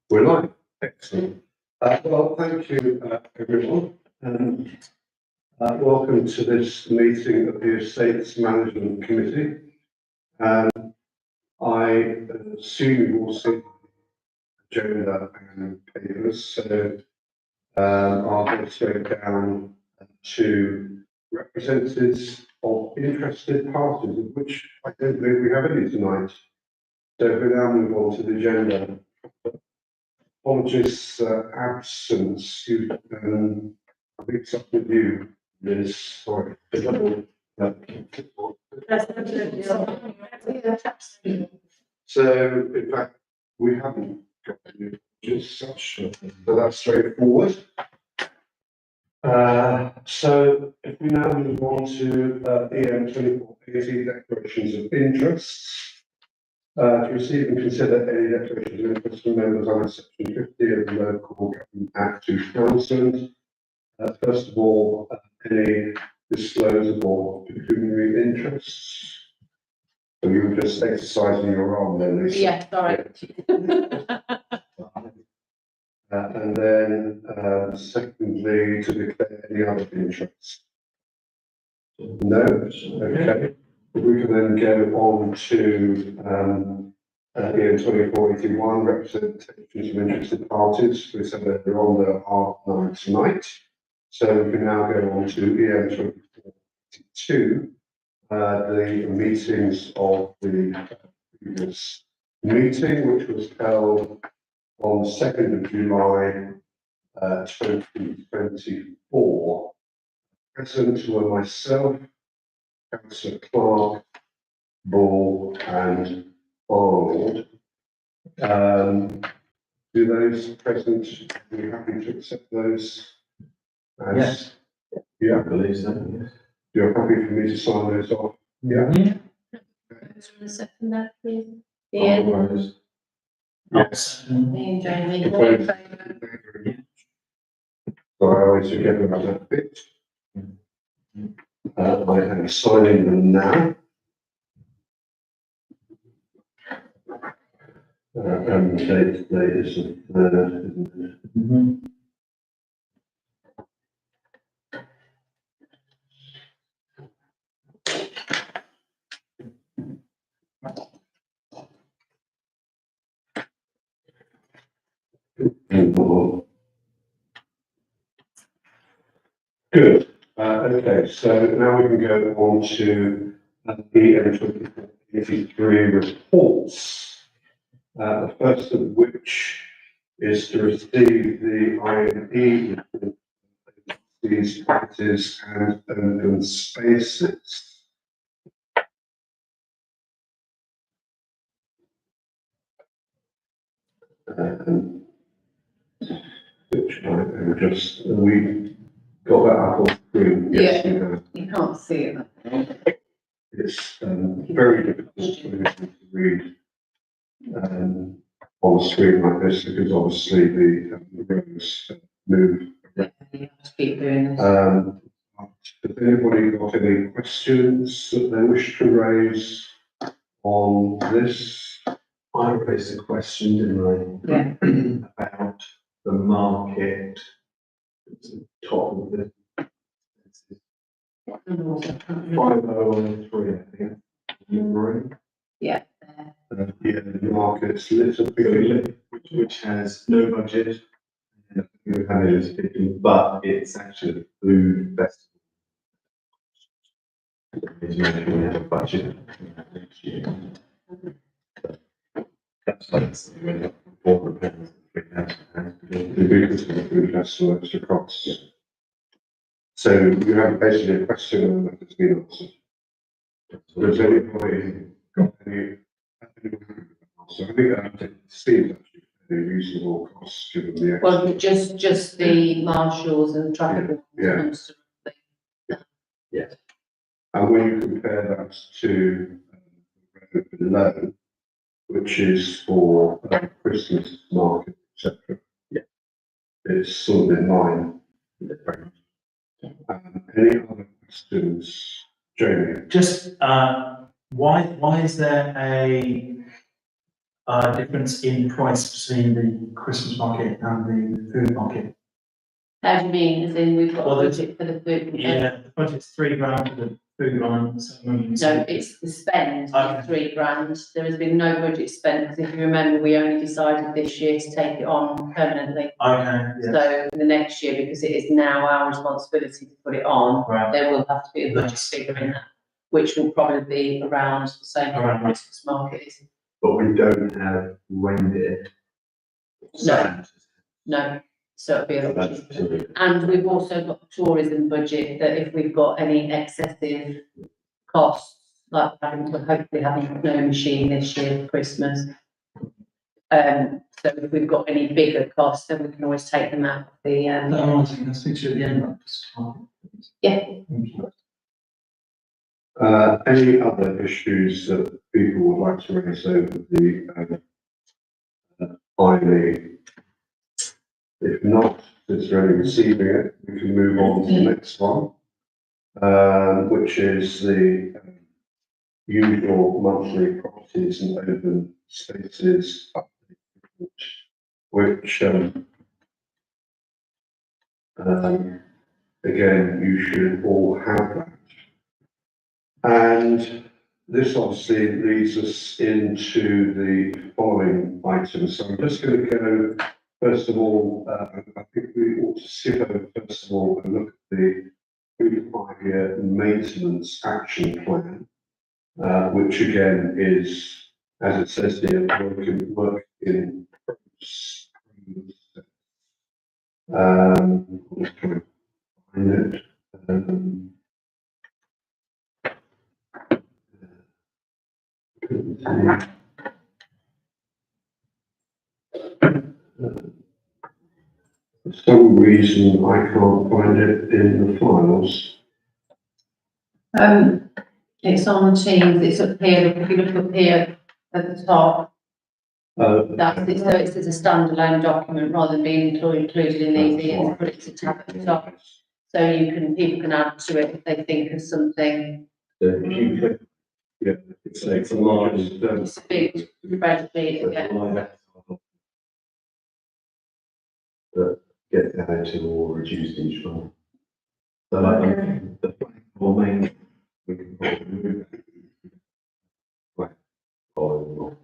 We're live. Excellent. Well, thank you, everyone. Welcome to this meeting of the Estates Management Committee. I assume you've all seen the agenda and papers, so I'll go straight down to representatives of interested parties, of which I don't think we have any tonight. So if we now move on to the agenda. Apologies, absence. I think it's up with you, Liz. Sorry. So, in fact, we haven't got any just such, so that's straightforward. So, if we now move on to EM 2480 declarations of interests. To receive and consider any declarations of interest from members under Section 50 of the Local Government Act 2000. First of all, any disclosable pecuniary interests. So you were just exercising your arm then, Lisa? Yeah, sorry. And then, secondly, to declare any other interests. No? Okay. We can then go on to EM 2481, representations of interested parties. We said that they're on the R9 tonight. So we can now go on to EM 2482, the meetings of the previous meeting, which was held on 2nd of July 2024. Present were myself, Councillor Clark, Ball, and Arnold. Do those present, are you happy to accept those? Yes. Yeah, I believe so, yes. you're happy for me to sign those off? Yeah. Second that, please. Otherwise, yes. Me and Jamie. Opposed? So I always forget about that bit. I am signing them now. And the date today is the 3rd, isn't it? Good. Okay, so now we can go on to EM 2483 reports. The first of which is to receive the INE report, these properties and open spaces. Which I am just, we got that up on screen. Yes, we have. You can't see it. It's very difficult to read on the screen like this because obviously the rows move. You have to keep doing this. Has anybody got any questions that they wish to raise on this? I raised a question, didn't I? About the market. It's the top of the. 5013, I think. Room. Yeah. Yeah, the market's little bit. Which has no budget. But it's actually a food festival. It's meant to have a budget next year. That's like £400, £3,000. The biggest of the food festival extra costs. So you have basically a question that has been answered. Does anybody got any? So I think that seems actually a reasonable cost given the. Well, just the marshals and traffic. Yeah. Yes. And when you compare that to the road below, which is for Christmas market, etc. Yeah. It's sort of in line. Any other questions, Jamie? Just why is there difference in price between the Christmas market and the food market. How do you mean, as in we've got Well, a there's- budget for the food? Yeah, the budget's £3,000 for the food line, No, it's the spend, Okay. is £3,000. There has been no budget spent, because if you remember, we only decided this year to take it on permanently. Okay, yeah, So the next year, because it is now our responsibility to put it on, right. there will have to be a budget Yes. figure in that, which will probably be around the same as the Around. Christmas market is. But we don't have reindeer. No, so it'll be a lot That's cheaper. silly. And we've also got the tourism budget, that if we've got any excessive costs, like we're hopefully having a snow machine this year for Christmas. So if we've got any bigger costs, then we can always take them out of the, No, I think that's at the end of this time. yeah. Thank you. Any other issues that people would like to raise over the, finally? If not, since we're only receiving it, we can move on to the next one, which is the usual monthly properties and open spaces update report, which, again, you should all have that. And this obviously leads us into the following items. So I'm just going to go, first of all, I think we ought to skip over, first of all, and look at the 3 to 5 year maintenance action plan, which again is, as it says here, work in progress. Let's try and find it. For some reason, I can't find it in the files. It's on Teams, it's up here, if you look up here at the top, that's it, so it's as a standalone document rather than being included in these, you can put it to tab at the top. So people can add to it if they think of something. If you click, Yeah, it's a large. It's a big spreadsheet, yeah. That gets added to or reduced each month. So like the or main, we can probably move it. Right. Or-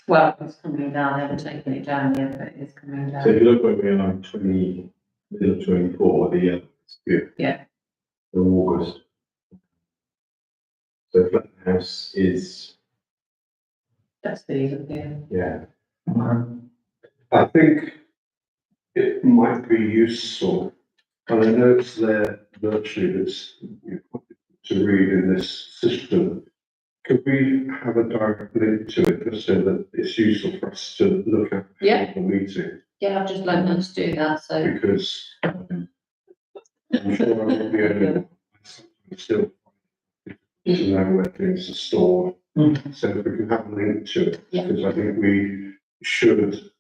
Well, it's coming down, they haven't taken it down yet, but it's coming So down. if you look where we are in middle of 24, the it's good. Yeah. The August. So Flat House is, That's these up here. yeah, I think it might be useful, and I know it's there virtually, that's to read in this system. Could we have a direct link to it, just so that it's useful for us to look at Yeah. before the meeting? Yeah, I've just learned how to do that, so. Because I'm sure I will be able to still to know where things are stored. So if we can have a link to it, Yeah. because I think we should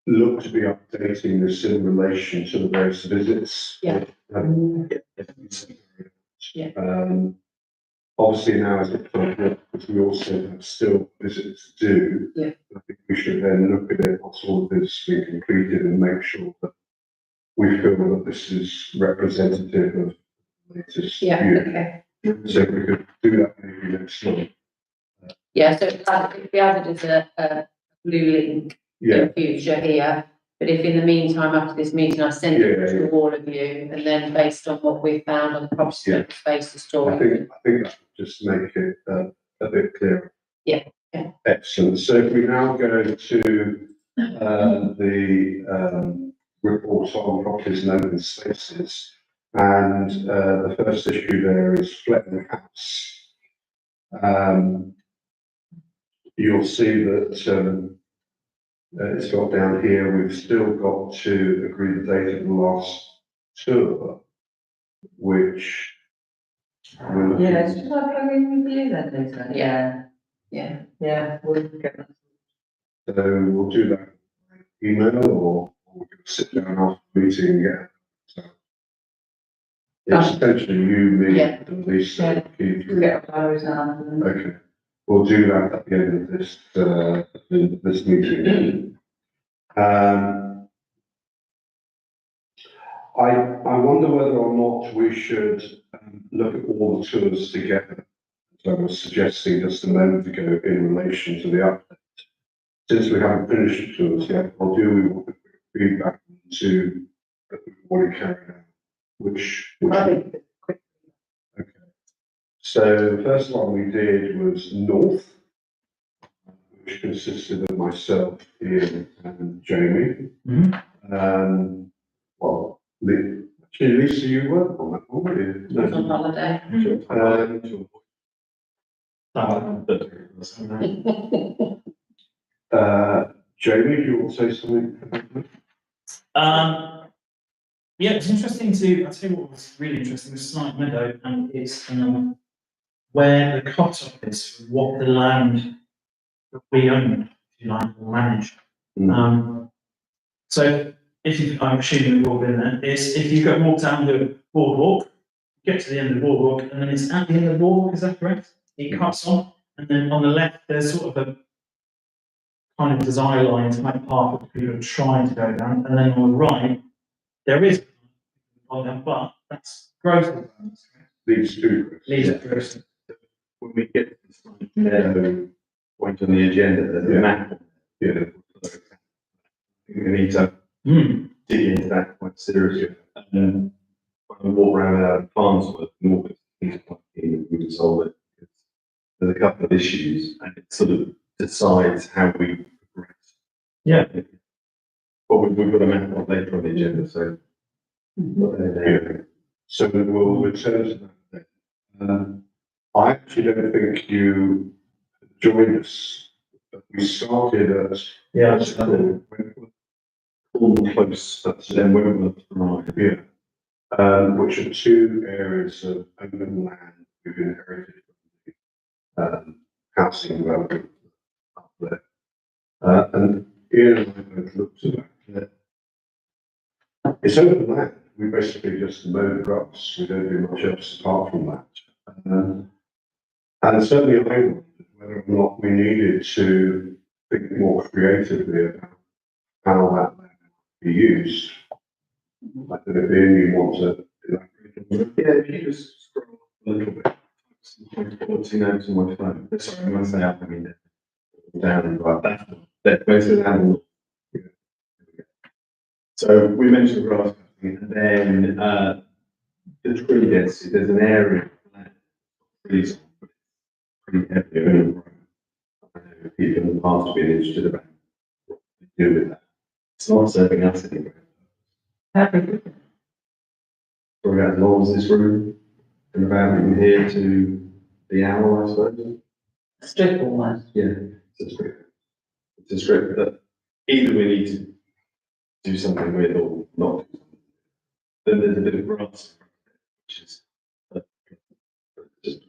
look to be updating this in relation to the various visits. Yeah. Yeah. Obviously now as it comes up, because we also have still visits to do. Yeah. I think we should then look at it once all of this has been completed and make sure that we feel that this is representative of the latest Yeah, view. okay. So if we could do that maybe next month. Yeah, so it'd be added as a blue link Yeah, in future here. But if in the meantime, after this meeting, I send it Yeah, to all of you, and then based on what we found on the property Yeah. space I story. think that would just make it a bit clearer. Yeah, yeah. Excellent. So if we now go to the report on properties and open spaces, and the first issue there is Fletton House. You'll see that it's got down here, we've still got to agree the date of the last tour, which we're looking. Yeah, should I come in with you then, Lisa? Yeah. Yeah. Yeah, we'll get that. So we'll do that by email, or we're going to sit down after the meeting and get. So it's essentially you, me, Yeah. and Lisa. We'll get our flowers out and Okay. we'll do that at the end of this meeting. I wonder whether or not we should look at all the tours together, as I was suggesting just a moment ago in relation to the update. Since we haven't finished the tours yet, I'll do feedback to that we've already carried out, which. Okay. So the first one we did was North, which consisted of myself, Ian, and Jamie. Well, actually, Lisa, you weren't on that one, were you? I was on holiday. Jamie, do you want to say something? Yeah, it's interesting I'll tell you what was really interesting was Snipe Meadow, and it's, where the cut-off is for what the land that we own, if you like, or manage. So I'm assuming we've all been there, is if you go walk down the boardwalk, get to the end of the boardwalk, and then it's at the end of the boardwalk, is that correct? It cuts off, and then on the left, there's sort of a kind of desire line to make path that people are trying to go down, and then on the right, there is, but that's growth. These two. Growth. When we get to this point on the agenda, there's a map. Yeah. We need to dig into that quite seriously. When we walk around Farnsworth, Norfolk, we can solve it. There's a couple of issues, and it sort of decides how we progress. Yeah. But we've got a map on later on the agenda, so. So we'll return to that then. I actually don't think you joined us. We started at. Yeah. Close, that's then Wentworth Drive. Yeah. Which are two areas of open land we've inherited from the housing development up there. And Ian and I both looked at that. It's open land. We basically just mow the grass. We don't do much else apart from that. And certainly I wondered whether or not we needed to think more creatively about how that land be used. I don't know if Ian, you want to elaborate. Yeah, if you just scroll a little bit. What's notes on my phone? Sorry, when I say up, I mean down and right. That's basically down. So we mentioned grass cutting, and then the tree density. There's an area of land, trees pretty heavily overgrown. I know people in the past have been interested about what they do with that. It's not serving us anywhere. Happy. Probably about as long as this room, and about from here to the hour, I suppose. Strip almost. Yeah, it's a strip. It's a strip that either we need to do something with or not do something. Then there's a bit of grass, which is just.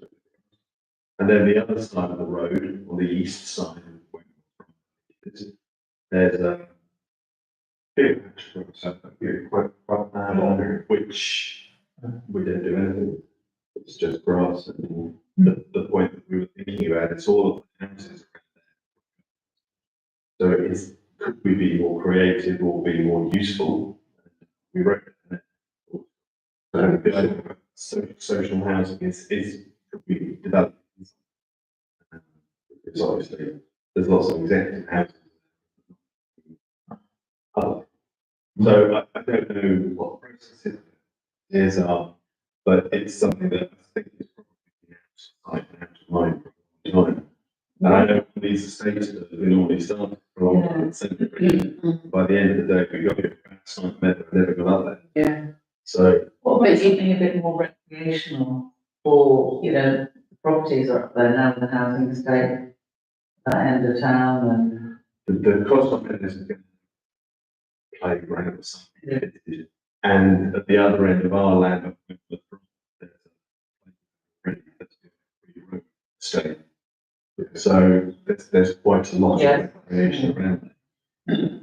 And then the other side of the road, on the east side, there's a big patch of grass, which we don't do anything. It's just grass. And the point that we were thinking about, it's all of the houses. So it's, could we be more creative or be more useful? We reckon that social housing is could be developed. Because obviously there's lots of executive housing. So I don't know what processes are, but it's something that I think is probably out of mind for a long time. And I know these estates that we normally start from by the end of the day, we got it outside, never got up there. Yeah. So What about something a bit more recreational for, the properties are up there now in the housing estate, that end of town and. the cost of it is going to playground or something. And at the other end of our land, there's a pretty estate. So there's quite a lot of recreation around there.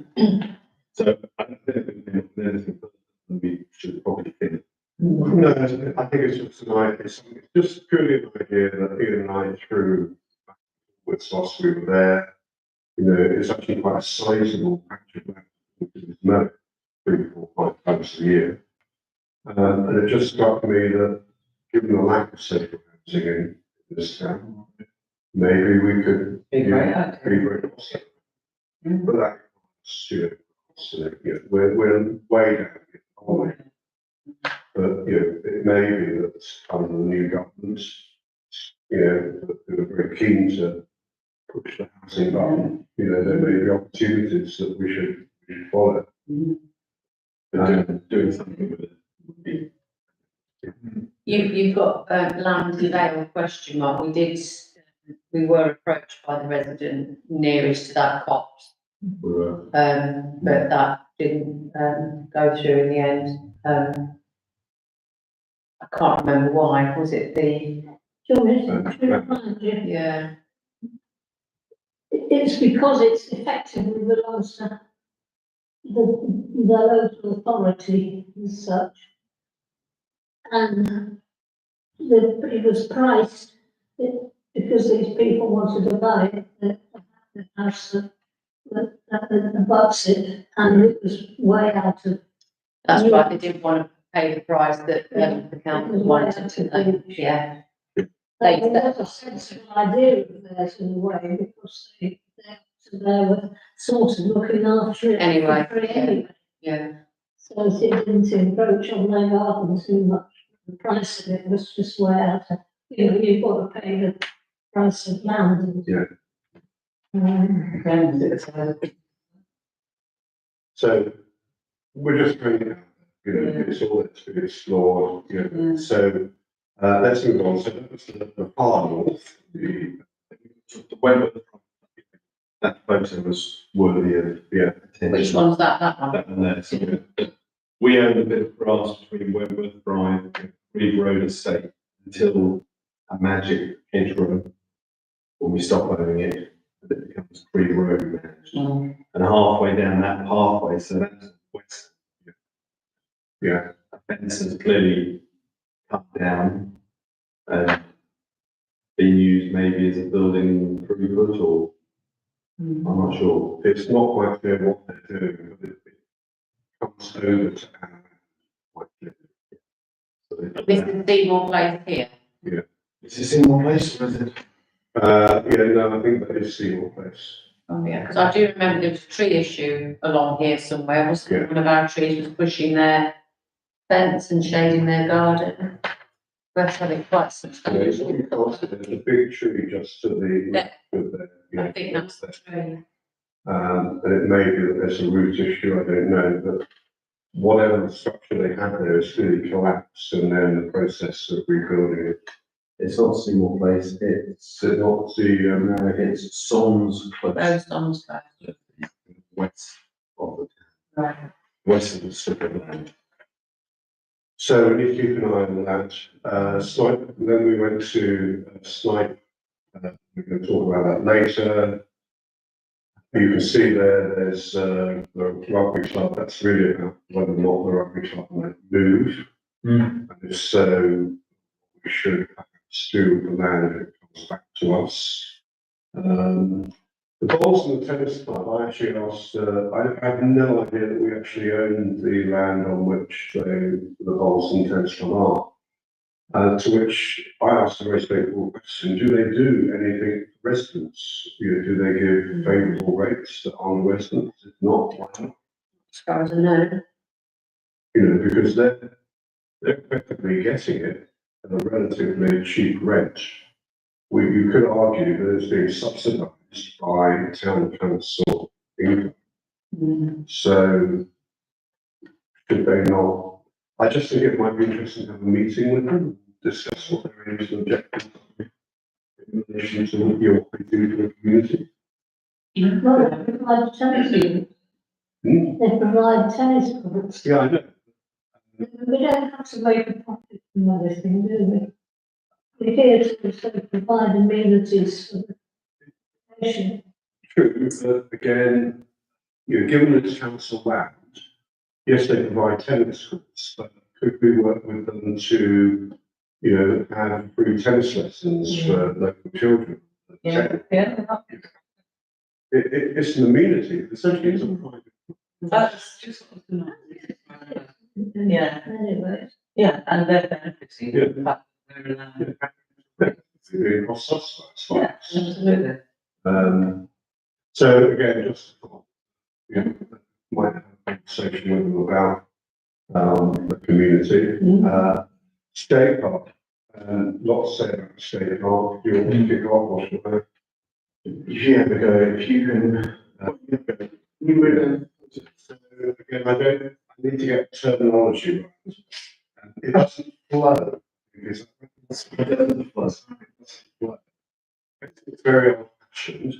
So I don't think there's anything that we should probably think. No, I think it's just an idea. It's just purely an idea that Ian and I threw back whilst we were there. You know, it's actually quite a sizable patch of land, which is mowed 3, 4, 5 times a year. And it just struck me that given the lack of social housing in this town, maybe we could. Be great idea. Be very awesome. But that, we're way down here, aren't we? But, it may be that under the new government, that they're very keen to push the housing button. There may be opportunities that we should follow. Doing something with it would be. You've got, land Vale question mark, we were approached by the resident nearest to that copse. But that didn't, go through in the end, I can't remember why, was it yeah, It's because it's effectively belongs to the local authority as such. And it was priced, because these people wanted to buy it, the house that abuts it, and it was way out of. that's right, they didn't want to pay the price that, the council wanted to, yeah. They had a sensible idea of theirs in a way, because they were sort of looking after it. Anyway, for free anyway. Yeah, So it didn't encroach on their garden too much. The price of it was just way out of, you've got to pay the price of land. Yeah. So we're just going to, it's all to be explored, so, let's move on. So that was the far north, the Wentworth, that photo was worthy of, attention. which one's that one? That one there, so we own a bit of grass between Wentworth Drive and Reed Road Estate until a magic hedgerow, when we stop owning it, it becomes Reed Road managed. And halfway down that pathway, so that's west. Yeah. A fence has clearly cut down and been used maybe as a building improvement, or I'm not sure. It's not quite clear what they're doing, but it comes over to our quite clearly. So This is Seymour Place here. Is this in one place or is it? no, I think that is Seymour Place. Oh, yeah, because I do remember there was a tree issue along here somewhere, wasn't it? Yeah. One of our trees was pushing their fence and shading their garden. We're having quite substantial. There's a big tree just to the Yeah. left of there. I think that's the tree. And it may be that there's a root issue, I don't know, but whatever the structure they had there is really collapsed, and then the process of rebuilding it. It's not Seymour Place, it's So not the, no, it's Sons Close, Those on Place. west of the Right. west of the strip of land. so we need to keep an eye on that. Snipe, then we went to Snipe, we can talk about that later. You can see there's the rugby club, that's really about whether or not the rugby club might move. And if so, we should do the land if it comes back to us. The Bolton Tennis Club, I actually asked, I had no idea that we actually owned the land on which the Bolton Tennis Club are. To which I asked a very straightforward question: do they do anything for residents? Do they give favourable rates to residents? If not, why not? As far as I know. Because they're effectively getting it at a relatively cheap rent. You could argue that it's being subsidised by town council income. So should they not? I just think it might be interesting to have a meeting with them, discuss what their aims and objectives are in relation to what they do to the community. Well, they provide tennis, they provide tennis courts. Yeah, I know. We don't have to make a profit from everything, do we? We're here to sort of provide amenities for the patient. True, but again, given it's council land, yes, they provide tennis courts, but could we work with them to, have free tennis lessons for local children? Yeah, yeah, It's an amenity, essentially it's a private. that's just what I was gonna ask. Yeah. Anyway, Yeah, and they're benefiting Yeah. from the fact that they're allowed. It costs us, that's fine. Yeah, absolutely. So again, just, you know, might have a conversation with them about, the community. State park, lots said about the state park, you want to kick off, or should I? If you have a go, if you can, You would, so again, I need to get terminology right. It doesn't flow, because it doesn't flow. It's very old fashioned.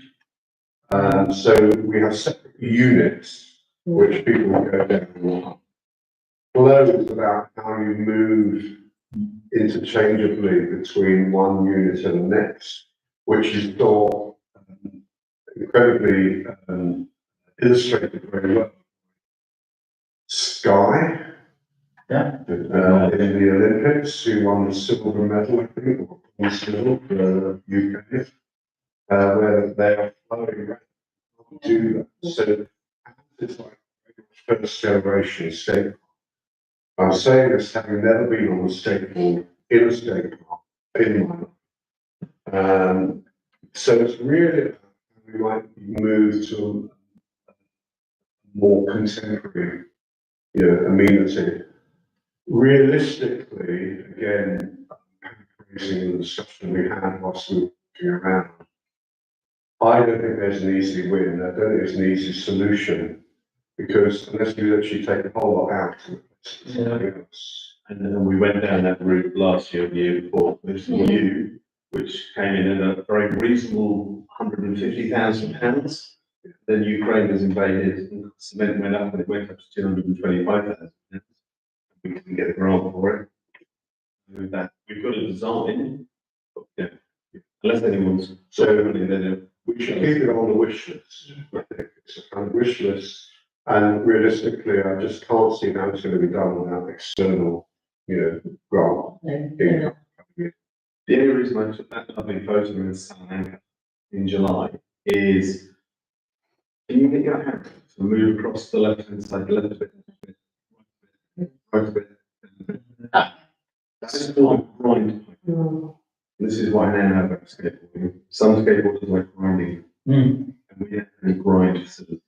So we have separate units which people go down and up. Flow is about how you move interchangeably between one unit and the next, which is thought incredibly illustrated very well. Sky. Yeah. In the Olympics, who won the silver medal, I think, or bronze medal for the UK, where they are flowing around to do that. So it's like first generation skate. I'm saying this having never been on a skateboard in a skate park in my life. So it's really about how we might move to a more contemporary, you know, amenity. Realistically, again, paraphrasing the discussion we had whilst we were walking around, I don't think there's an easy win. I don't think there's an easy solution, because unless you actually take a whole lot out and replace it with something else. and then we went down that route last year, the year before, this new, which came in at a very reasonable £150,000. Then Ukraine was invaded, and cement went up, and it went up to £225,000. We couldn't get a grant for it. With that, we've got a design, but yeah, unless anyone's money, then We should keep it on the wish list. I think it's a kind of wish list, and realistically, I just can't see how it's going to be done without external, you know, grant. the only reason I took that lovely photo in Salamanca in July is, can you get your hand to move across the left hand side, left a bit, right a bit. That's called a grind. This is why I now have about skateboarding. Some skateboarders like grinding, and we have a grind facility.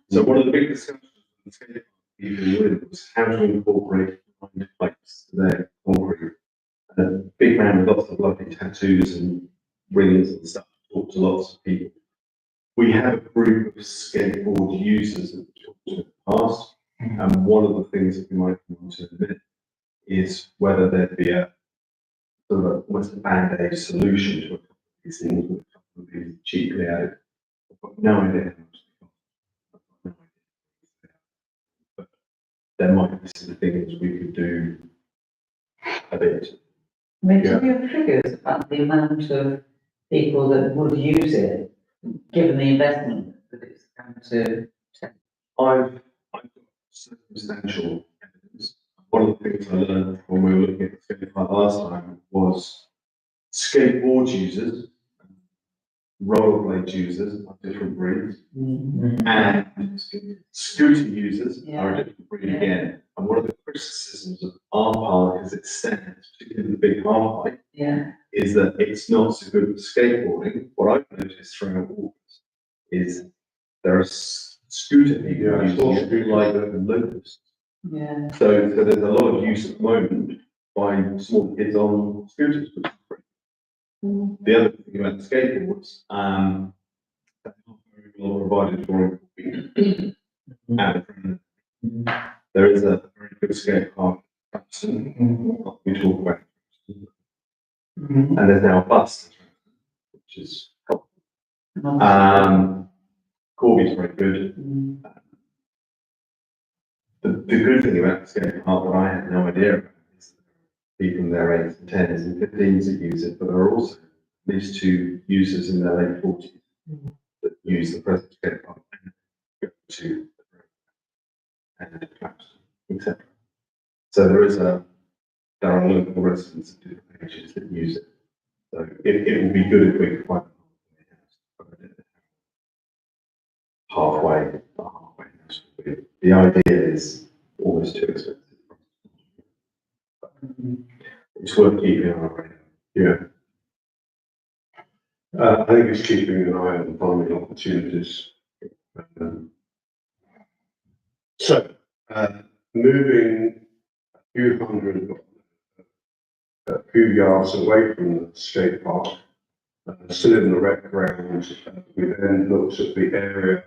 So one of the big discussions with the skateboard people with was how to incorporate grind pipes to their concrete. A big man with lots of lovely tattoos and rings and stuff, talked to lots of people. We have a group of skateboard users that we talked to in the past, and one of the things that we might want to admit is whether there'd be a sort of almost a band-aid solution to a couple of these things, with a couple of these cheaply added. I've got no idea how much they cost. I've got no idea. But there might be some things we could do a bit. I mean, do you have figures about the amount of people that would use it, given the investment that it's going to take? I've got circumstantial evidence. One of the things I learned when we were looking at the skate park last time was skateboard users, rollerblade users are different breeds, and scooter users are a different breed again. And one of the criticisms of our park as it stands, particularly the big half pipe, is that it's not so good for skateboarding. What I've noticed throughout August is there are scooter people using it like locusts. So there's a lot of use at the moment by small kids on scooters, which is great. The other thing about the skateboards, they're not very well provided for and there is a very good skate park we talk about. And there's now a bus, which is helpful. Corby's very good. The good thing about the skate park that I had no idea about is that people in their 8s and 10s and 15s that use it, but there are also at least 2 users in their late 40s that use the present skate park and go to the road and etc. So there are local residents of different ages that use it. So it will be good if we can find halfway. The idea is almost too expensive. It's worth keeping an eye on. Yeah. I think it's keeping an eye on finding opportunities. Um, So, moving a few yards away from the skate park, still in the rec ground, we then looked at the area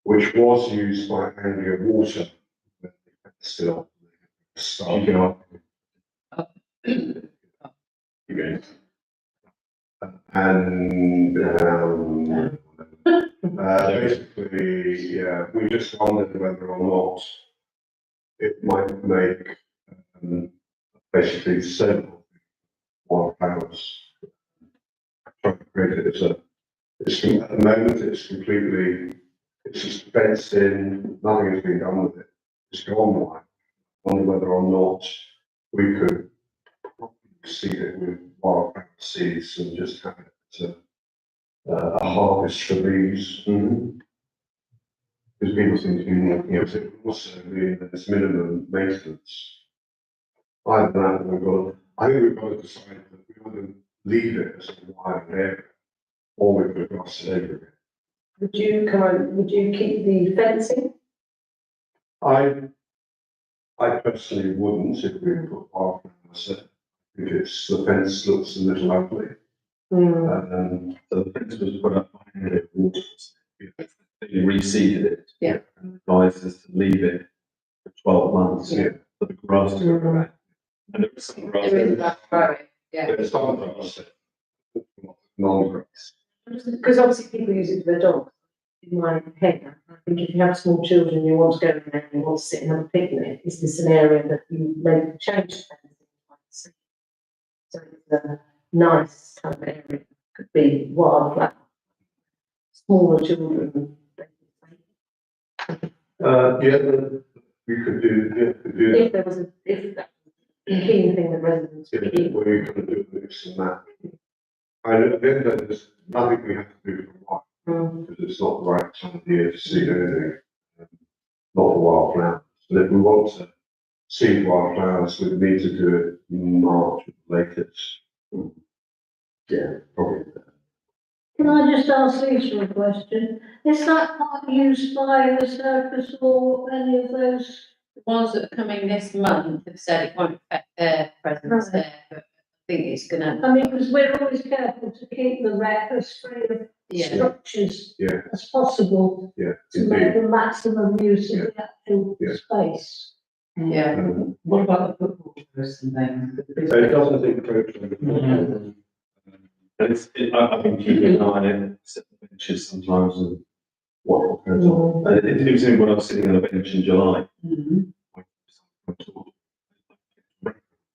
which was used by Anglia Water. But still, starting up. Again. And, basically, yeah, we just wondered whether or not it might make, basically several wildflowers. Trying to create it as at the moment, it's just fenced in, nothing has been done with it. It's gone wide. I wonder whether or not we could seed it with wildflower seeds and just have it a harvest for these. Because people seem to be walking up, so also there's minimum maintenance. Either that, I think we've got to decide that we want to leave it as a wild area, or we could grass it over it. Would you keep the fencing? I personally wouldn't if we put wildflowers in. If the fence looks a little ugly. So the fence was put up behind it, they reseeded it. Yeah. And advised us to leave it for 12 months. Yeah. For the grass to grow back. And there was some grass. There is that growing, yeah. There's some grass, non-grass. Because obviously people use it for their dogs. In my head, I think if you have small children, you want to go in there and you want to sit and have a picnic, is this an area that you maybe change the fencing? So it's a nice kind of area, could be wildflower, smaller children. Yeah, we could do If there was if that was a keen thing that residents yeah, would keep. we're going to do this and that. And then there's nothing we have to do for a while, because it's not the right time of year to seed anything, not for wildflowers. But if we want to seed wildflowers, we need to do it in March at the latest. Yeah, probably. Can I just ask Lisa a question? Is that part used by the circus or any of those? The ones that are coming this month have said it won't affect their presence there, but I think it's gonna, I mean, because we're always careful to keep the rec as free of yeah. structures Yeah. as possible Yeah, to make indeed. the maximum use of the actual Yeah. space. Yeah. What about the football posts and things? So it doesn't encroach. And I've been keeping an eye on it, set the benches sometimes and what goes on. And it was in when I was sitting on a bench in July.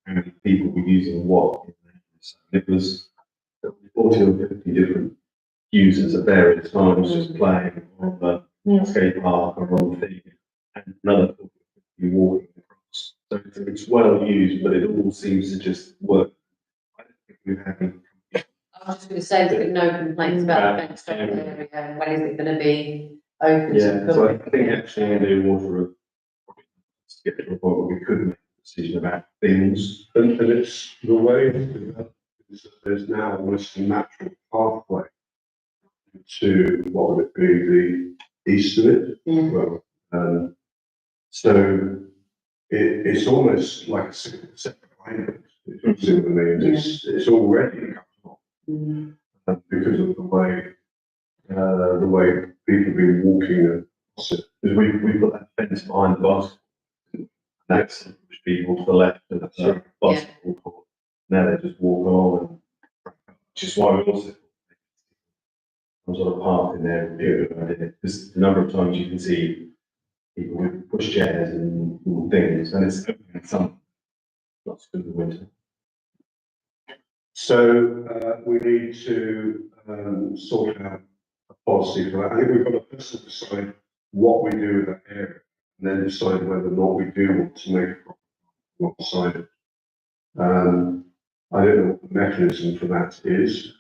How many people were using what? So it was 40 or 50 different users at various times just playing on the skate park or on the thing, and another 40 people walking across. So it's well used, but it all seems to just work. I don't think we've had any. I was just gonna say, there's been no complaints about the fenced off area, and when is it gonna be open to Yeah, the so I public? think actually Anglia Water are probably to get to a point where we could make a decision about things. And it's the way it's developed is that there's now almost a natural pathway to what would it be, the east of it. Well, so it's almost like a separate island. If you see what I mean, it's already cut off because of the way people have been walking across it. Because we put that fence behind the bus. That's push people to the left of the basketball court. Now they just walk along, and which is why we also some sort of path in there. Because the number of times you can see people with pushchairs and things, and it's open in summer, not so good in winter. So we need to sort out a policy for that. I think we've got to first decide what we do with that area, and then decide whether or not we do want to make a one-sided. I don't know what the mechanism for that is,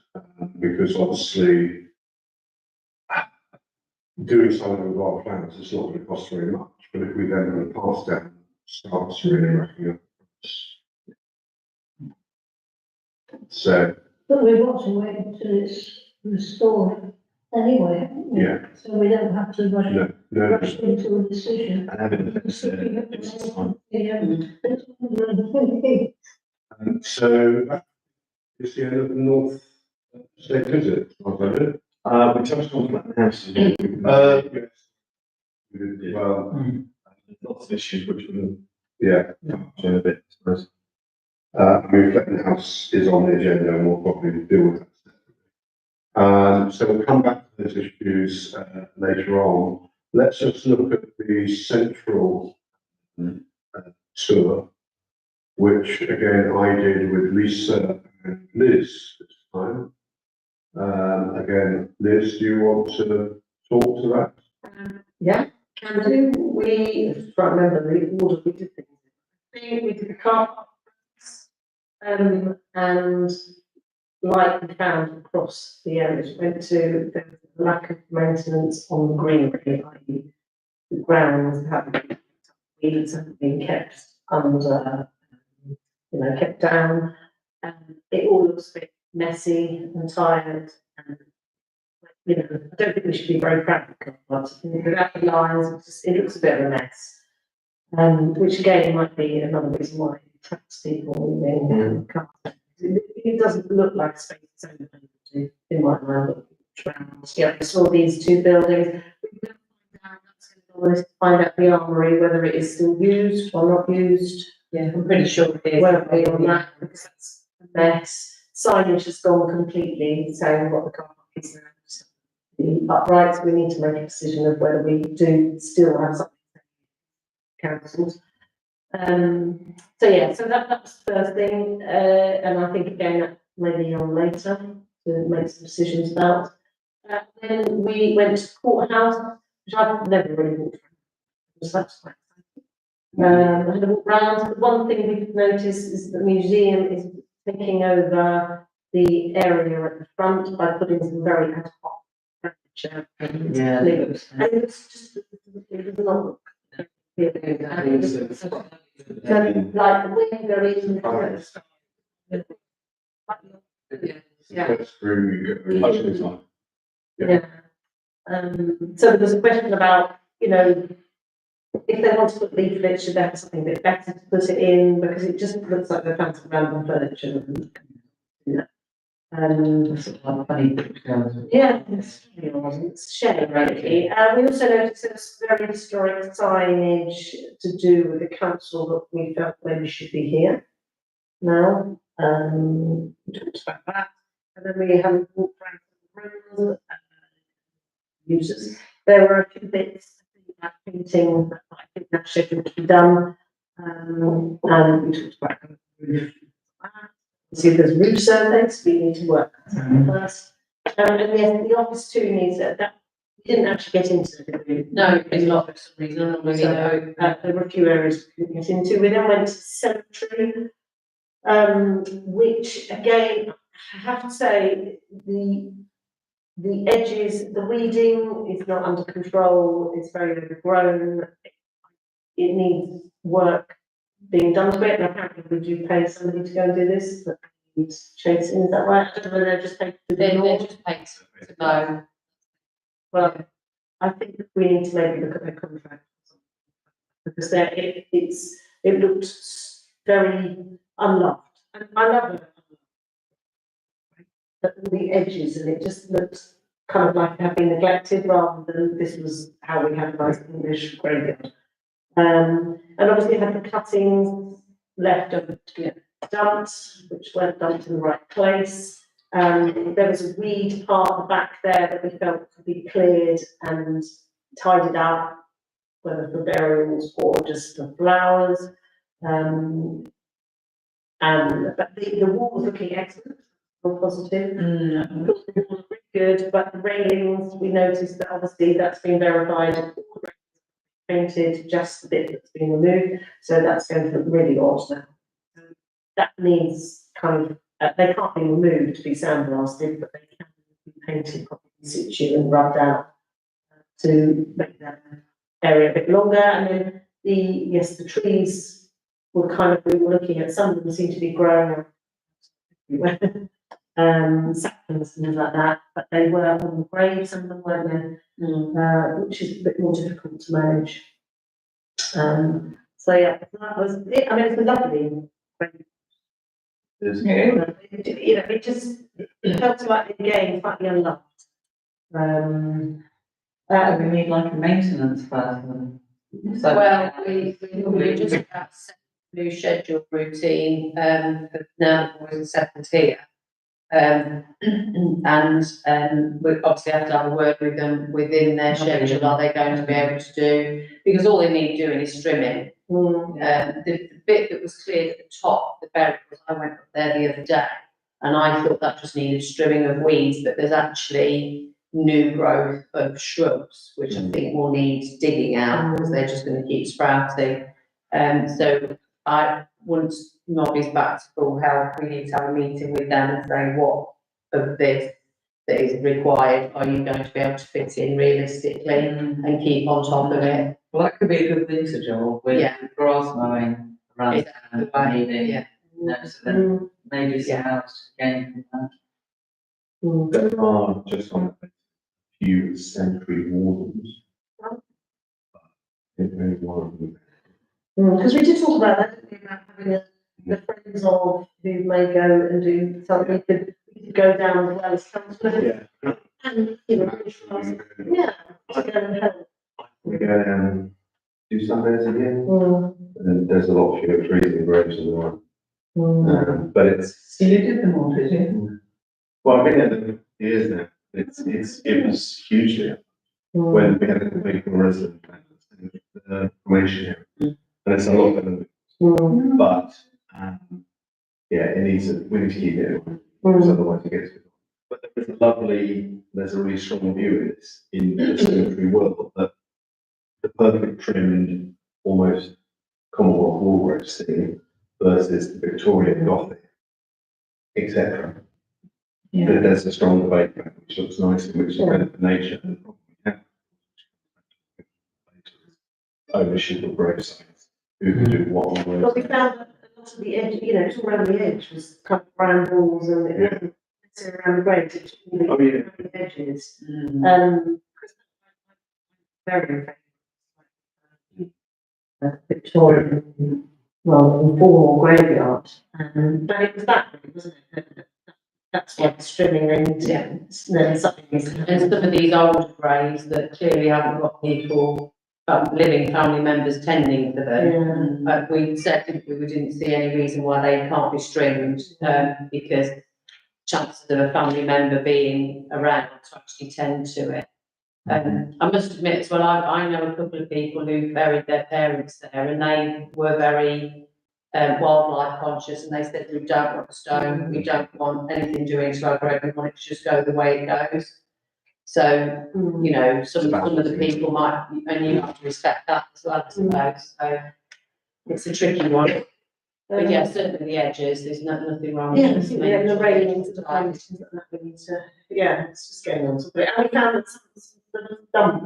because obviously doing something with our plans, it's not going to cost very much, but if we then have a pass down, starts really racking up. So, But we want to wait until it's restored anyway, haven't we? yeah, So we don't have to rush no, into a decision. And having the fence there, it's time. so that is the end of the North State visit, as far as I know. We touched on flat houses. Yes. Well, Lots of issues which we'll yeah, touch on a bit, I suppose. I mean, Fletton House is on the agenda and we'll probably deal with that. So we'll come back to those issues later on. Let's just look at the central tour, which again I did with Lisa and Liz this time. Again, Liz, do you want to talk to that? Yeah, can do. We, try to remember the order we did things. I think we did the car park. And like we found across the areas, went to the lack of maintenance on the greenery, i.e. the grounds haven't, weeds haven't been kept under, kept down. And it all looks a bit messy and tired and, I don't think we should be very proud of the car parks. I think without the lines, it looks a bit of a mess. Which again might be another reason why it attracts people moving cars. It doesn't look like space is only to in my mind. Yeah, I saw these two buildings. Let's find out the armory, whether it is still used or not used. Yeah, I'm pretty sure it is. Won't be on that because that's a mess. Signage has gone completely saying what the car park is now. The uprights, we need to make a decision of whether we do still have something cancelled. So that's the first thing, and I think again that maybe on later to make some decisions about. Then we went to Courthouse, which I've never really walked around. So that's quite exciting. I had a walk round. The one thing we've noticed is the museum is taking over the area at the front by putting some very ad hoc furniture and living. And it was just, it was not. Like the window in the forest. Yeah. First room you go. Yeah. So there was a question about, if they want to put leaflets, should they have something a bit better to put it in, because it just looks like they've found some random furniture. Funny pictures. Yeah, it's really odd. It's a shame, really. We also noticed there's very historic signage to do with the council that we felt maybe should be here now. We talked about that. And then we haven't walked around the room, users. There were a few bits about painting that I think that's scheduled to be done. And we talked about the roof. See if there's roof surveys, we need to work first. And yes, the office too needs that. We didn't actually get into it. No, it's not for some reason. So, there were a few areas we couldn't get into. We then went to the cemetery, which again, I have to say, the edges, the weeding is not under control, it's very overgrown. It needs work being done to it, and apparently we do pay somebody to go and do this, but needs chasing, is that right? I don't know whether they're just paid to They're just paid to go. Well, I think that we need to maybe look at their contract. Because it looked very unloved. And I love it. But the edges, and it just looks kind of like it had been neglected rather than this was how we had a nice English graveyard. And obviously it had the cuttings left over to get dumped, which weren't dumped in the right place. There was a weed part at the back there that we felt could be cleared and tidied up, whether for burials or just for flowers. But the wall was looking excellent, all positive. Really good, but the railings, we noticed that obviously that's been verified, painted, just the bit that's been removed, so that's going to look really odd now. That needs kind of, they can't be removed to be sandblasted, but they can be painted properly in situ and rubbed out to make that area a bit longer, and then the trees were kind of, we were looking at, some of them seem to be growing everywhere. Saplings and things like that, but they were on the grade, some of them weren't there, which is a bit more difficult to manage. So yeah, that was it. I mean, it's been lovely. There's, You know, it just, it felt like again, slightly unloved. We need like a maintenance person. So- Well, we just about set a new schedule routine, for now the boys are settled here. And, we obviously have to have a word with them within their schedule, are they going to be able to do, because all they need doing is trimming. The bit that was cleared at the top, the berries, I went up there the other day, and I thought that just needed strimming of weeds, but there's actually new growth of shrubs, which I think will need digging out, because they're just gonna keep sprouting. So once Nobby's back to full health, we need to have a meeting with them and say what of this that is required, are you going to be able to fit in realistically and keep on top of it? Well, that could be a good winter job with Yeah. grass mowing around Exactly, and needing, yeah. so then maybe some house to gain from that. there are just on a few century wardens. Maybe one of them. Because we did talk about that, didn't we, about having the friends of who may go and do something, we could go down as well as councillors. And, you know, yeah, to go and help. We go down, do Sundays again, and there's a lot fewer trees and graves in the one. But it's, So you did them all, did you? well, I've been there for years now. It was hugely, when we had a complete resident plan, formation, and it's a lot better, but, yeah, we need to keep it, because otherwise it gets. But there's a really strong view in this, in the cemetery world, that the perfect trimmed, almost Commonwealth wall roast thing versus the Victorian Gothic, etc. There's a strong debate about which looks nice and which is better for nature. And the problem we have ownership of grave sites, who can do what on But we those. found that a lot of the edge, you know, it's all around the edge, was kind of brambles and it wasn't necessarily around the graves, it was all Oh, yeah. around the edges. Very Victorian, well, formal graveyard, but it was that, wasn't it? That's what strimming and, then something is. And some of these old graves that clearly haven't got people, living family members tending to them. But we said, didn't we didn't see any reason why they can't be stringed, because chances of a family member being around to actually tend to it. I must admit as well, I know a couple of people who buried their parents there, and they were very wildlife conscious, and they said, we don't want a stone, we don't want anything doing to our grave, we want it to just go the way it goes. So, you know, some of the people might, and you have to respect that as well, I suppose, so it's a tricky one. But yeah, certainly the edges, there's nothing wrong with it. Yeah, and the railings and the foundations and that we need to, yeah, it's just going on. And we found that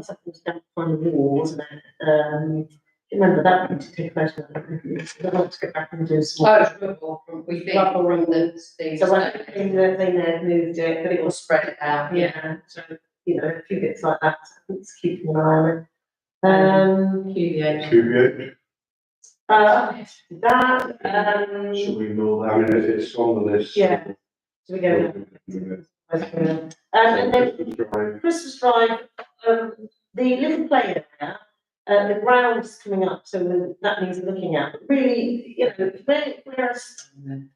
something was dumped on the wall, wasn't it? Remember that, we need to take a photo of it. I'd like to go back and do some. Oh, it's rubble, we think Rubble from and the. So when they moved it, but it was spread it out, yeah, so, you know, a few bits like that, it's keeping an eye on it. QVH. QBH, That, Should we ignore that? I mean, it's on the list. yeah. So we go. And then Christmas drive, the little play area, the ground is coming up, so that needs looking at. But really, you know, whereas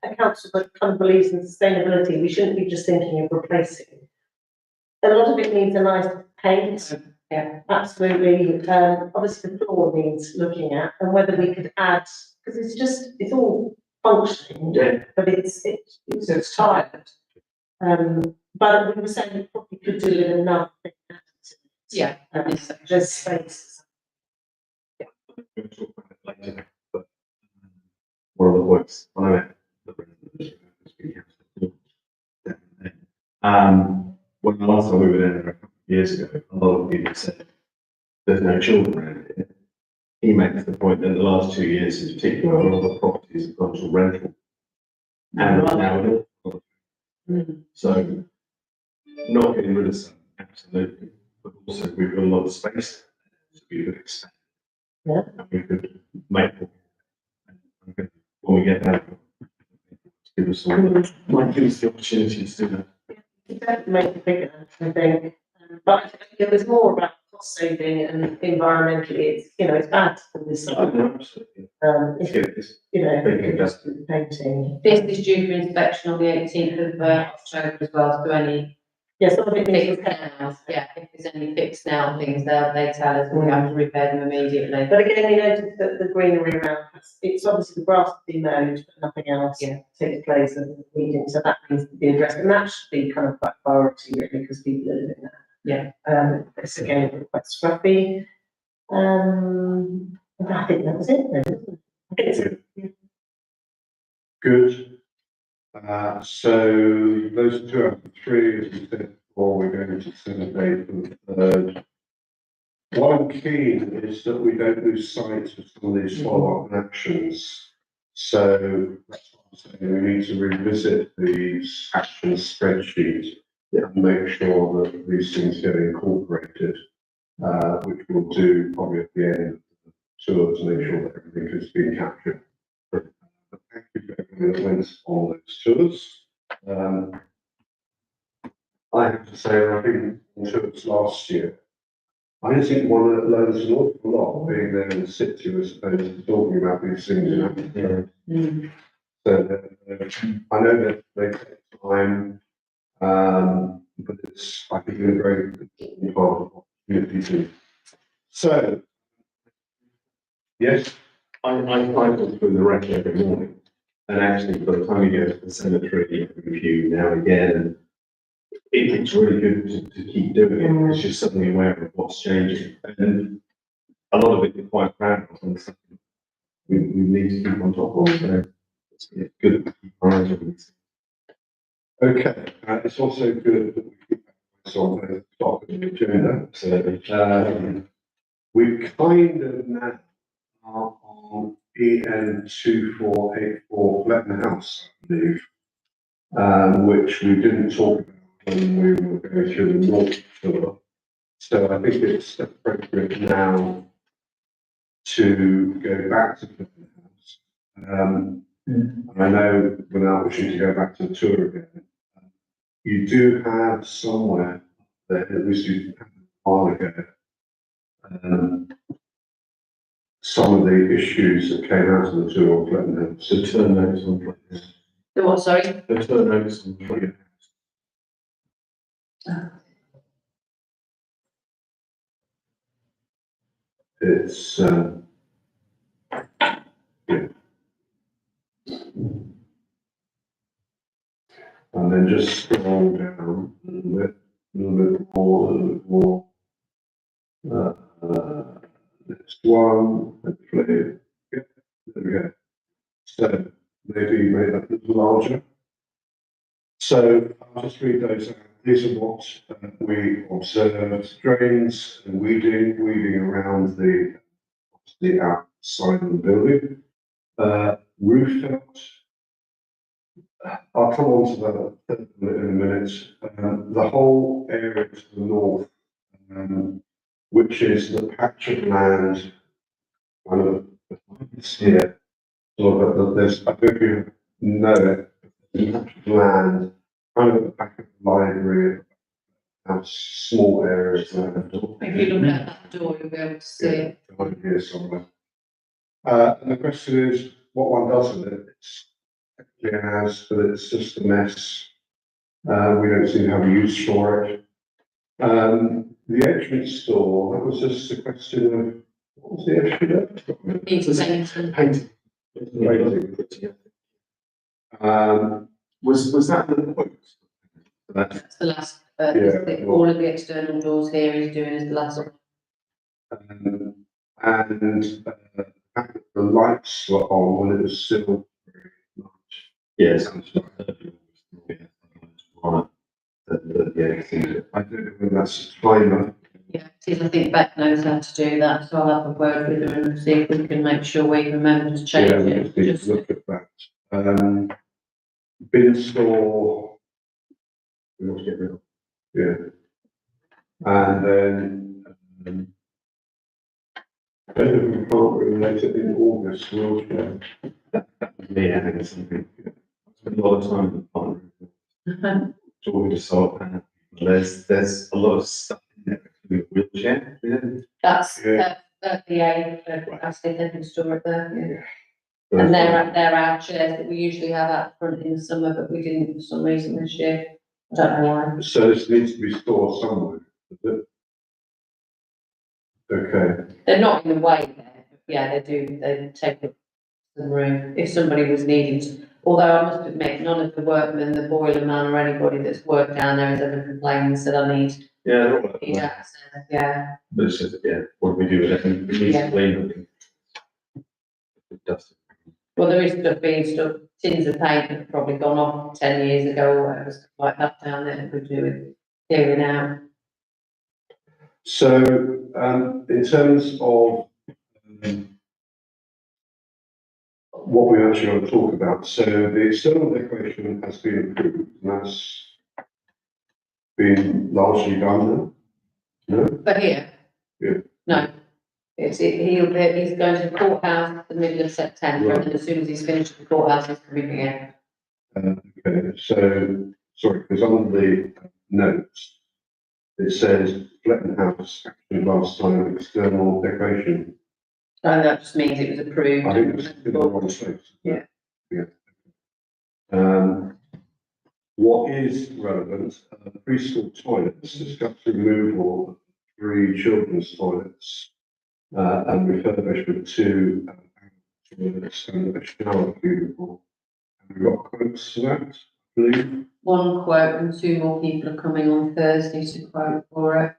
a council that kind of believes in sustainability, we shouldn't be just thinking of replacing. A lot of it needs a nice paint. Yeah. Absolutely. Obviously the floor needs looking at, and whether we could add, because it's all functioning, but it's tired. But we were saying we probably could do with enough. Yeah. There's space. We'll talk about it later, but one of the points when I met the president, when the last time we were there a couple of years ago, a lot of people said there's no children around here. He makes the point that the last 2 years in particular, a lot of the properties have gone to rental. And now, so not getting rid of some, absolutely, but also we've got a lot of space, so we could expand. Yeah. And we could make, when we get that, give us some, might give us the opportunity to do that. You don't make it bigger, I think, but I think it was more about cost saving and environmentally, it's, you know, it's bad for this. Absolutely. If, Yeah, it's- you know, it could just be painting. This is due for inspection on the 18th of October as well, so any Yes, some of it needs fixed now, yeah, if there's any fixed now things, they tell us, and we have to repair them immediately. But again, you notice that the greenery around, it's obviously the grass has been mowed, but nothing else takes place and weeding, so that needs to be addressed, and that should be kind of like priority really, because people are living there. Yeah. It's again quite scruffy. I think that was it then. I think it's Good. So those 2 out of 3, as we said before, we're going to celebrate for the 3rd. What I'm keen is that we don't lose sight of some of these follow-up actions. So that's what I'm saying, we need to revisit these action spreadsheets and make sure that these things get incorporated, which we'll do probably at the end of the tour to make sure that everything has been captured. But thank you for everyone that went on those tours. I have to say, I've been on tours last year. I just think one that learns an awful lot being there in situ as opposed to talking about these things in action. So I know that they take time, but it's, I think, a very important part of opportunity too. So, yes, I go through the record every morning, and actually, by the time you go to the cemetery, review now and again, it's really good to keep doing it, because you're suddenly aware of what's changing, and a lot of it you're quite proud of, and something we need to keep on top of, so it's good to keep our eyes on these. okay. It's also good that we keep this on the top of the agenda. So, We kind of now are on EN 2484 Fletton House, I believe, which we didn't talk about when we were going through the North tour. So I think it's appropriate now to go back to Fletton House. And I know without wishing to go back to the tour again, you do have somewhere that at least you had a while ago, some of the issues that came out of the tour on Fletton House. the turnovers on Fletton. The what, sorry? The turnovers on Fletton. It's, yeah. And then just scroll down a little bit more. Next one, hopefully, yeah, there we go. So maybe make that a little larger. So I'll just read those out. These are what we observed: drains and weeding around the outside of the building. Roof out. I'll come on to that in a minute. The whole area to the north, which is the patch of land, kind of here. So there's, I don't know if you know it, there's a patch of land kind of at the back of the library, small areas there. If you look at that door, you'll be able to see it. Behind here somewhere. And the question is, what one does with it? It's technically a house, but it's just a mess. We don't seem to have a use for it. The entrance door, that was just a question of, what was the issue It's painting. Painting. Was that the point? That's the last, Yeah. all of the external doors here is doing is the last one. And the fact that the lights were on when it was still very large. Yes. I don't know whether that's a timer Yeah, because I think Beck knows how to do that, so I'll have a word with her and see if we can make sure we remember to change Yeah, we it. just need Just- to look at that. Bin store, We want to get rid of. yeah. And then, we can't relate it in August, wheelchair. Me, I think it's something. I spend a lot of time in the park. Talking to solar. There's a lot of stuff in there with wheelchair. That's, Yeah. the aim, I think they can store it there, yeah. But And they're our chairs that we usually have out front in the summer, but we didn't for some reason this year. I don't know why. So this needs to be stored somewhere, does it? Okay, They're not in the way there, but yeah, they take up some room if somebody was needing to. Although I must admit, none of the workmen, the boiler man or anybody that's worked down there has ever complained and said, I need Yeah, they're all heat access, yeah. But it's just, yeah, what do we do with it? And it needs Yeah. to clean. It does. Well, there is stuff being stuck, tins of paint have probably gone off 10 years ago or whatever, stuff like that down there that we're doing, here and now. so, in terms of, what we actually want to talk about, so the external decoration has been approved, and that's been largely done now, no? But here? Yeah. No. He's going to the courthouse the middle of September, and as soon as he's finished the courthouse, he's coming here. Okay, so, sorry, because on the notes, it says Fletton House, action last time, external decoration. And that just means it was approved. I think it was in the wrong place. Yeah. Yeah. What is relevant, preschool toilets, discuss removal of 3 children's toilets, and refurbishment to toilets and a shower cubicle. Have we got quotes for that, please? One quote and 2 more people are coming on Thursday to quote for it.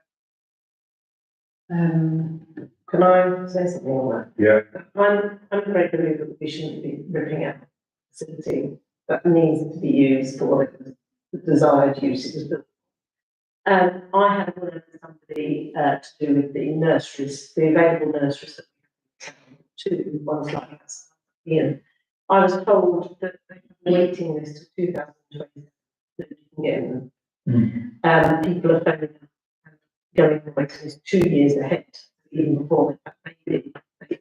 Can I say something on Yeah, that? I'm afraid to believe that we shouldn't be ripping out a facility that needs to be used for what the desired use it was built. I had a word with somebody to do with the nurseries, the available nurseries that we have, 2 ones like us. Ian, I was told that they have a waiting list to 2020 that you can get them. People are phoning and going the waiting list 2 years ahead, even before that maybe the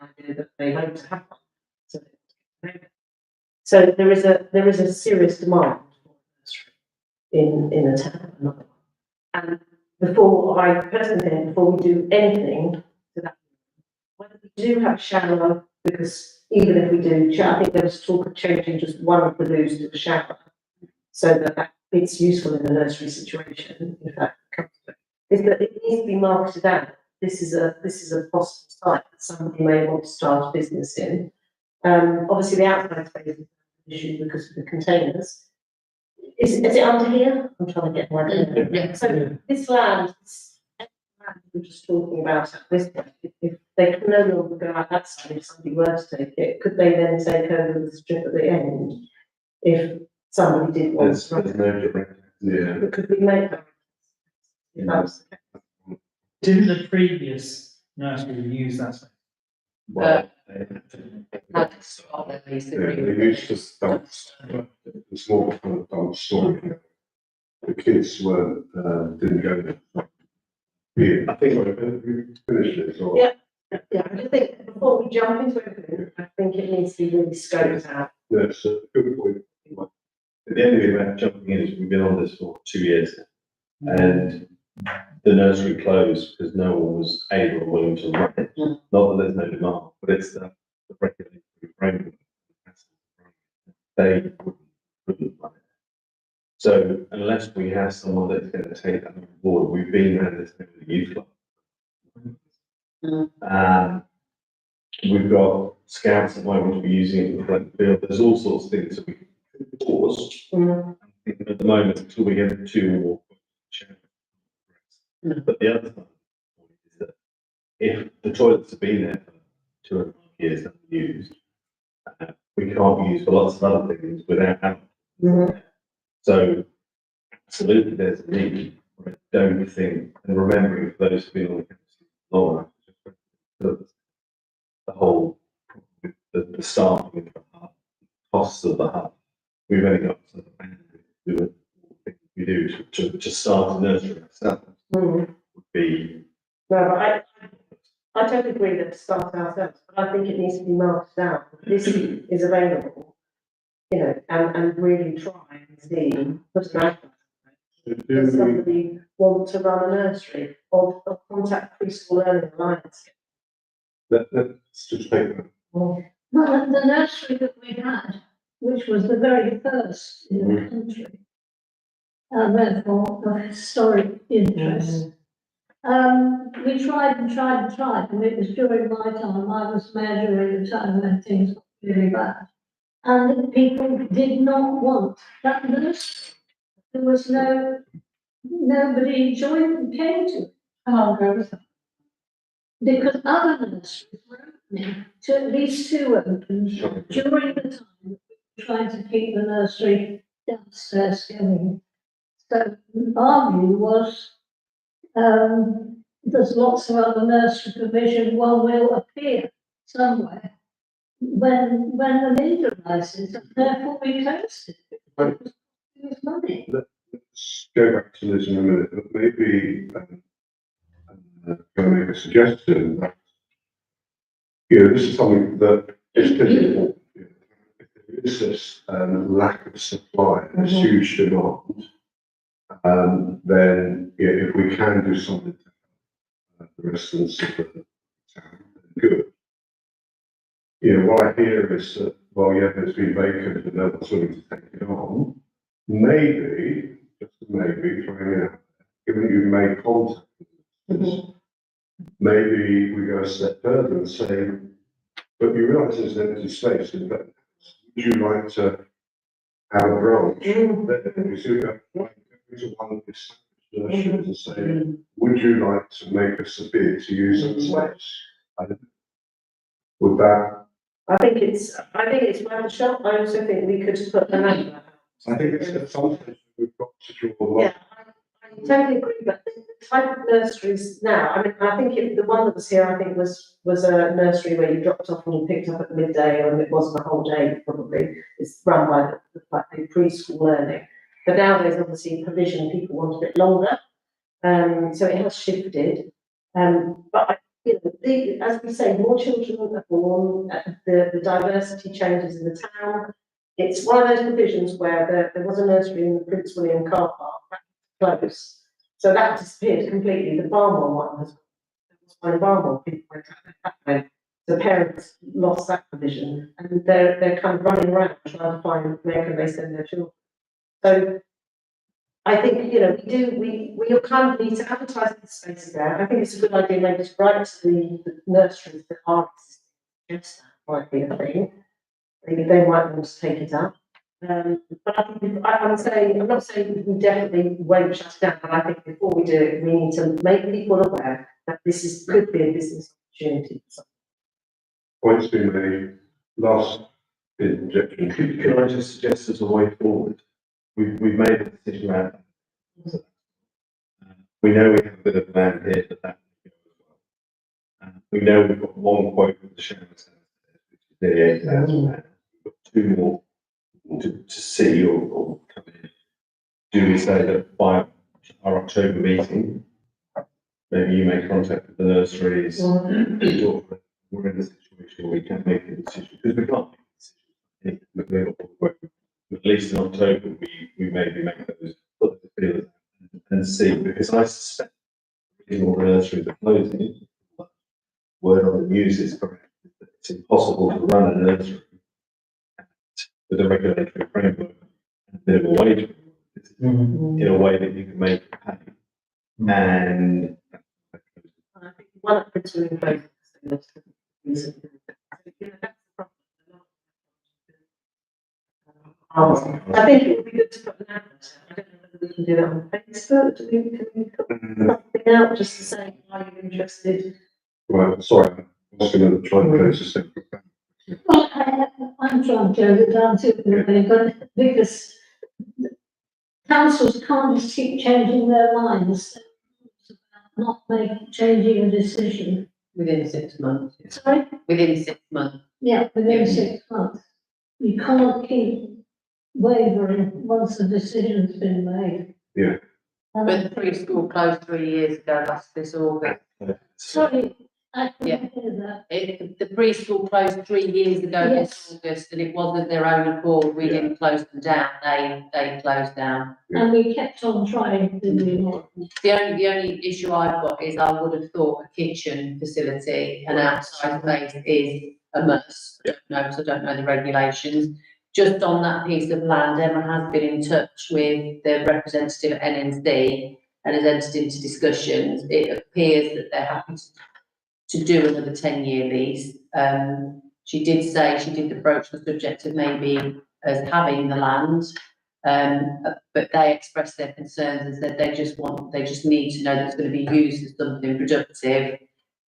idea that they hope to have one. So there is a serious demand for a nursery in a town. And before we do anything to that, whether we do have shower, because even if we do, I think there was talk of changing just one of the loos to the shower, so that it's useful in a nursery situation, if that comes to it, is that it needs to be marketed out. This is a possible site that somebody may want to start a business in. Obviously the outside space is an issue because of the containers. Is it under here? I'm trying to get my idea. Yeah. So this land we're just talking about at this point, if they can no longer go out that side, if somebody were to take it, could they then take over the strip at the end? If somebody did want There's to. no direct. yeah. But could we make that? If that was the case? Didn't the previous nursery use that space? Well, Had to stop at least Yeah, agree they with used it. to dump, the small kind of dump store. The kids weren't, didn't go there. Yeah, I think we're finished this, or? Yeah. Yeah, I just think before we jump into everything, I think it needs to be really scoped out. That's a good point. the only thing about jumping in is we've been on this for 2 years now. And the nursery closed because no one was able or willing to run it. Not that there's no demand, but it's the regulatory framework. They couldn't run it. So unless we have someone that's going to take that on board, we've been around this thing with the youth club. We've got scouts that might want to be using it for the field. There's all sorts of things that we can pause. At the moment, until we get 2 more. But the other thing is that if the toilets have been there for 2.5 years unused, we can't be used for lots of other things without having. So absolutely, there's a need for it don't think, and remembering for those who've been on the council long enough, the whole, the staffing of the hub, costs of the hub, we've only got sort of bandwidth to do what we do to start a nursery ourselves would be. No, but I totally agree that to start ourselves, but I think it needs to be marked out. This is available, you know, and really try and see, put an advert. Does somebody want to run a nursery or contact Preschool Learning Alliance? Let's just take that. Well, the nursery that we had, which was the very first in the country, and therefore of historic interest. We tried and tried and tried, and it was during my time, I was mayor during the time when things got really bad. And people did not want that nursery. There was nobody joined, came to it. How long ago was that? Because other nurseries were opening, to at least two opened during the time we were trying to keep the nursery downstairs going. So our view was, there's lots of other nursery provision, one will appear somewhere when the need arises, and therefore we closed it. It was money. Let's go back to Liz in a minute, but maybe, can I make a suggestion that, this is something that is difficult. If there is this lack of supply, this huge demand, then if we can do something to help the residents of the town, good. What I hear is that, well, yeah, it's been vacant and no one's willing to take it on. Maybe, just maybe, throwing it out, given that you've made contact with us, maybe we go a step further and say, but you realise there's an empty space in that house. Would you like to have a branch? Then we should go to one of the established nurseries and say, would you like to make us a bid to use that space? Would that? I think it's worth a shot. I also think we could put an advert. I think it's something we've got to draw the line. Yeah, I totally agree, but the type of nurseries now, I mean, I think the one that was here, I think was a nursery where you dropped off and you picked up at midday, and it wasn't a whole day probably. It's run by the preschool learning. But nowadays, obviously, provision, people want a bit longer. So it has shifted. But as we say, more children are born, the diversity changes in the town. It's one of those provisions where there was a nursery in the Prince William car park, that closed. So that disappeared completely. The Barnwell one there was one in Barnwell, people went that way. The parents lost that provision, and they're kind of running around trying to find where can they send their children. So I think, we kind of need to advertise the spaces there. I think it's a good idea maybe to write to the nurseries that are existing. That might be a thing. Maybe they might want to take it up. But I think I'm not saying we definitely won't shut it down, but I think before we do it, we need to make people aware that this could be a business opportunity. Points been made. Last objection. Can I just suggest as a way forward? We've made a decision around that. We know we have a bit of land here, but that we know we've got one quote with the shower centre, which is nearly £8,000. We've got two more to see or come in. Do we say that by our October meeting, maybe you make contact with the nurseries? We're in a situation where we can make a decision, because we can't make a decision. At least in October, we maybe make those, put the feelers and see, because I suspect more nurseries are closing. Word on the news is correct, that it's impossible to run a nursery with a regulatory framework and a bit of a wage in a way that you can make it pay. And I think one of the two in both. I think it would be good to put an advert. I don't know whether we can do that on Facebook. Can we put something out just to say, are you interested? Right, sorry, I'm just going to try and close this thing. Well, I'm trying to close it down too, but because councils can't just keep changing their minds. It's about not changing a decision. Within 6 months, Sorry? within 6 months. Yeah, within 6 months. You can't keep wavering once a decision's been made. Yeah. But the preschool closed 3 years ago, this August. Sorry, I Yeah. couldn't hear that. The preschool closed 3 years ago this Yes. August, and it wasn't their own accord. We didn't close them down. They closed down. And we kept on trying, didn't we? The only issue I've got is I would have thought a kitchen facility, an outside space is a must. I don't know, because I don't know the regulations. Just on that piece of land, Emma has been in touch with the representative at NNC and has entered into discussions. It appears that they're happy to do another 10-year lease. She did say, she did approach the subject of maybe as having the land. But they expressed their concerns and said they just need to know that it's going to be used as something productive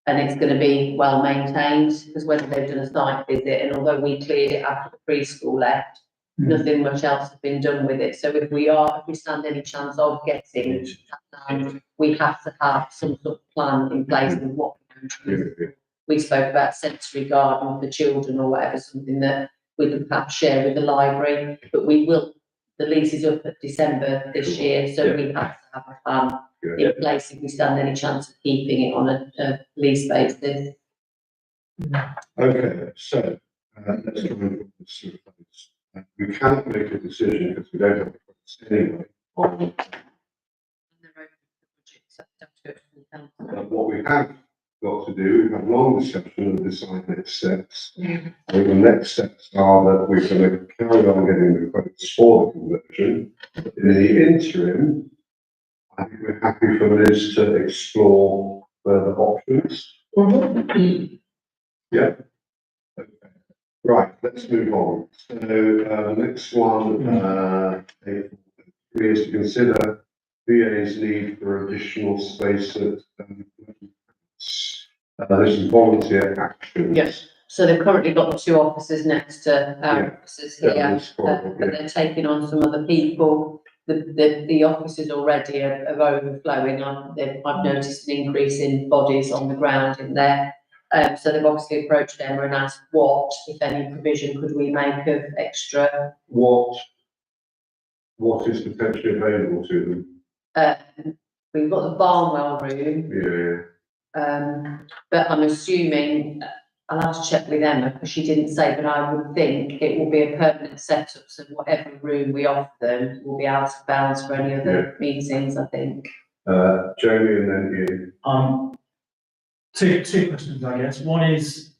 and it's going to be well maintained, because whether they've done a site visit, and although we cleared it after the preschool left, nothing much else has been done with it. So if we stand any chance of getting that land, we have to have some sort of plan in place with what we're going to do. We spoke about sensory garden for children or whatever, something that we could perhaps share with the library, but we will. The lease is up at December this year, so we have to have a plan in place if we stand any chance of keeping it on a lease basis. Okay, so, let's try and put this in place. We can't make a decision because we don't have the funds anyway. But what we have got to do, we have long discussion and decide next steps. And the next steps are that we're going to carry on getting the quotes for the conversion. In the interim, I think we're happy for Liz to explore further options. Yeah. Okay. Right, let's move on. So, next one, is to consider VA's need for additional space at, this is volunteer action. Yes. So they've currently got 2 officers next to our officers here, but they're taking on some other people. The officers already are overflowing. I've noticed an increase in bodies on the ground in there. So they've obviously approached Emma and asked what, if any, provision could we make of extra. What is potentially available to them? We've got the Barnwell room. But I'm assuming, I'll have to check with Emma because she didn't say, but I would think it will be a permanent setup. So whatever room we offer them will be out of bounds for any other meetings, I think. Jamie and then Ian. Two questions, I guess. One is,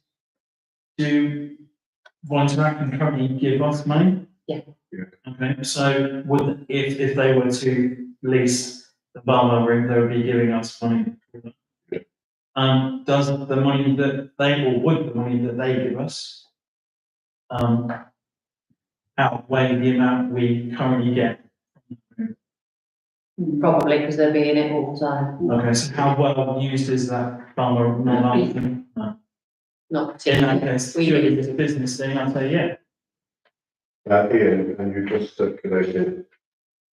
do Volunteer Action currently give us money? Yeah. Okay, so if they were to lease the Barnwell room, they would be giving us money. Does the money that would the money that they give us outweigh the amount we currently get? Probably because they'll be in it all the time. Okay, so how well used is that Barnwell room? No. Not In particularly. that case, We purely really- as a business thing, I'd say yeah. Ian, and you just circulated.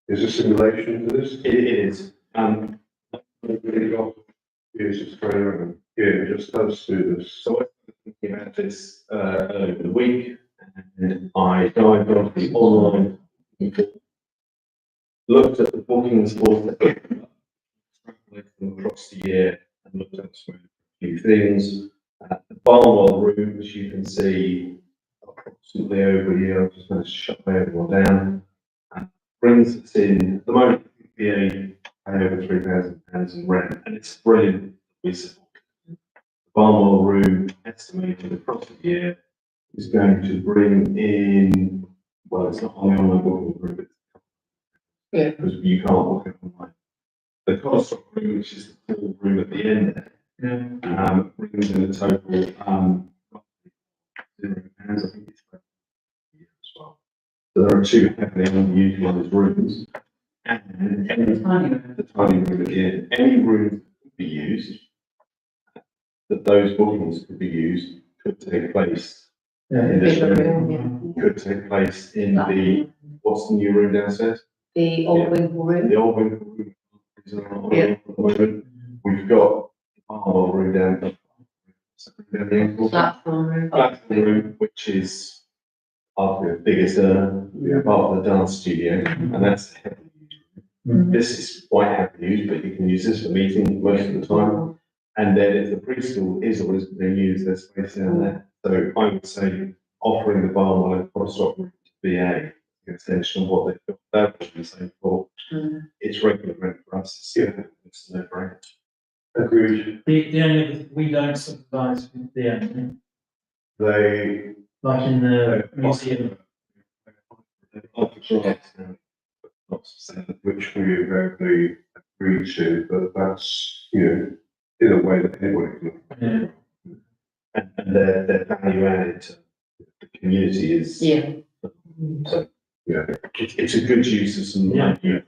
Is this in relation to this? It is. Really got users going around. Ian, just let's do this. So I was thinking about this over the week, and I dived onto the online, looked at the bookings for extrapolated them across the year, and looked at a few things. The Barnwell room, as you can see, approximately over a year, I've just managed to shut everyone down. Brings us in, at the moment, VA pay over £3,000 in rent, and it's brilliant. We support the Barnwell room, estimated across the year, is going to bring in, well, it's not on the online booking room, because you can't book it online. The Cosstock room, which is the full room at the end there, brings in a total, £0, I think it's about a year as well. So there are 2 heavily underutilised rooms, and the tiny room at the end, any room could be used, that those bookings could be used, could take place in this room, could take place in the, what's the new room downstairs? The old Winkle room. The old Winkle room is on Yeah. at the moment. We've got our room down the Platform room. platform room, which is arguably the biggest part of the dance studio, and that's heavily used. This is quite heavily used, but you can use this for meetings most of the time. And then if the preschool is or isn't being used, there's space down there. So I would say offering the Barnwell and Prostock room to be an extension of what they've got there, the same for it's regular rent for us. It's no brainer. Agreed. The only other, we don't subsidise with the owner, They, like in the museum. which we invariably agree to, but that's, you know, in a way that anybody can. Yeah. And their value added to the community is. Yeah. So, yeah, it's a good use of some money.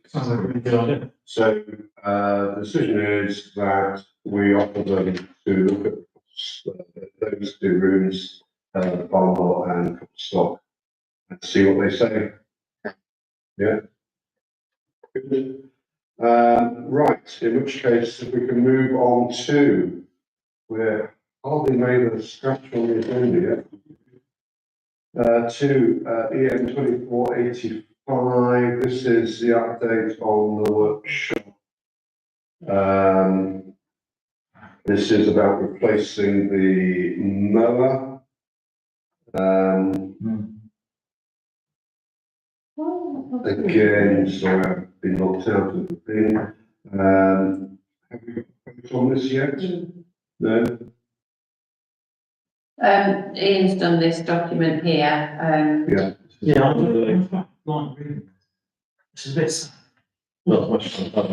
Sounds like a really good idea. So, the decision is that we offer them to look at those two rooms, Barnwell and Stock, and see what they say. Yeah. Good. Right, in which case, if we can move on to, we're hardly made a scratch on the agenda yet. To EM 2485, this is the update on the workshop. This is about replacing the mower. Again, sorry, I've been locked out of the thing. Have we focused on this yet? No? Ian's done this document here, Yeah. Yeah, I'm quite like reading. This is a bit sad. Not much fun.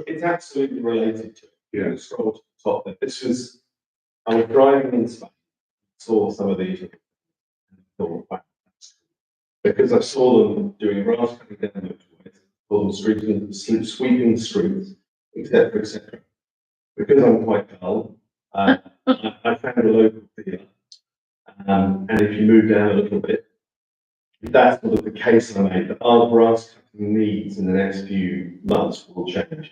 It's absolutely related to it. Yeah. Scroll to the top there. I was driving in Spain, saw some of these, and thought, wow, because I saw them doing grass cutting down motorways, saw them sweeping streets, etc., etc. Because I'm quite dull, I found a local theatre, and if you move down a little bit, that's sort of the case I made, that our grass cutting needs in the next few months will change.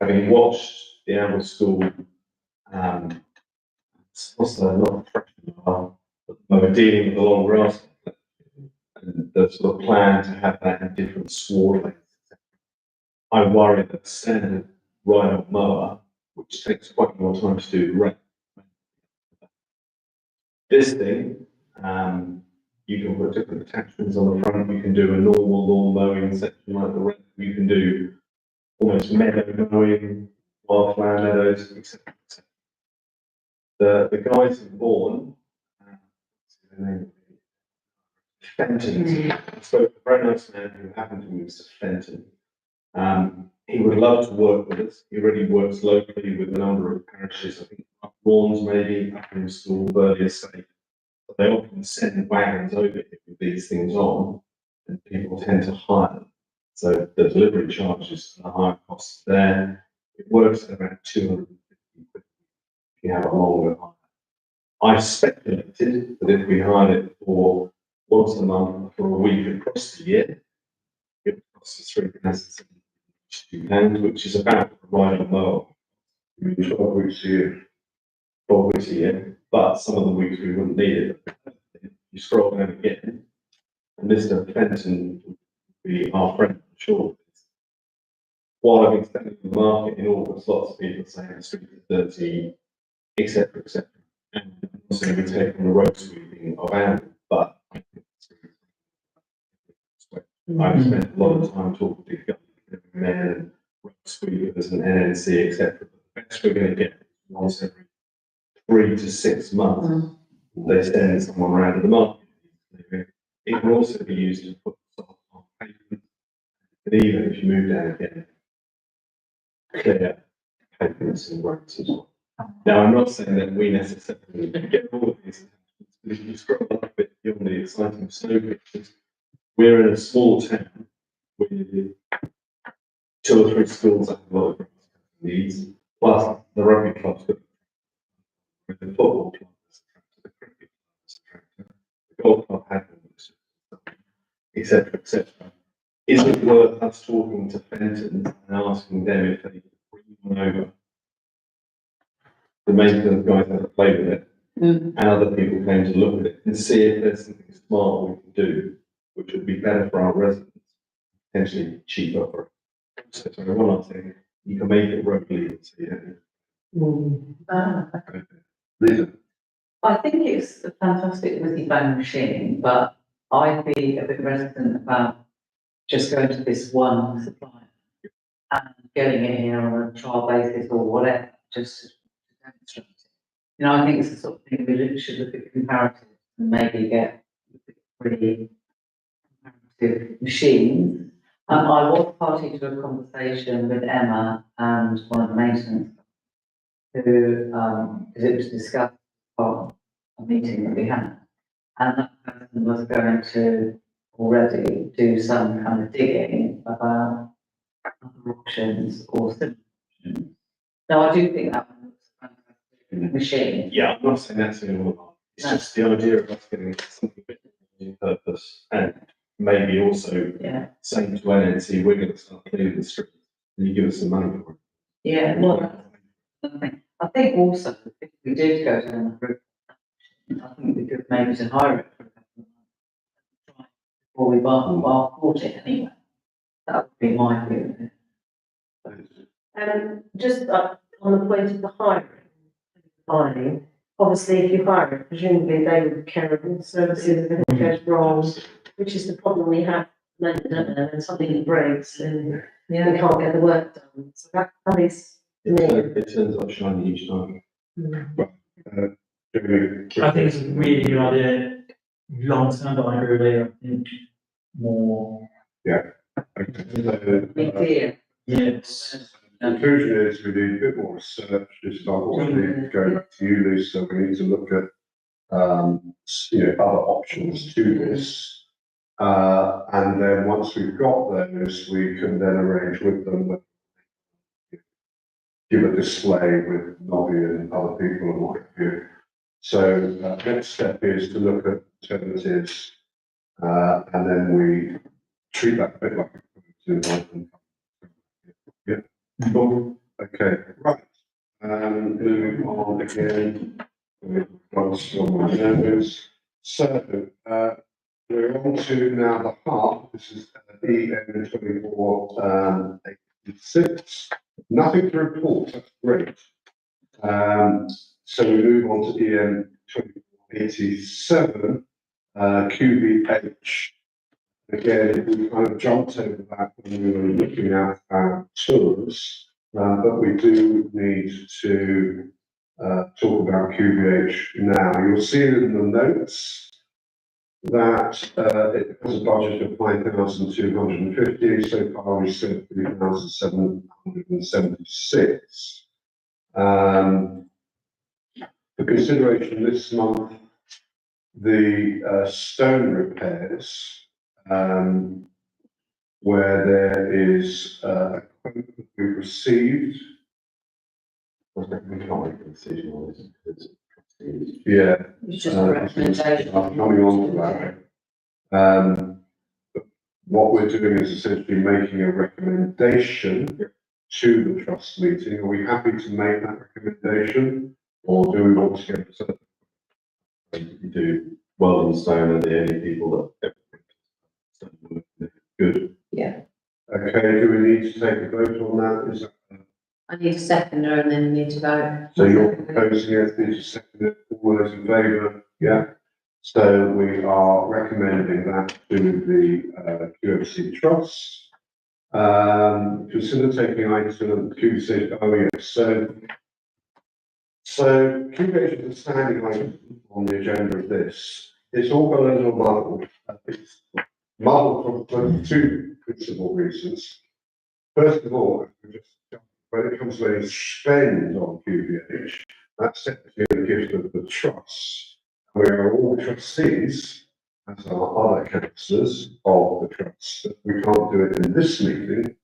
Having watched the Amber School, also not freshman, but they were dealing with the long grass, and the sort of plan to have that in different sward lengths. I worry that the standard ride-up mower, which takes quite more time to do, right? This thing, you can put different attachments on the front. You can do a normal lawn mowing section like the rest. You can do almost meadow mowing, wildflower meadows, etc. The guys in Bourne, Fenton, I spoke to a very nice man who happened to be Mr. Fenton. He would love to work with us. He already works locally with a number of parishes, I think up Lawns maybe, up in School, Burley Estate. But they often send wagons over here with these things on, and people tend to hire them. So the delivery charges are higher costs there. It works at about 250 quid if you have a longer hire. I speculated that if we hired it for once a month for a week across the year, it would cost us £3,072, which is about the ride on mower. 12 weeks a year. 12 weeks a year, but some of the weeks we wouldn't need it. You scroll down again, and Mr. Fenton would be our friend, I'm sure. While I've been standing in the market in August, lots of people saying the street is dirty, etc., etc. And also we take on the road sweeping of Amber, but I think I've spent a lot of time talking to government men, road sweepers and NNC, etc. The best we're going to get is once every 3 to 6 months. They send someone around to the market. It can also be used to put stuff on pavement. And even if you move down again, clear pavements and roads as well. Now, I'm not saying that we necessarily get all of these, but if you scroll up a bit beyond the exciting snow pictures, we're in a small town with 2 or 3 schools that have a lot of needs, plus the rugby club's got the football club, the cricket club, the golf club had et cetera, et cetera. Is it worth us talking to Fenton and asking them if they bring one over? The maintenance guys have to play with it, and other people came to look at it and see if there's something smart we can do, which would be better for our residents, potentially cheaper for us. So, sorry, one last thing, you can make it road legal, so Lisa? I think it's a fantastic whizzy bang machine, but I'd be a bit reticent about just going to this one supplier and getting it here on a trial basis or whatever, just to demonstrate it. You know, I think it's the sort of thing we should look at comparative and maybe get pretty comparative machines. I was party to a conversation with Emma and one of the maintenance who, because it was discussed on a meeting that we had, and that person was going to already do some kind of digging about other options or similar options. Now, I do think that looks a fantastic machine. yeah, I'm not saying that's the only one. It's just the idea of us getting something a bit more purpose, and maybe also Yeah, saying to NNC, we're gonna start cleaning the streets, and you give us some money for it. yeah, well, I think also, if we did go down the route, I think we could maybe to hire it for a couple of months. Before we bought it anyway. That would be my view. Just on the point of the hiring, obviously if you hire it, presumably they would carry all the services if anything goes wrong, which is the problem we have, and something breaks and we can't get the work done. So that is me. It turns up shiny each time. I think it's a really good idea, long term, but I agree with you, I think more, Big deal. yes. Conclusion is we need a bit more research, just like what we need to go back to you, Lisa, we need to look at, other options to this. And then once we've got those, we can then arrange with them, give a display with Nobby and other people and what have you. So, next step is to look at alternatives, and then we treat that a bit like a yeah. Cool. Okay, right. Moving on again. We've got some more numbers. So, we're on to now the heart. This is EN 24, 86. Nothing to report. That's great. So we move on to EN 2487, QVH. Again, we kind of jumped over that when we were looking at our tours, but we do need to talk about QVH now. You'll see in the notes that it has a budget of 5,250. So far, we've spent 3,776. For consideration this month, the stone repairs. Where there is a quote that we've received. We can't make a decision on this because Yeah. It's just a recommendation. I'm coming on to that. What we're doing is essentially making a recommendation to the trust meeting. Are we happy to make that recommendation? Or do we want to go to? you do well in stone are the only people that good. Yeah. Okay, do we need to take a vote on that? Is that, I need a seconder and then need to vote. so you're proposing it, need to second it, all those in favour? Yeah. So we are recommending that to the QFC Trust. Consider taking item QC, oh yes, so QVH is a standing item on the agenda of this. It's all got a little muddled. It's muddled for two principal reasons. First of all, when it comes to any spend on QVH, that's technically a gift of the trust. We are all trustees, as are other councillors of the trust. We can't do it in this meeting.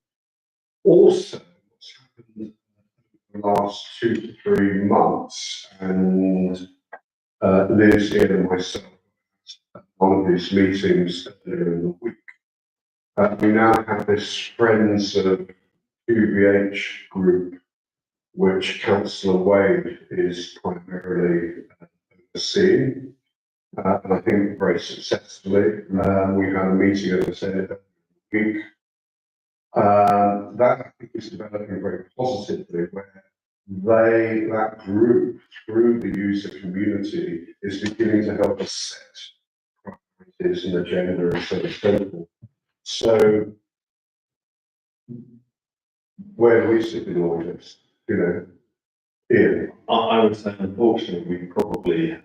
Also, what's happened in the last 2 to 3 months, and Liz here and myself, at one of these meetings earlier in the week, We now have this Friends of QVH group, which Councillor Wade is primarily overseeing. And I think very successfully. We've had a meeting, as I said, a week. That I think is developing very positively, where that group, through the user community, is beginning to help us set priorities and agenda and so forth. So, where do we sit in all this? You know, Ian? I would say, unfortunately, we probably have,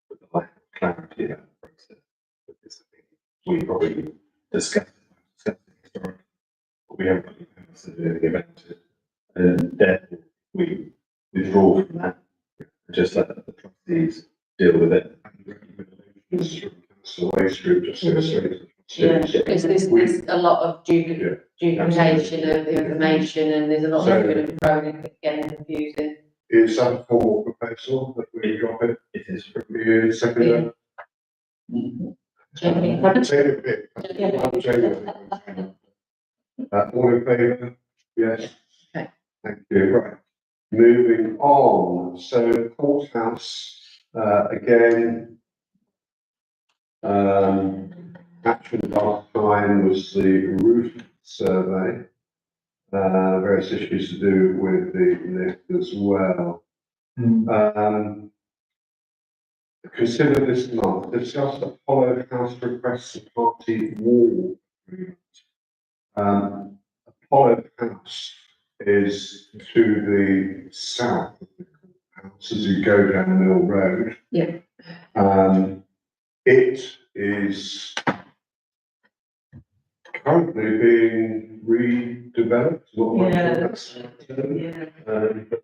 with the lack of clarity about the process, because I think we probably discussed it historically, but we haven't really said anything about it. And therefore, we withdraw from that, and just let the trustees deal with it. Recommendations from Councillor Wade's group just go straight to the Yeah, trustees. because there's a lot of duplication of information, and there's a lot of good and thrown in, getting confusing. Is that a formal proposal that we drop it? It is. You second that? Jamie. All in favour? Yes. Okay. Thank you. Right. Moving on. So courthouse, again, action last time was the roof survey. Various issues to do with the lift as well. Consider this month, discuss Apollo House requests a party wall agreement. Apollo House is to the south of the house as you go down Mill Road. Yeah. It is currently being redeveloped, not much Yeah. of that's but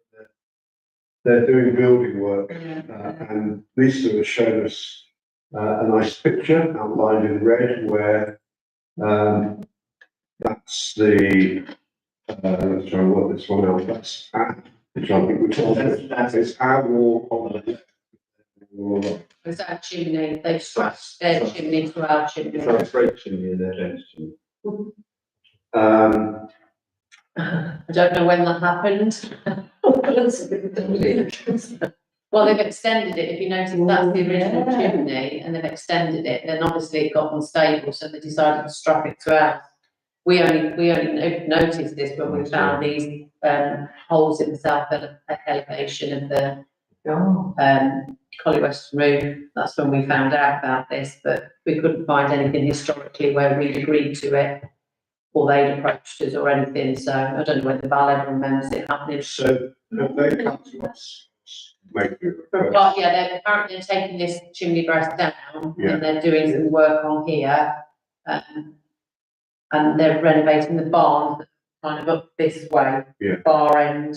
they're doing building work, and Lisa has shown us a nice picture outlined in red where that's the let's try and work this one out. That's which I think it's our wall on the left. It's our chimney, they've swapped their chimney to our chimney. So it's great chimney and their chimney. I don't know when that happened. Well, they've extended it, if you notice, that's the original chimney, and they've extended it, then obviously it got unstable, so they decided to strap it to ours. We only noticed this when we found these, holes in the south elevation of the, Collie Western roof. That's when we found out about this, but we couldn't find anything historically where we'd agreed to it, or they'd approached us or anything, so I don't know whether Val ever remembers it happening. So have they come to us? But yeah, they're apparently taking this chimney breast down, Yeah. and they're doing some work on here. And they're renovating the barn, kind of up this way. Yeah. Far end.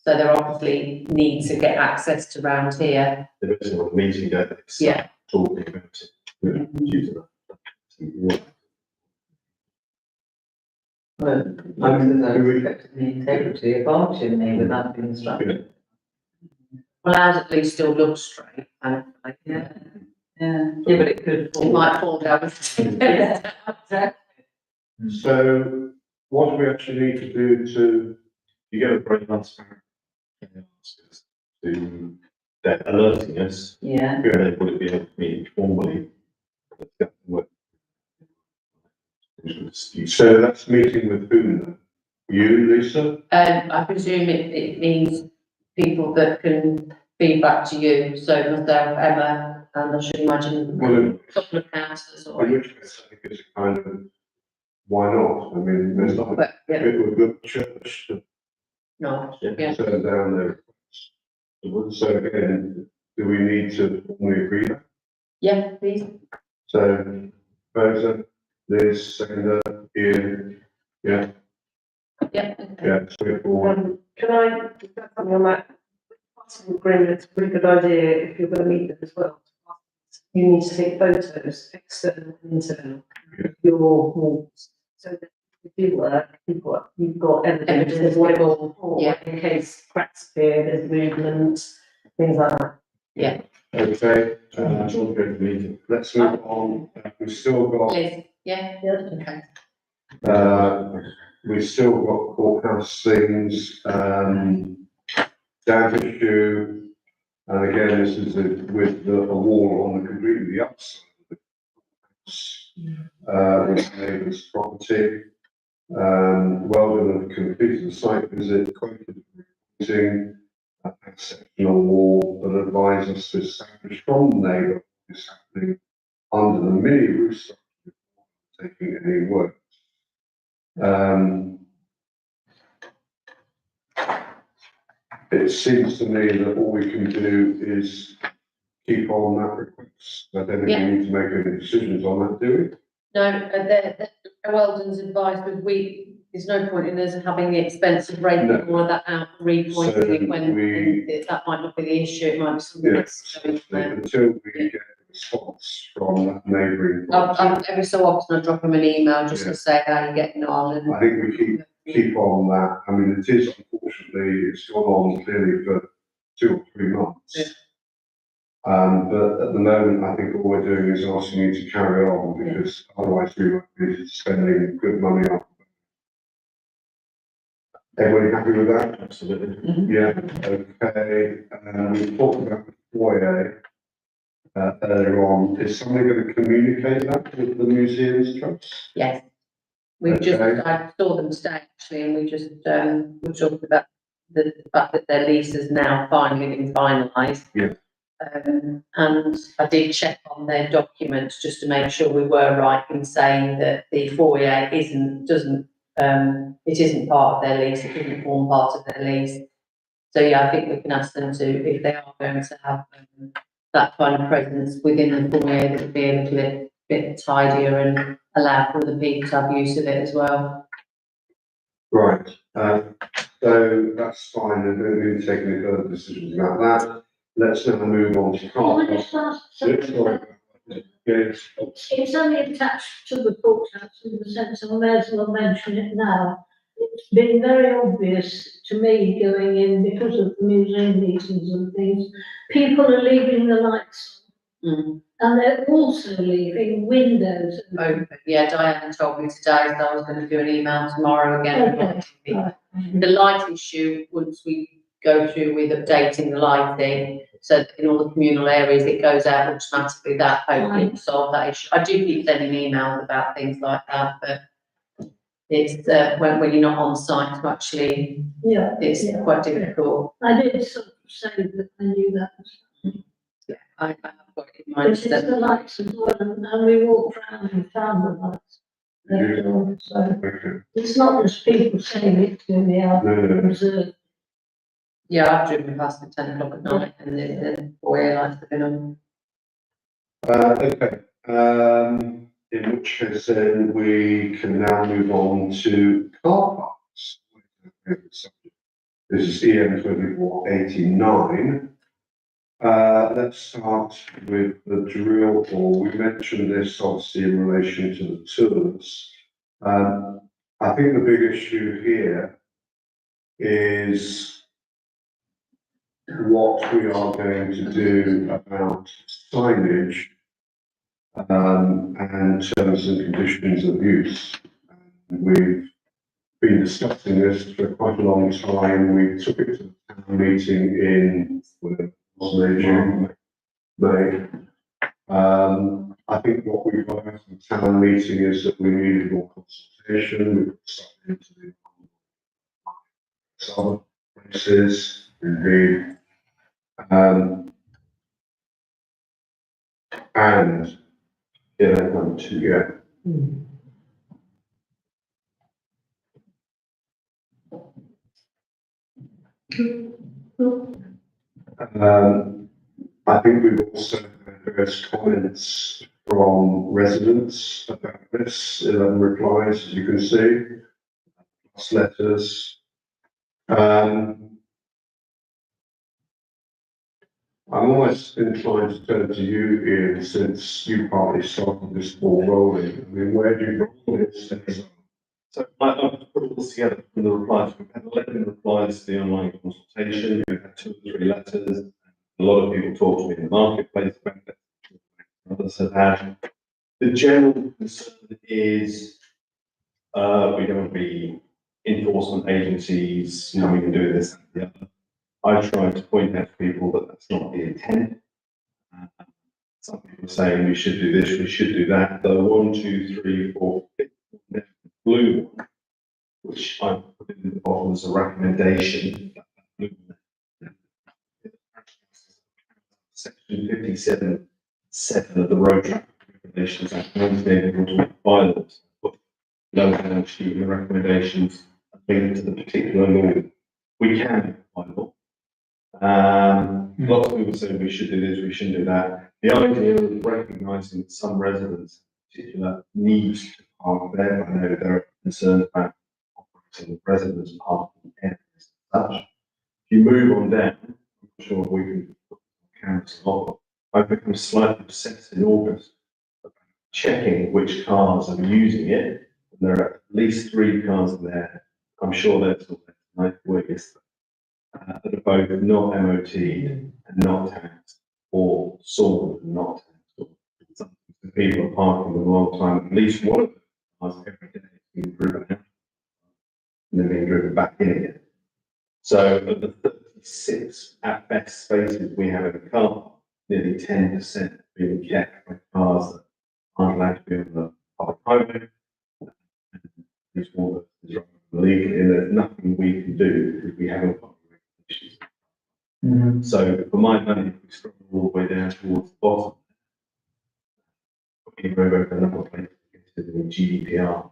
So they're obviously need to get access to round here. There is a meeting that they start Yeah. talking about it. Due to that. Well, I respect the integrity of our chimney without being structured. Well, ours at least still looks straight, thankfully. Yeah, but it could. It might fall down. So what do we actually need to do to, You get a very transparent. To, they're alerting us, Yeah, and then would it be able to meet formally? so that's meeting with whom then? You, Lisa? I presume it means people that can feed back to you, so myself, Emma, and I should imagine Well, a couple of councillors or. in which case I think it's a kind of, why not? I mean, there's not a But, yeah, bit of a good church to no, yeah. turn down their requests. So again, do we need to formally agree that? Yeah, please. So, Rosa, Liz, seconder, Ian, yeah, Yeah. yeah, straightforward. Can I, is that something on that? Passing agreement, it's a really good idea if you're gonna meet them as well. You need to take photos, external and internal, of your walls, so that if you do work, you've got evidence of what it was before, Yeah. in case cracks appear, there's movement, things like that. Yeah. Okay, Meeting. let's move on. We've still got, Liz, yeah? Okay. we've still got courthouse things, damp issue. And again, this is with the, a wall on the completely upside of the house, with neighbour's property. Weldon have completed the site visit, quoted reporting a sectional wall, but advised us to establish from the neighbour what is happening under the mini roof structure before taking any work. It seems to me that all we can do is keep on that request. I don't think we need to make any decisions on that, do we? No, Weldon's advice was there's no point in us having the expense of raking No. all of that out, repointing it when we- that might not be the issue, it might be something Yes, that's going there. until we get a response from that neighbouring property. Every so often I drop them an email just to say how you're getting on and. I think we keep on that. I mean, it is unfortunately, it's gone on clearly for 2 or 3 months. Yeah. But at the moment, I think all we're doing is asking you to carry on because otherwise we won't be spending good money on. Everybody happy with that? Absolutely. Yeah, okay. We talked about the foyer earlier on. Is somebody going to communicate that with the museum's trust? Yes. We've just, Okay. I saw them today actually, and we just, we talked about the fact that their lease has now finally been finalised. Yeah. And I did check on their documents just to make sure we were right in saying that the foyer it isn't part of their lease, it doesn't form part of their lease. So yeah, I think we can ask them to, if they are going to have that kind of presence within the foyer, that would be a little bit tidier and allow for other people to have use of it as well. Right, so that's fine, I don't need to take any further decisions about that. Let's now move on to Can car I park. just ask Yes, something? sorry. Yes, It's only attached to the courthouse in the sense I may as well mention it now. It's been very obvious to me going in because of the museum meetings and things. People are leaving the lights on and they're also leaving windows open. Open, yeah, Diana told me today that I was going to do an email tomorrow again. Okay, right. The light issue, once we go through with updating the lighting, so that in all the communal areas it goes out automatically, that hopefully will solve that issue. I do keep sending emails about things like that, but it's, when you're not on site to actually, Yeah, it's yeah. quite difficult. I did sort of say that I knew that was. I have got it in mind. But it's the lights as well, and we walked around and found the lights. Left on, so okay, it's not just people saying it to me, I've no, observed. Yeah, I've driven past at 10 o'clock at night and the foyer lights have been on. okay, in which case then we can now move on to car parks. This is EM 2489. Let's start with the drill, or we mentioned this obviously in relation to the tours. I think the big issue here is what we are going to do about signage and terms and conditions of use. We've been discussing this for quite a long time. We took it to the town meeting in, June, May. I think what we've got out of the town meeting is that we needed more consultation. We've started into the some places, indeed. And, yeah, 1, 2, yeah. I think we've also had various comments from residents about this, 11 replies, as you can see, plus letters. I'm almost inclined to turn to you, Ian, since you partly started this ball rolling. I mean, where do you draw this? So I've put all this together from the replies. We've had 11 replies to the online consultation. We've had 2 or 3 letters, and A lot of people talk to me in the marketplace about it. Others have had. The general concern is, we don't want to be enforcement agencies coming and doing this and the other. I try to point out to people that that's not the intent. Some people are saying we should do this, we should do that. The 1, 2, 3, 4, 5 blue one, which I put in the bottom as a recommendation. Section 57(7) of the Road Traffic Regulations Act, 1981 bylaws. Put low down sheet and the recommendations linked to the particular law. We can bylaw. Lots of people say we should do this, we shouldn't do that. The idea of recognising that some residents in particular need to park there. I know there are concerns about operating residents parking areas as such. If you move on down, I'm not sure we can put cameras on. I've become slightly obsessed in August about checking which cars are using it. And there are at least 3 cars there. I'm sure there's like August that are both not MOT and not taxed, or sold and not taxed. Sometimes the people are parking them a long time. At least one of the cars every day is being driven out and then being driven back in again. So of the 36 at best spaces we have in the car park, nearly 10% being kept by cars that aren't allowed to be on the public highway. This one is driving illegally, and there's nothing we can do because we haven't got the regulations. So for my money, if we scroll all the way down towards the bottom, we move over another place to the GDPR.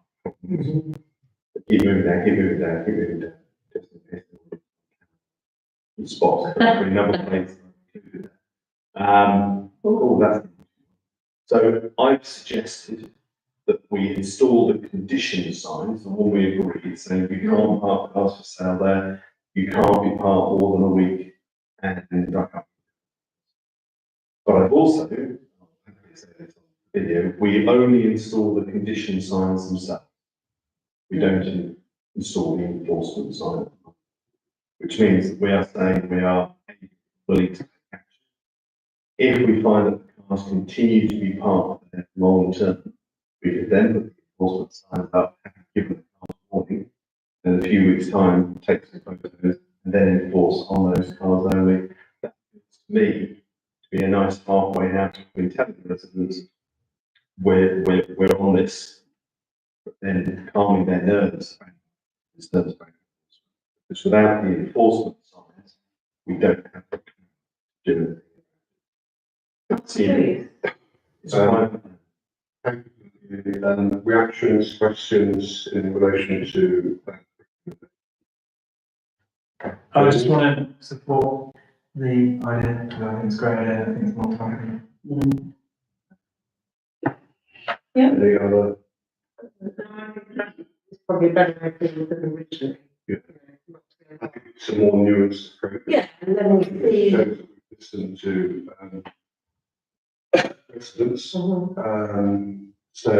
Keep moving down, keep moving down, keep moving down. Just in case the spots, another place. That's so I've suggested that we install the condition signs, the one we agreed, saying we can't park cars for sale there, you can't be parked more than a week, and back up. But I've also, video, we only install the condition signs themselves. We don't install the enforcement sign, which means that we are saying we are willing to take action. If we find that the cars continue to be parked there long term, we could then put the enforcement signs up, given the cars warning, and in a few weeks' time, take some photos and then enforce on those cars only. That feels to me to be a nice halfway house between telling the residents we're on this, but then calming their nerves. Because without the enforcement signs, we don't have to do it. Reactions, questions in relation to I just want to support the idea, because I think it's a great idea, I think it's more time. any other? It's probably a better idea than originally. I think it's a more nuanced approach. Yeah, and then we'll see. Shows that we listen to residents. So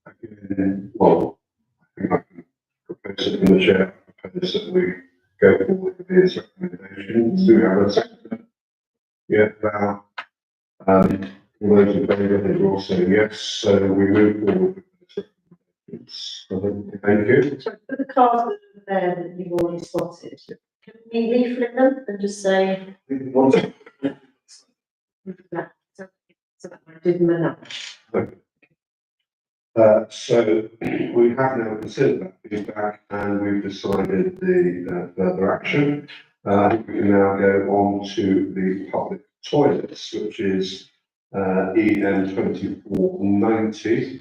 again, well, I think I can propose it in the chair. I propose that we go forward with these recommendations. Do we have a second? Yeah, now, all those in favour, they will say yes. So we move forward with these recommendations. Thank you. So for the cars that are there that you've already spotted, can we leaflet them and just say that, so that I did them So we have now considered that feedback and we've decided the further action. I think we can now go on to the public toilets, which is EN 2490.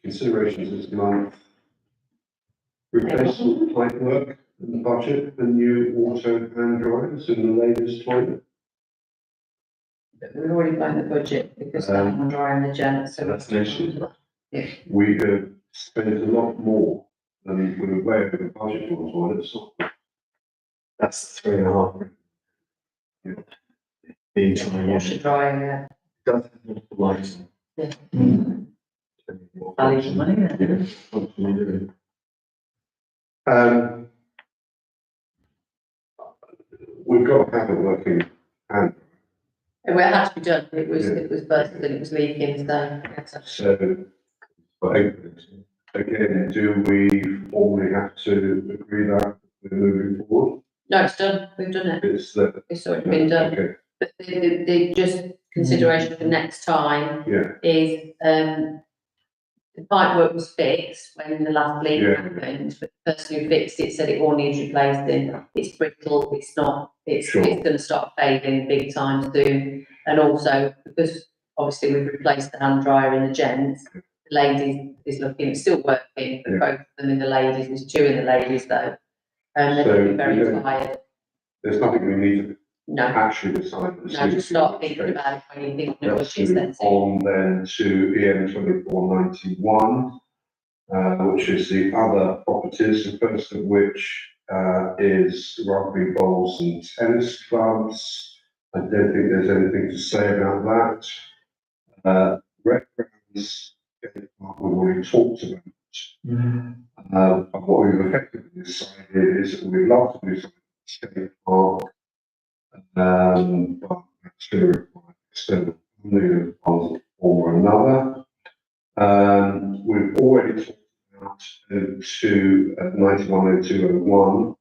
Considerations this month. Replacement pipe work in the budget for new auto hand dryers in the ladies' toilet. We've already done the budget because I'm drying the gents. So that's an issue. Yeah. We have spent a lot more than we were way over the budget on toilets. That's 3.5. The entire Washer unit dryer, does have multiple lights. yeah. Value for money then. Functionally doing. We've got to have a working hand. It had to be done, it was bursting, it was leaking, so. So, but again, do we formally have to agree that we're moving forward? No, it's done, we've done it, It's that. it's already been done. Okay, But the just consideration for next time yeah, is, the pipe work was fixed when the last leak Yeah. happened, but the person who fixed it said it all needs replacing. It's brittle, it's not, it's Sure. gonna start fading big time soon. And also, because obviously we've replaced the hand dryer in the gents, the ladies is looking, it's still working, but Yeah. both of them in the ladies, there's two in the ladies though. They're So, looking very we don't- tired. there's nothing we need to No, actually decide. no, just start thinking about it when you think the Let's budget's then. move on then to EM 2491, which is the other properties, the first of which is rugby bowls and tennis clubs. I don't think there's anything to say about that. Rec grounds, we've already talked about. And what we've effectively decided is that we'd love to do something at Skate Park, but that's going to require external funding of one or another. We've already talked about 910201.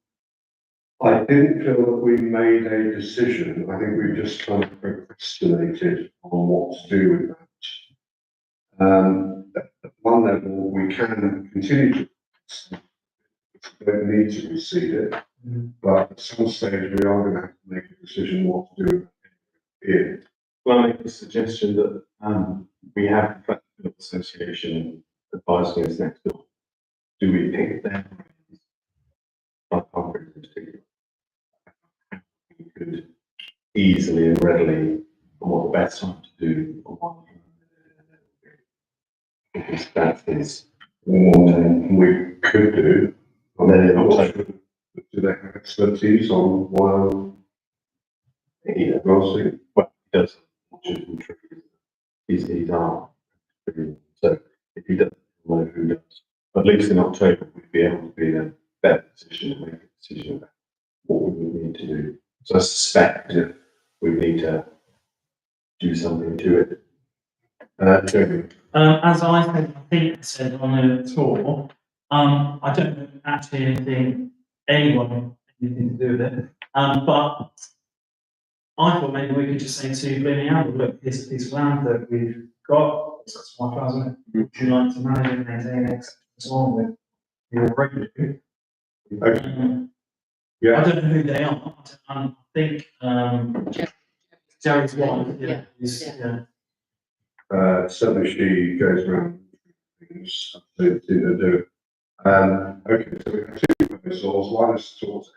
I didn't feel that we made a decision. I think we just kind of procrastinated on what to do with that. At one level, we can continue to, we don't need to receive it, but at some stage we are going to have to make a decision what to do with it. Well, I make the suggestion that, we have the Flexible Association advising us next door. Do we pick their brains? Like concrete in particular. We could easily and readily, on what the best time to do, on one. Because that is, We could do, and then in I'm not October, sure, do they have expertise on wild he grassing? does, watches and trees. He's our, so if he doesn't know who does, but at least in October, we'd be able to be in a better position to make a decision about what we would need to do. So I suspect that we need to do something to it. Jeremy? As I said, I think I said on the tour, I don't know actually anything to do with it. But I thought maybe we could just say to Blooming Alba, look, this land that we've got, it's got 5,000, would you like to manage and maintain it, so on with your regular? Okay. I Yeah, don't know who they are, I think, Jerry's wife, Yeah. certainly she goes around things, to do. Okay, so we have two proposals, one is to talk to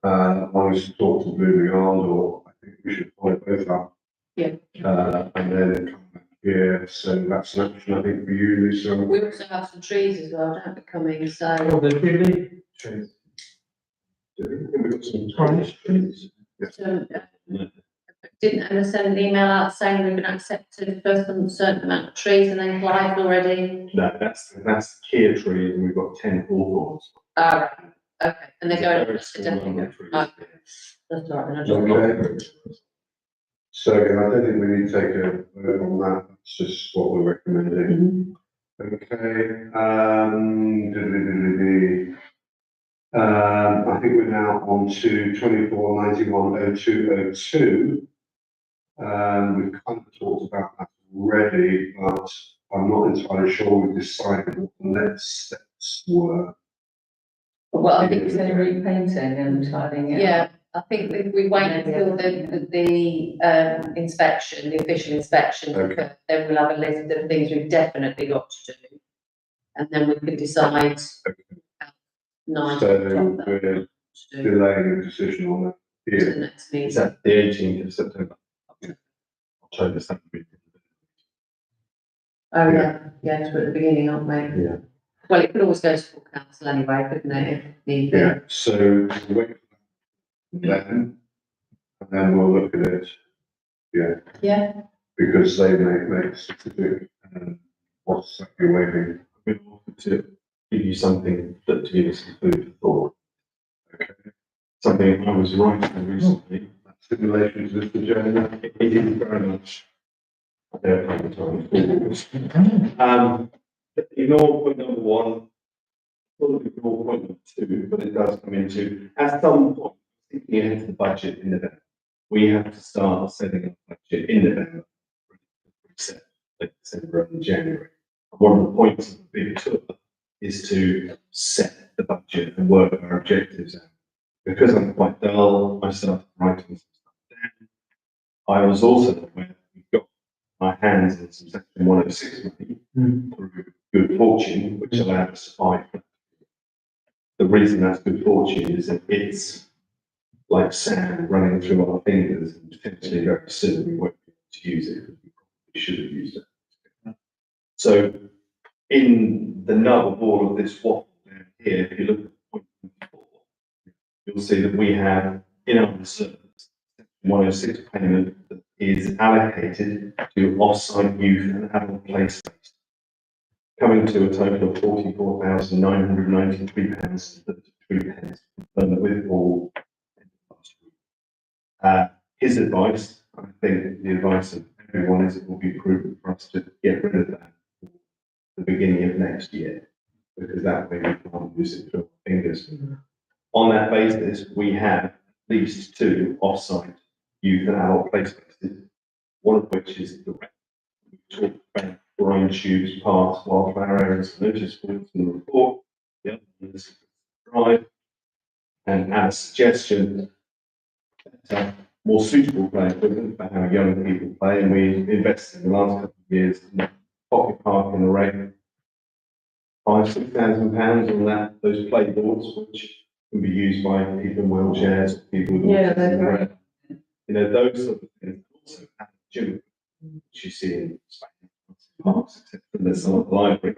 FFA, one is to talk to Blooming Arnold, I think we should follow both up. Yeah. And then come back here, so that's an action, I think, for you, Lisa. We also have some trees as well, don't we, coming, so. Oh, the big trees. We've got some Orange trees. So, didn't Emma send an email out saying we've been accepted for some certain amount of trees and then applied already? No, that's the Kia tree, and we've got 10 hawthorns. Right, okay, and they're going, Very to small definitely number go. of trees. Okay, that's all right, then I just. Okay. So I don't think we need to take a vote on that, that's just what we're recommending. Okay, I think we're now on to 24910202. We've kind of talked about that already, but I'm not entirely sure we've decided what the next steps were. Well, I I think think, it's only repainting and tidying it. yeah, I think if we wait until the inspection, the official inspection, Okay. then we'll have a list of things we've definitely got to do. And then we can decide. Nice. So To we're do delaying a decision on that to here. the next Is meeting. that the 18th of September? October 7th. Oh, yeah, we're at the beginning, aren't we? Yeah. Well, it could always go to full council anyway, couldn't it, if need be? Yeah, so we'll wait for that then, and then we'll look at it. Yeah, Yeah, because they make specific what's that you're waving? We've offered to give you something that to give us some food for thought. Okay, Something I was writing recently. that's in relation to this agenda. It is very much. I don't have the time. Ignore point number one. Probably ignore point number two, but it does come into, at some point, thinking ahead to the budget in November. We have to start setting up budget in November. Set like December and January. One of the points of the big tour is to set the budget and work our objectives out. Because I'm quite dull, I started writing some stuff down. I was also aware we've got our hands in some section 106 money through good fortune, which allowed us to buy. The reason that's good fortune is that it's like sand running through our fingers, and potentially very soon we won't be able to use it, because we probably should have used it. So in the nub of all of this waffle down here, if you look at point 24, you'll see that we have in our reserves 106 payment that is allocated to off-site youth and adult play space, coming to a total of £44,993.33, confirmed with all. His advice, I think the advice of everyone is it will be prudent for us to get rid of that at the beginning of next year, because that way we can't use it through our fingers. On that basis, we have at least 2 off-site youth and adult play spaces, one of which is the rec. We talked about brine tubes, parks, wildflower areas, notice points in the report. The other one is drive, and our suggestion that more suitable play equipment for how young people play, and we invested in the last couple of years in the pocket park in the rec. £5,000-6,000 on that, those play boards, which can be used by people in wheelchairs, people with Yeah, they're autism, great. you know, those sort of things. Also, at the gym, which you see in Spain, parks, etc. There's some at the library.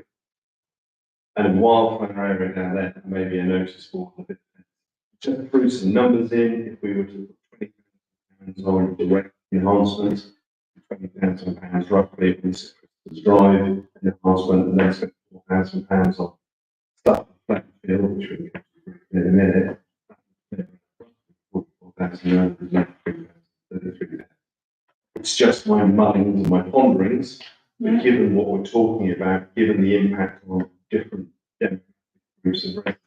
And a wildflower area down there, maybe a notice board. Just threw some numbers in, if we were to put £20,000 on direct enhancements, £20,000 roughly, if we Christmas Drive enhancement, and then spend £4,000 on stuff flat field, which we can get in a minute. £44,993. It's just my mullings and my ponderings, but given what we're talking about, given the impact on different demographic groups of residents,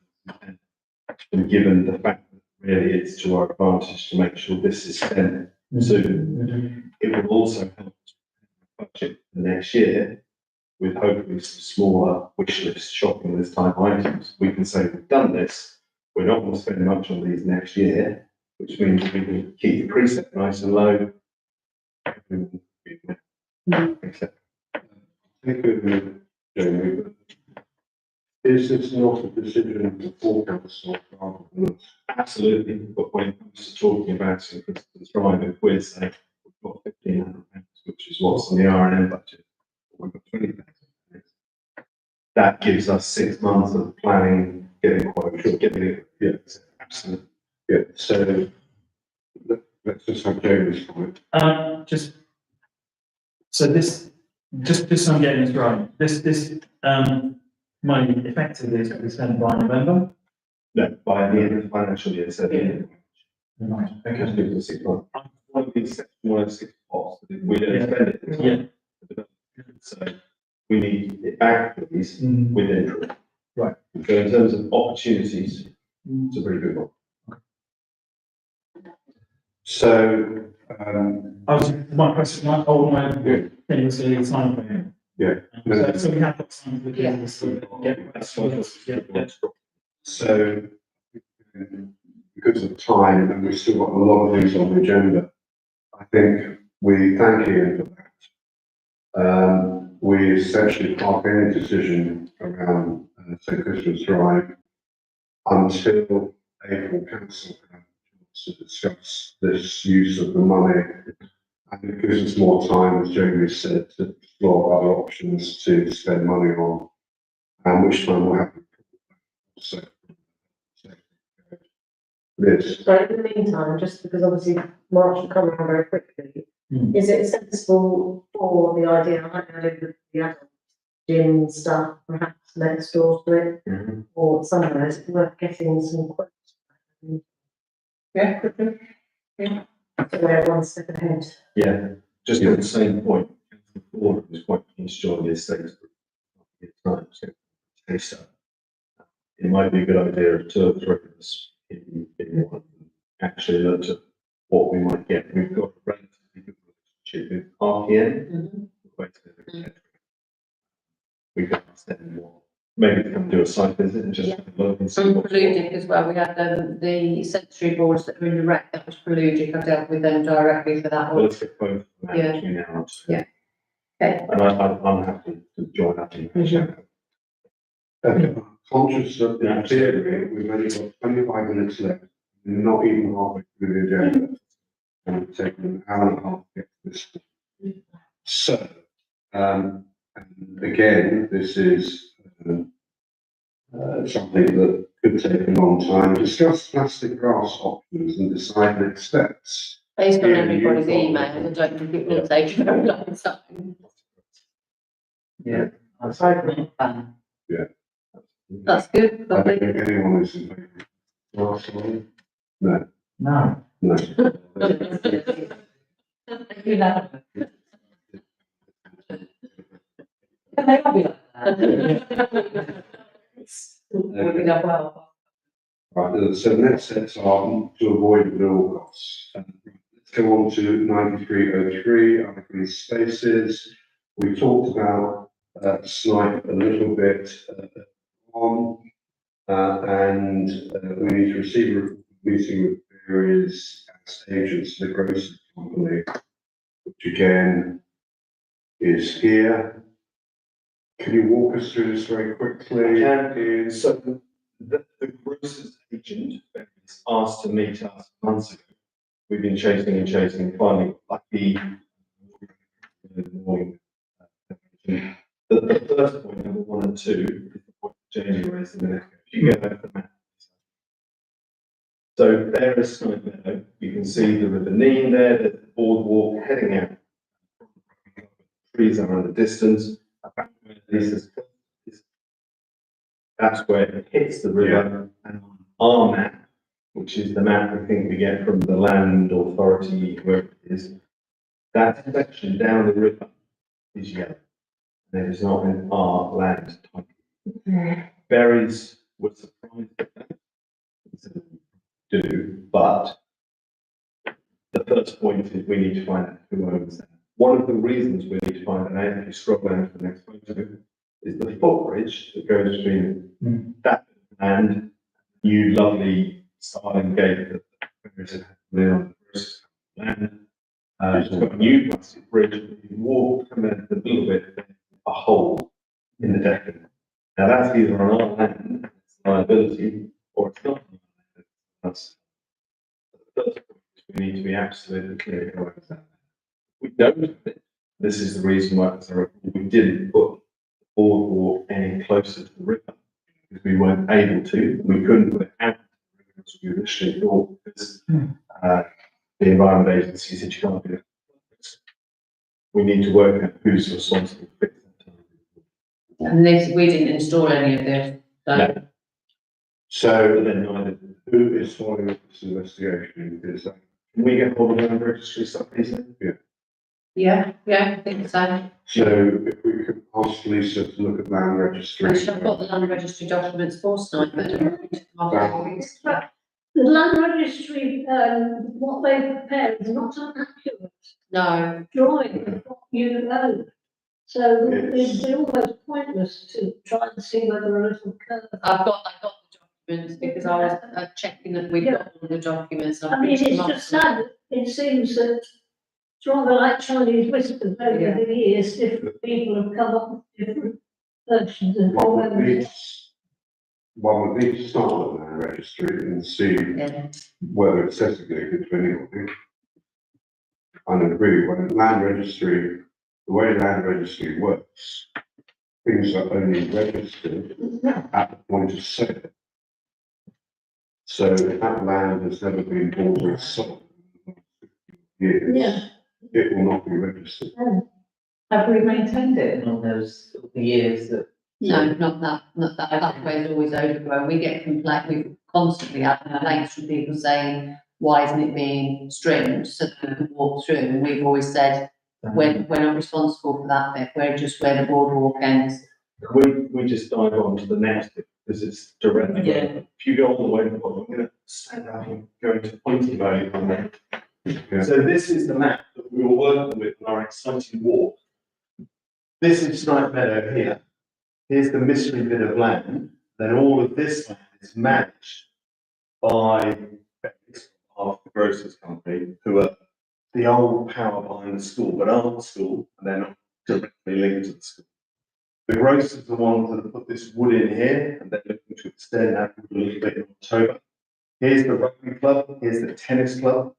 and given the fact that really it's to our advantage to make sure this is spent soon, it will also help us budget for next year with hopefully some smaller wish list shopping list type items. We can say we've done this, we're not going to spend much on these next year, which means we can keep the preset nice and low. Jamie, but is this not a decision for council rather than us? Absolutely, but when it comes to talking about St Christopher's Drive, if we're saying we've got £1,500, which is what's on the R&M budget, we've got £20,000, that gives us 6 months of planning, getting quotes, getting it. Yeah. Absolutely. Yeah, so let's just have Jamie's comment. So this, just so I'm getting this right, this money effectively is to be spent by November? No, by the end of the financial year, so the end of Right, okay, okay. give us 6 months. One of these section 106 pots, but if we don't spend it, it's Yeah. not. So we need it back, please, with interest. Right. So in terms of opportunities, it's a very good one. So, My question, my thing was going to be time frame. Yeah. So we have got time for this, get. That's what I was. so because of time, and we've still got a lot of things on the agenda, I think we thank Ian for that. We essentially park any decision around St Christopher's Drive until April council to discuss this use of the money. And it gives us more time, as Jamie said, to explore other options to spend money on, and which time we'll have. So, this. So in the meantime, just because obviously March will come around very quickly, is it sensible for the idea, I like the idea of the adults, gym stuff perhaps next door to it, Mhm. or somewhere, it's worth getting some quotes. Yeah. So we're one step ahead. Yeah, just on the same point, the board was quite keen to join the estates group. It's time to taste that. It might be a good idea if two or three of us in one actually looked at what we might get. We've got a relatively good relationship with RPN. We could ask them what, maybe to come do a site visit and just have a look and see From what's Preludic as well, we had the sensory boards that were in the rec, that was Preludic, I dealt with them directly for that Well, one. let's get both of them Yeah. between now and. Yeah. Okay. And I'm happy to join up in. Okay, conscious of the theory, we've only got 25 minutes left, not even halfway through the agenda. And we've taken an hour and a half to get to this. So, and again, this is something that could take a long time. Discuss plastic grass options and decide next steps. Based on Yeah, everybody's you've got- email, I don't think it will take a very long time. Yeah, I'm sorry, not fun. That's good, I don't lovely. think anyone is in favour. Last one? No, No. no. You know. Can they all be like that? Working out well. Right, so the next steps are to avoid renewal costs. Let's go on to 9303, other green spaces. We talked about Snipe a little bit and we need to receive a meeting with various agents of the grocery company, which again is here. Can you walk us through this very quickly? So the grocer's agent is asked to meet us months ago. We've been chasing and chasing, finally lucky. In the morning. The first point, number 1 and 2, is the point Jamie raised a minute ago. If you go back to the map. So there is Snipe Meadow. You can see the River Nene there, there's the boardwalk heading out. Trees are in the distance. About where Lisa's is. That's where it hits the river, and on our map, which is the map I think we get from the land authority, where it is, that section down the river is yellow. And it is not in our land type. Berries were surprised at that. Do, but the first point is we need to find out who owns that. One of the reasons we need to find that out, if you scroll down to the next photo, is the footbridge that goes between that and new lovely styling gate that there is on the land. It's got a new plastic bridge. If you walk come in a little bit, there's a hole in the decking. Now that's either on our land, it's liability, or it's not. That's the first point. We need to be absolutely clear about that. We don't have it. This is the reason why we didn't put the boardwalk any closer to the river, because we weren't able to. We couldn't put it out as we initially thought, because the Environment Agency said you can't do it. We need to work out who's responsible for it. And this, we didn't install any of this, so. No. So But then either, who is following up this investigation? Is that, can we get hold of land registry stuff, Lisa? Yeah, I think so. so if we could ask Lisa to look at land registry. Actually, I've got the land registry documents for Snipe Meadow. The land registry, what they prepare is not an accurate No, drawing of what you own. So it'd be almost pointless to try and see whether a little curve. I've got the documents because I was checking that we've got all the documents. I mean, it's just sad, it seems that it's rather like Chinese whispers over the years, different people have come up with different versions of One would need to start with the land registry and see whether it's segregated to anybody. And agree, when land registry, the way land registry works, things are only registered at the point of sale. So if that land has never been bought or sold in years, Yeah. it will not be registered. Have we maintained it in all those years that? No, not that pathway is always overgrown. We get we constantly have complaints from people saying, why isn't it being trimmed so that we can walk through? And we've always said, we're not responsible for that bit, we're just where the boardwalk ends. We just dive on to the next bit because it's direct. Yeah. If you go all the way to the bottom, I'm gonna stand out and go into Pointy Valley on there. So this is the map that we were working with on our exciting walk. This is Snipe Meadow here. Here's the mystery bit of land. Then all of this land is managed by half the grocers company, who are the old power behind the school, but aren't the school, and they're not directly linked to the school. The grocers are the ones that have put this wood in here, and they're looking to extend that wood a little bit in October. Here's the rugby club, here's the tennis club,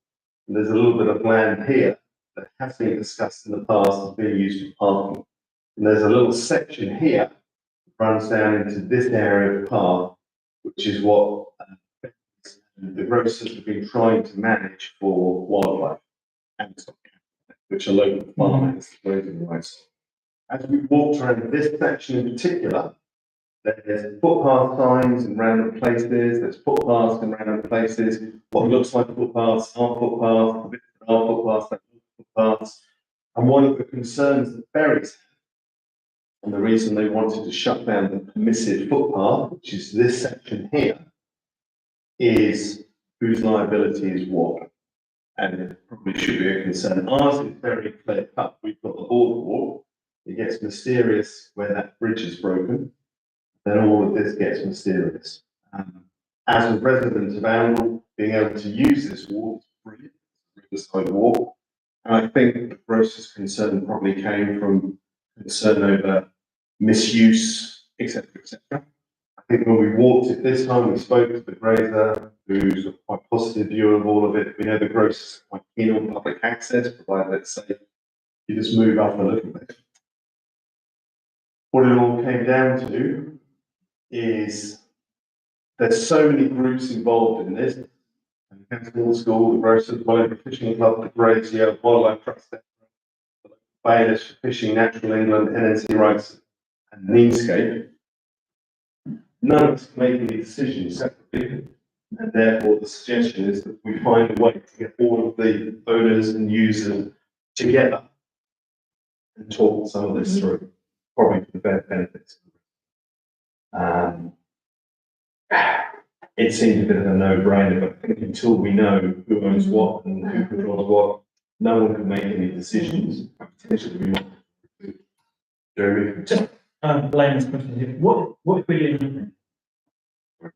and there's a little bit of land here that has been discussed in the past as being used for parking. And there's a little section here that runs down into this area of the park, which is what the grocers have been trying to manage for wildlife and which are local farmers, grazing rights. As we walked around this section in particular, there's footpath signs in random places, there's footpaths in random places, what looks like footpaths are footpaths, a bit are footpaths, they're footpaths. And one of the concerns that berries had, and the reason they wanted to shut down the permissive footpath, which is this section here, is whose liability is what. And it probably should be a concern. Ours is very clear cut. We've got the boardwalk. It gets mysterious where that bridge is broken. Then all of this gets mysterious. As a resident of Oundle, being able to use this walk is brilliant, Riverside Walk. And I think the grossest concern probably came from concern over misuse, etc., etc. I think when we walked it this time, we spoke to the grazer, who's a quite positive view of all of it. We know the grocers are quite keen on public access, provided it's safe. You just move up a little bit. What it all came down to is there's so many groups involved in this. The Council School, the grocers, Wellington Fishing Club, the Grazier, Wildlife Trust, Bailiffs for Fishing, Natural England, NNC Rights, and Neemscape. None of us can make any decisions separately, and therefore the suggestion is that we find a way to get all of the owners and users together and talk some of this through, probably for the benefits. It seemed a bit of a no-brainer, but I think until we know who owns what and who controls what, no one can make any decisions. Potentially, we might. Jeremy? Just layman's question here. What if we do nothing?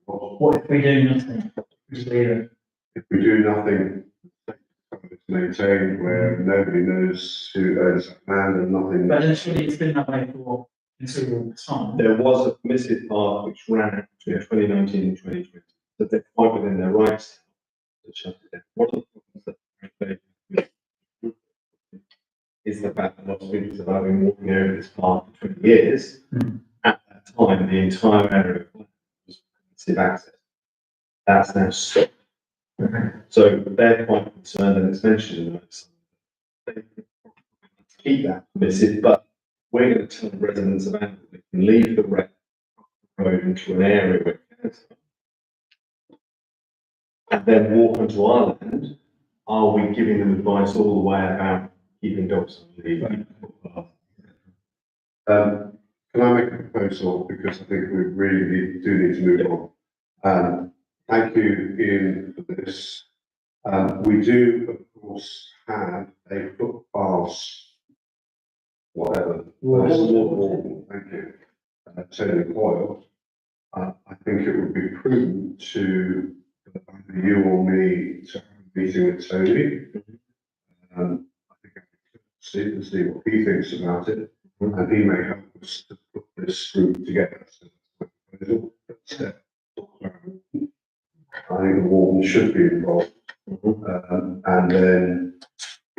What if we do nothing? Just leave it. If we do nothing, it's maintained where nobody knows who owns that land and nothing. But initially, it's been that way for considerable time. There was a permissive part which ran between 2019 and 2020, that they're quite within their rights to shut it down. One of the problems that is the fact that lots of people have been walking over this path for 20 years. At that time, the entire area was permissive access. That's now stopped. So they're quite concerned, and it's mentioned in the notes. They keep that permissive, but we're going to tell the residents about it. They can leave the road into an area where it can stop, and then walk onto our land. Are we giving them advice all the way about keeping dogs on the lead? Can I make a proposal, because I think we really do need to move on. Thank you, Ian, for this. We do, of course, have a footpath, whatever. Thank you. Tony Coyle. I think it would be prudent to, either you or me, to have a meeting with Tony. I think I can see what he thinks about it, and he may help us to put this group together. So I think the warden should be involved, and then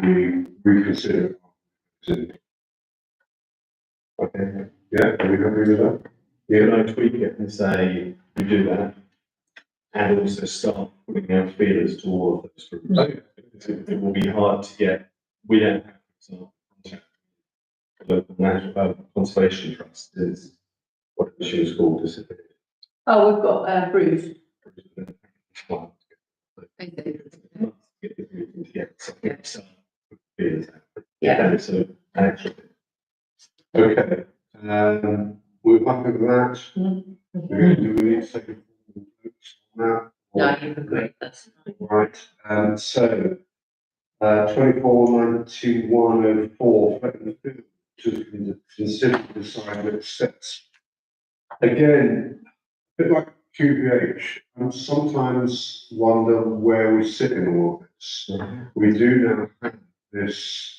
we reconsider. Okay, yeah, are we happy with that? Can I tweak it and say we do that, and also start putting out feelers to all of those groups? It will be hard to get. We don't have, for example, contact local national conservation trust is what she was called, disappeared. Oh, we've got, Bruce. Yeah. So, actually, Okay, we're happy with that. Do we need to take a notes on that? No, you've agreed, that's fine. Right, so, 249104, to consider deciding that steps. Again, a bit like QPH, I sometimes wonder where we sit in all of this. We do now have this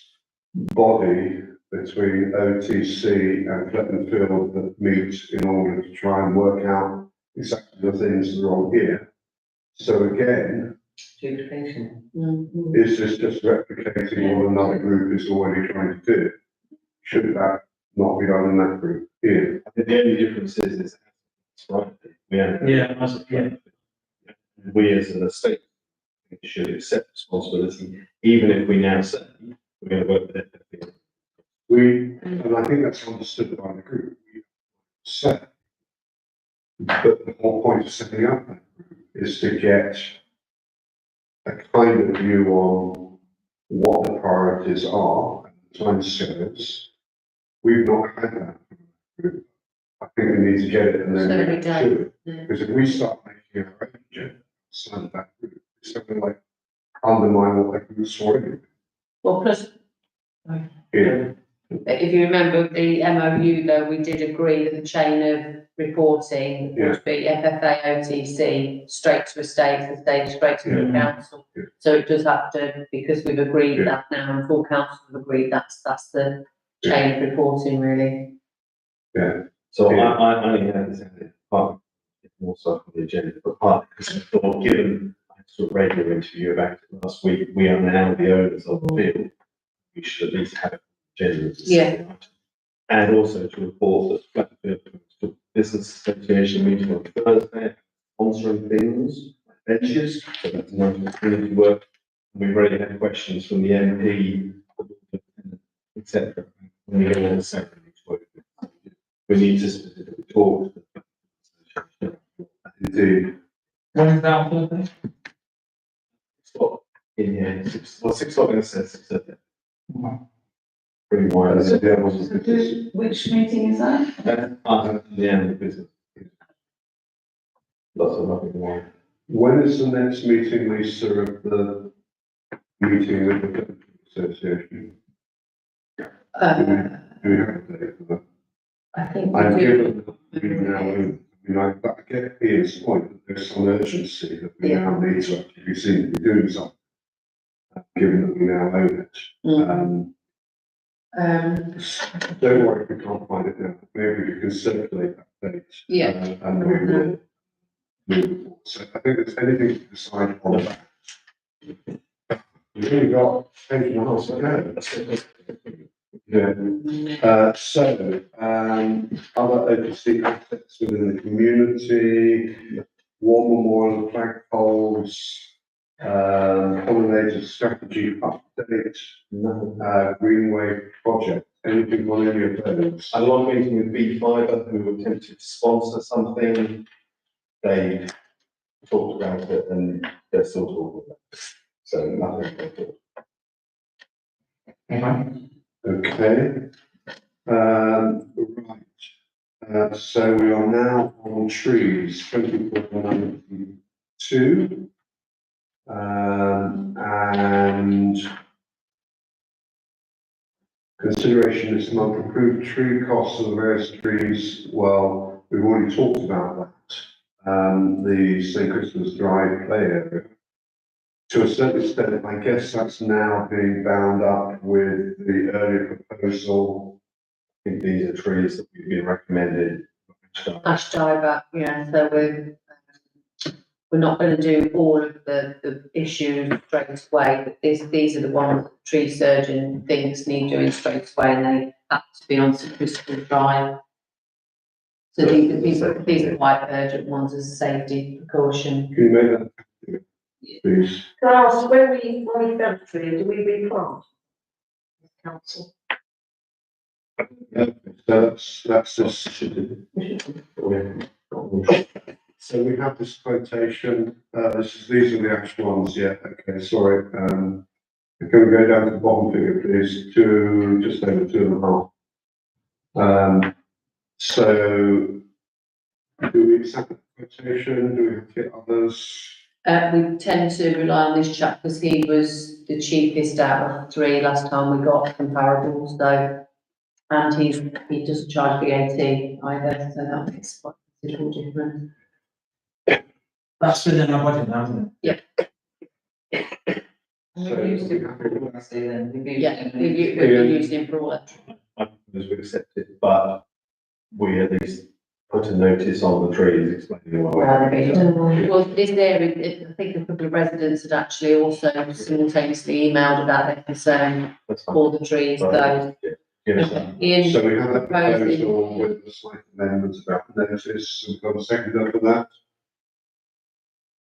body between OTC and Fletton Field that meets in order to try and work out exactly the things that are on here. So again, Duplication. is this just replicating what another group is already trying to do? Should that not be done in that group here? I think the only difference is it's right. We as an estate should accept responsibility, even if we now say we're going to work with it. And I think that's understood by the group. We say, but the whole point of setting up that group is to get a kind of view on what the priorities are and the timescales. We've not had that from the group. I think we need to get it and then So we react don't. to it. Because if we start making our own agenda outside of that group, it's going to like undermine what that group's already. Well, plus, Yeah. if you remember the MOU though, we did agree that the chain of reporting Yeah. would be FFA, OTC, straight to estate straight to the council. Yeah. So it does have to, because we've agreed Yeah. that now and full council have agreed, that's the chain of reporting really. Yeah. So Yeah. I only had this part, more stuff on the agenda, but part because I thought, given I saw a radio interview about it last week, we are now the owners of the field. We should at least have an agenda. to see Yeah. the item. And also to report that Flatfield Business Association meeting on Thursday, sponsoring things, like benches, so that's nice community work. We've already had questions from the MP, etc. When we go on the second work. We need to specifically talk to the association. Indeed. When is that on Thursday? Stop in here, 6 o'clock in the sense, pretty wide. So the other one's So which meeting is that? The end of the business. Lots of nothing wide. When is the next meeting, Lisa, of the meeting with the association? Do we have a date for that? I think I'm we do. given that we now, I get Ian's point that there's some urgency that we now need to actually seem to be doing something. Given that we now own it. Don't worry if we can't find it now, maybe we can circulate that date. Yeah. And we will move forward. So I think there's anything to decide on that. We've only got 8 miles to go. Yeah, other OPC assets within the community, war memorial flagpoles, pollinator strategy update, Greenway project, anything on any of those? I had a long meeting with B Fiber who attempted to sponsor something. They talked about it and they're still talking about it. So nothing. Okay. Right. So we are now on trees, 2492. And consideration this month, approved tree costs of the various trees. Well, we've already talked about that. The St. Christopher's Drive play area. To a certain extent, I guess that's now being bound up with the earlier proposal. I think these are trees that we've been recommended. Ash dieback, yeah, so we're not gonna do all of the issues straight away, but these are the ones that the tree surgeon thinks need doing straight away, and they have to be on St. Christopher's Drive. So these are quite urgent ones as a safety precaution. Can you make that, please? Can I ask, when we fell tree, do we replant? Council? That's this. So we have this quotation, these are the actual ones, yeah, okay, sorry, can we go down to the bottom figure, please, to just over 2.5? So, do we accept the quotation, do we have to get others? We tend to rely on this chap because he was the cheapest out of three last time we got comparables, so. And he doesn't charge VAT either, so that makes quite a considerable difference. That's within our budget now, isn't it? We used it previously then. Yeah, we've used him for all that. I propose we accept it, but we at least put a notice on the trees explaining why. Well, this area, I think a couple of residents had actually also simultaneously emailed about their concern That's fine. for the trees, so. Yes, Ian, So we have that proposing- proposal with the slight amendments about the notice, we've got a second for that.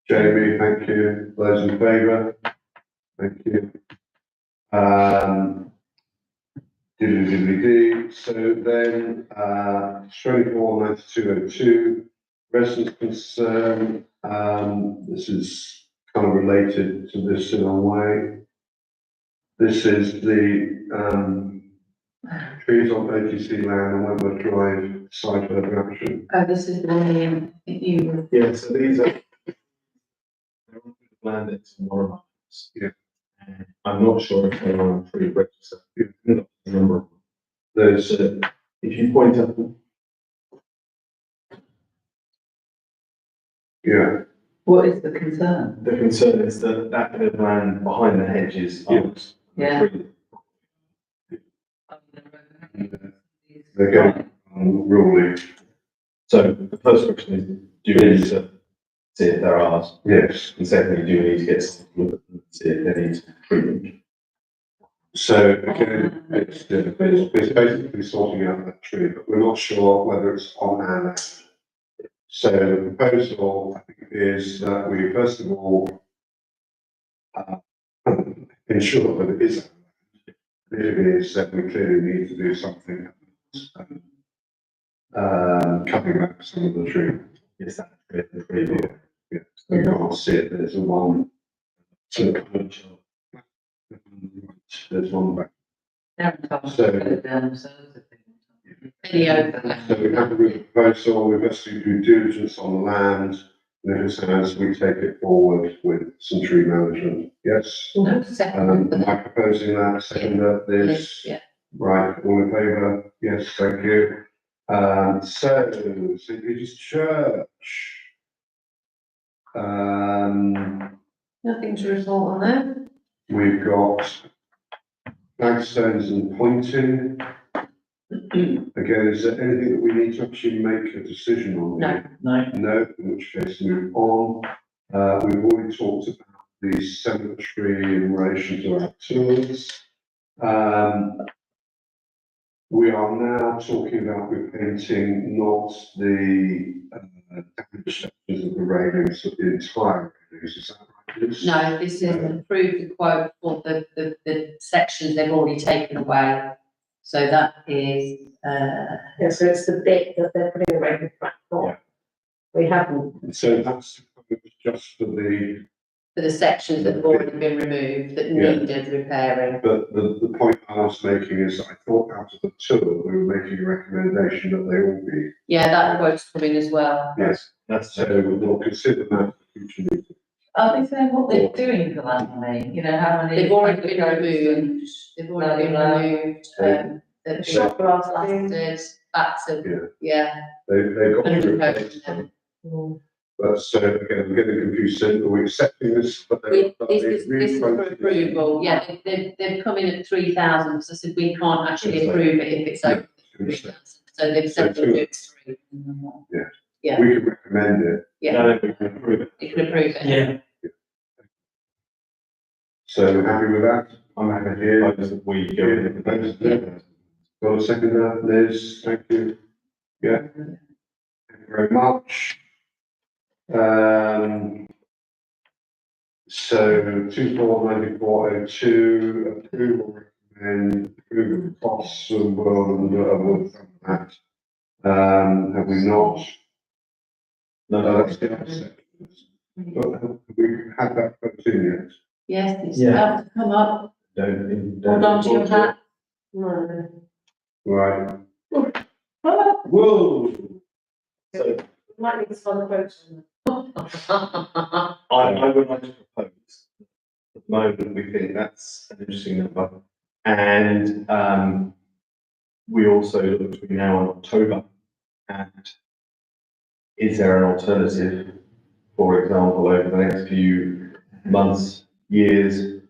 Jamie, thank you, those in favour? Thank you. So then, 249202, residents concern, this is kind of related to this in a way. This is the, trees on OTC land and Wentworth Drive side further action. this is the one Ian, you, Yeah, so these are. They're on the plan that's more. Yeah. I'm not sure if they're on free register. Number. There's, if you point up. Yeah, What is the concern? The concern is that that bit of land behind the hedges. Yes. Yeah. they're getting unruly, So the first question is, do you need to see if they're ours? yes. And secondly, do you need to get some look at them, see if they need treatment? So again, it's basically sorting out that tree, but we're not sure whether it's on our land. So the proposal, I think, is that we first of all ensure that it is our land. If it is, then we clearly need to do something, cutting back some of the tree. Yes, that the tree. Yeah, so you can't see it, there's one. So there's one back. They're entitled So- to put it down themselves if they want to. any overlap. So we have a good proposal, we've got to do due diligence on the land, and if it says we take it forward with some tree management, yes? No, second, Am I proposing that, second that this? yeah. Right, all in favour? Yes, thank you. So, St. Peter's Church. Nothing to report on there. We've got flagstones and pointing. Again, is there anything that we need to actually make a decision on? No. No, No, in which case move on. We've already talked about the cemetery in relation to our tours. We are now talking about repainting not the damaged sections of the railings, but the entire railings, is that right? Liz? No, this is approved the quote for the sections they've already taken away. So that is, Yeah, so it's the bit that they're putting away the platform. We haven't, So that's just for the, for the sections that have already been removed that Yeah. needed repairing. but the point I was making is I thought out of the tour, we were making a recommendation that they all be. Yeah, that quote's coming as well. Yes, That's so we'll consider that for future meeting. Are they saying what they're doing for that money? You know, how many? They've already been removed, they've already been removed, they've shot blasting. blasted, back to, yeah. They've got to 100 replace them. But so again, I'm getting confused, so are we accepting this? But This is for approval, yeah, they've come in at 3,000, so I said we can't actually approve it if it's over 3,000. So they've said they'll do it 3. Yeah. We can recommend it, Yeah, No, we can approve it. you can approve it. yeah, so we're happy with that? I'm happy to propose that we go with the proposal. Got a second there, Liz, thank you. Yeah. Thank you very much. So 249402, approval recommend approval of costs and will from that. Have we not? No, That's the upset. But have we had that put in Yes, it's Yeah. about to come up. don't. Hold on to your hat. No. yet? Right. Whoa! So Might need to find the quotes on I would like to propose, at the moment, we think that's an interesting number. And, we also look between now and October, and is there an alternative? For example, over the next few months, years,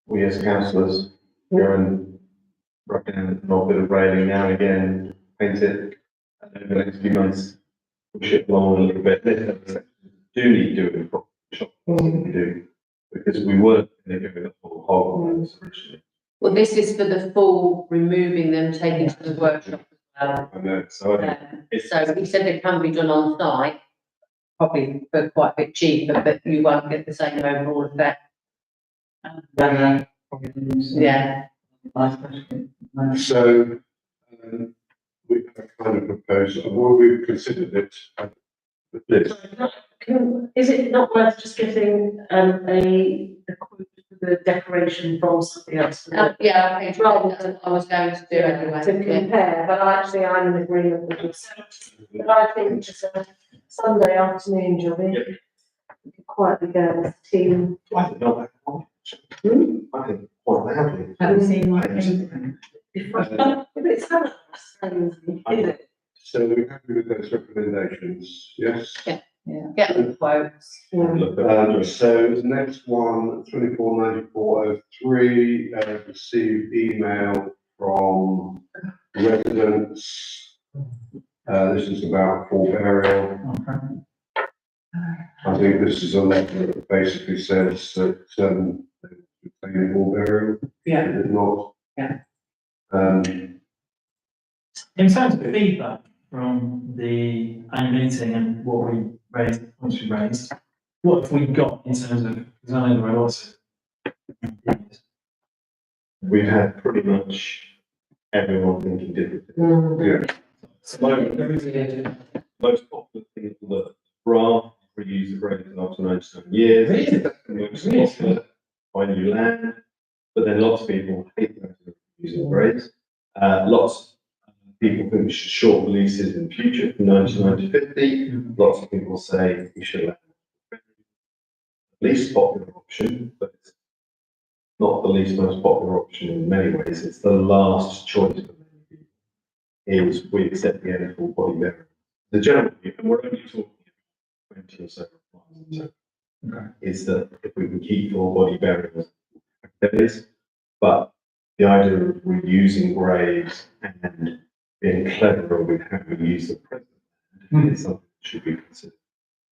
we as councillors go and rock in a bit of railing now and again, paint it, and over the next few months, push it along a little bit. Do need doing proper shop, we do, because we weren't going to go the full hog on this originally. Well, this is for the full removing them, taking to the workshop as well. I know, so I think So he said it can be done on site, probably for quite a bit cheaper, but you won't get the same overall effect. Yeah. So, we kind of proposed, well, we've considered it, with this. Is it not worth just getting, a quote for the decoration from somebody else? Yeah, I think that's what I was going to do To anyway. compare, but actually I'm in agreement with yourself. But I think just a Sunday afternoon jobbing. We could quietly go as a team. I think not that much. I think quite loudly. Haven't seen my If it's summer, is it? So we're happy with those recommendations, yes? Get the quotes. So the next one, 249403, received email from residents. This is about full burial. I think this is a letter that basically says that, they full burial. Yeah. Is it not? Yeah. In terms of feedback from the annual meeting and what we raised, once we raised, what have we got in terms of, because I know there are lots of. We've had pretty much everyone thinking different things. Yeah. So most popular people that graph reuse the grades after 97 years. Most popular by new land, but then lots of people hate those using grades. Lots of people think we should shorten leases in the future from 99 to 50. Lots of people say we should let least popular option, but it's not the least most popular option in many ways. It's the last choice for many people. Is we accept the end full body burial. The general view, and we're only talking 20 or so, is that if we can keep full body burials, there is, but the idea of reusing graves and being cleverer with how we use the present is something that should be considered.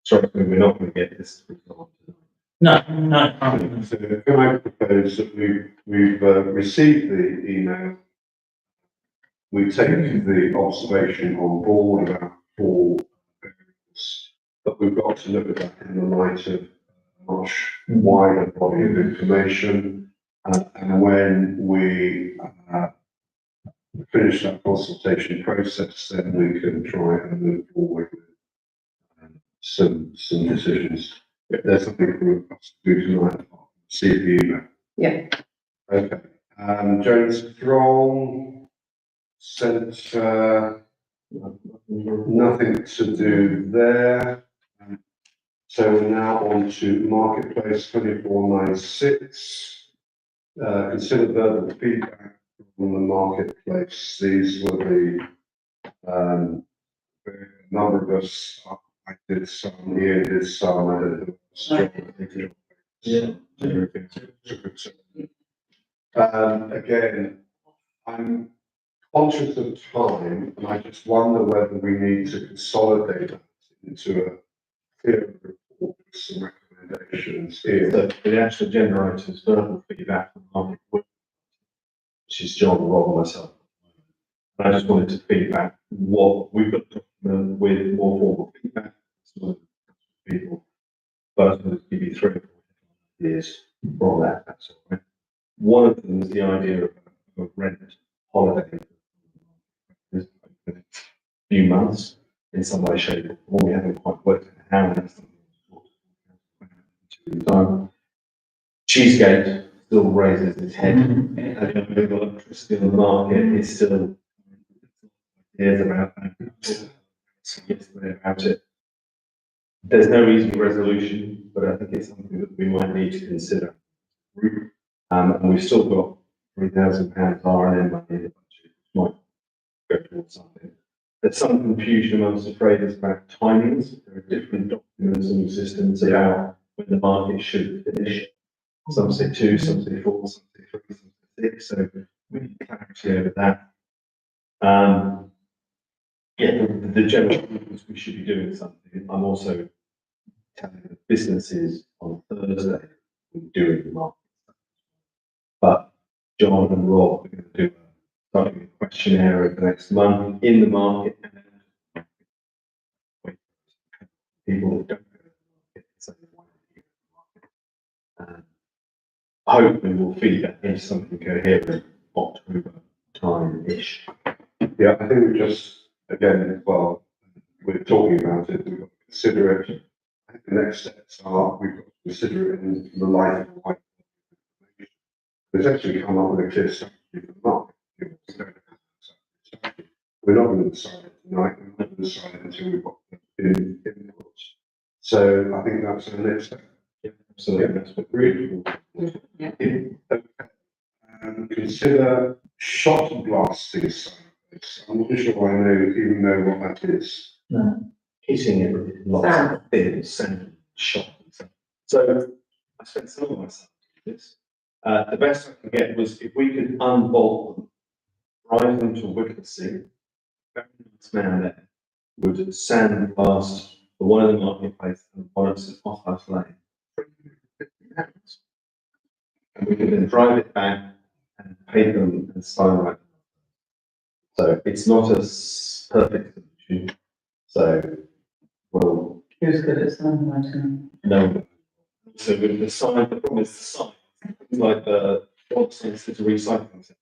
Sorry, we're not going to get this result. No. So can I propose that we've received the email, we take the observation on board about full burials, but we've got to look at that in the light of a much wider body of information. And when we finish that consultation process, then we can try and move forward with some decisions. If there's something for us to do tonight, I'll see the email. Yeah. Okay. Jones Strong sent nothing to do there. So we're now on to Marketplace 2496. Consider verbal feedback from the marketplace. These were the a number of us. I did some, Ian did some, I did. Yeah. Again, I'm conscious of time, and I just wonder whether we need to consolidate that into a clear report with some recommendations here. The actual agenda items, verbal feedback from the market, which is John, Rob, and myself. And I just wanted to feedback what we've got a document with more formal feedback from people. But I was going to give you 3 or 4 ideas from that. That's all right. One of them is the idea of rent holiday for the next few months in some way, shape or form. We haven't quite worked out how that's time. Cheesegate still raises its head. And the electricity on the market is still years about yesterday about it. There's no easy resolution, but I think it's something that we might need to consider. And we've still got £3,000 R&M money in the budget, which might go towards something. There's some confusion amongst the traders about timings. There are different documents and systems about when the market should finish. Some say 2, some say 4, some say 3, some say 6. So we need clarity over that. The general is we should be doing something. I'm also telling the businesses on Thursday we're doing the market. But John and Rob are going to do a questionnaire over the next month in the market. People that don't go to the market, say they want to go to the market. Hopefully we'll feed that into something coherent October time-ish. Yeah, I think we just, again, well, we're talking about it, we've got to consider it. I think the next steps are, we've got to consider it in the light of white. There's actually come up with a clear strategy for the market. We're not going to decide it tonight, we're not going to decide it until we've got the inputs. So I think that's the next step. Yeah, absolutely. That's what really. Yeah. Consider shot blasting sites. I'm not sure I know, even know what that is. Hitting it with lots of thin sand shot. So I spent some of my time doing this. The best I can get was if we could unbolt them, drive them to Wickersea, very nice man there would sandblast the one in the marketplace and one at off house lane. £350. And we could then drive it back and paint them and style right. So it's not a perfect solution. So, well, Who's good at songwriting? no. So with the sign, the problem is the sign. It's like the dog sense is a recycling center.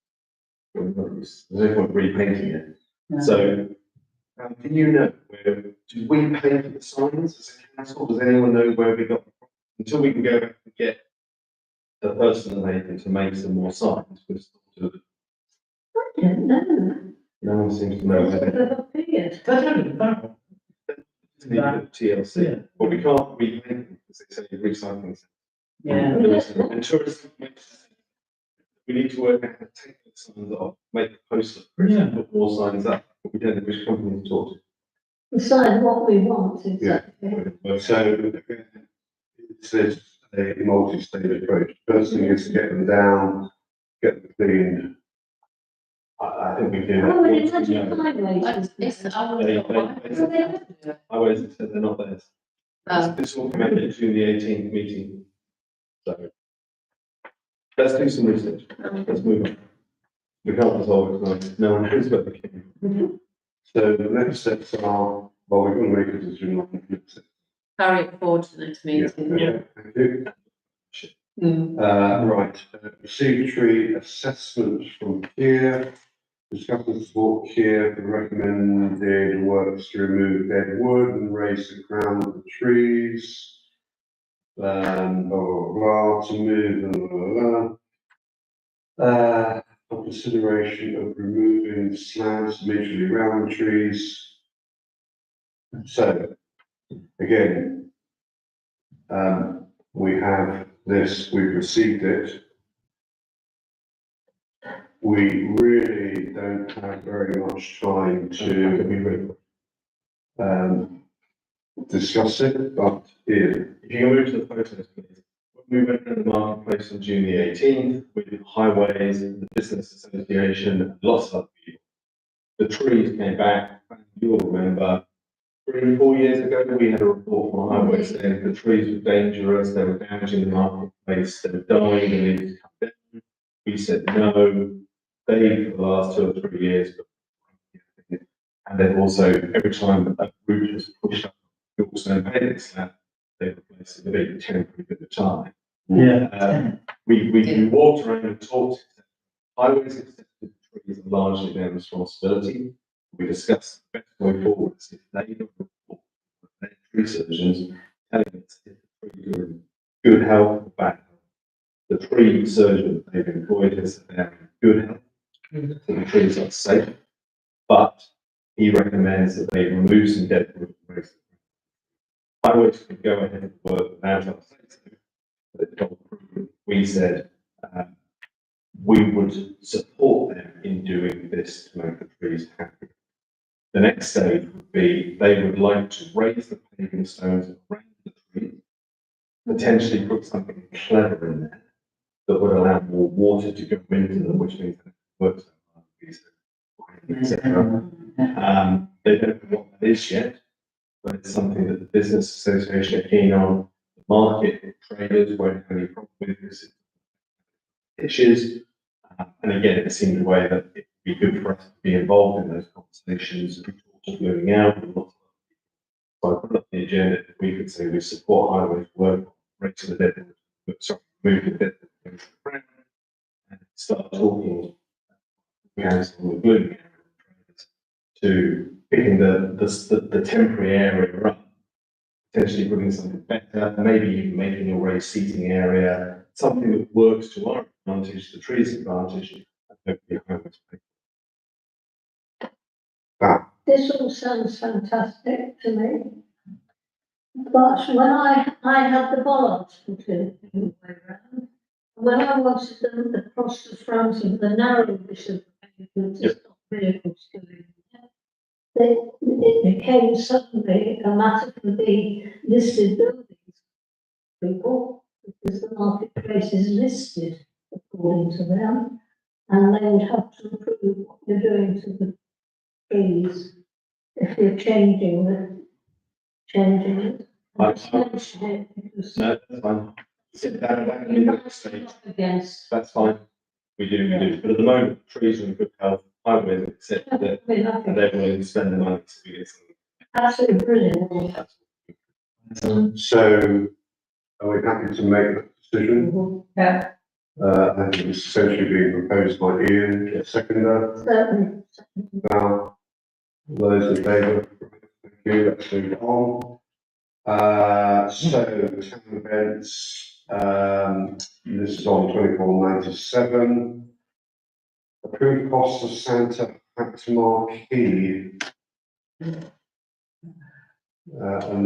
There's no point repainting it. No. So, do you know where, do we pay for the signs as a council? Does anyone know where we got the problem? Until we can go back and get the person able to make some more signs, we're still to, I don't know. no one seems to know where they They've appeared. need the TLC. Yeah. But we can't repaint them because they say recycling center. Yeah. And tourism makes, we need to work out how to take the signs off, make a poster, put more signs up, but we don't know which company to talk to. Decide what we want exactly. So it's a multi-stage approach. First thing is to get them down, get them cleaned. I think we do Oh, it's that. such a highway. I always said they're not theirs. This will come out to the 18th meeting. So let's do some research. Let's move on. We can't resolve it tonight. No one knows where they came from. So the next steps are, well, we're going to make a decision on the next steps. Carry it forward to the next meeting. Yeah, thank you. Mm. Right, received tree assessment from Kier. Discuss and support Kier for recommended works to remove dead wood and raise the crown of the trees. Blah, blah, blah, to move, blah, blah, blah. For consideration of removing slabs immediately around the trees. So, again, we have this, we've received it. We really don't have very much time to discuss it, but If you can move to the photos, please. We went to the marketplace on June the 18th with highways, the business association, lots of other people. The trees came back, you'll remember, 3 or 4 years ago, we had a report from highways saying the trees were dangerous, they were damaging the marketplace, they were dying, they needed to come down. We said no, they for the last 2 or 3 years. And then also, every time a route was pushed up, we also paid this slab, they replaced it with a temporary bit of time. Yeah. We walked around and talked. Highways accepted the trees are largely their responsibility. We discussed the best way forward is if they don't report their tree surgeons telling us if the trees are in good health or bad health. The tree surgeon that they've employed has said they're in good health, so the trees are safe, but he recommends that they remove some dead wood and raise them. Highways could go ahead and work without us saying so, but we said we would support them in doing this to make the trees happy. The next stage would be they would like to raise the paving stones around the tree, potentially put something clever in there that would allow more water to go into them, which means that it works, etc. They don't know what that is yet, but it's something that the business association are keen on. The market traders won't have any problem with this. Issues, and again, it seemed a way that it would be good for us to be involved in those conversations. We talked of moving out, and lots of so I put up the agenda. We could say we support highways work, raise the debt, move the debt and start talking council with Blooming to picking the temporary area up, potentially putting something better, maybe even making a raised seating area, something that works to our advantage, the trees' advantage, and hopefully highways pay. This all sounds fantastic to me. But when I had the bollards completely the way around, when I wanted them across the front of the narrow bit of pavement to stop vehicles going there, it became suddenly a matter for the listed buildings people, because the marketplace is listed according to them, and they would have to approve what you're doing to the trees if you're changing it. I- Just mention it because No, that's fine. Sit down back you're in the not stage. against. That's fine. We do. But at the moment, trees are in good health. Highways accept I that, mean, I and think they're willing to spend the money to do this. absolutely brilliant. So are we happy to make that decision? Yeah. I think it's essentially being proposed by Ian, seconder. Certainly. Now, those in favour, thank you, let's move on. So town events, this is on 2497. Approved costs of Santa Hat Marquee. And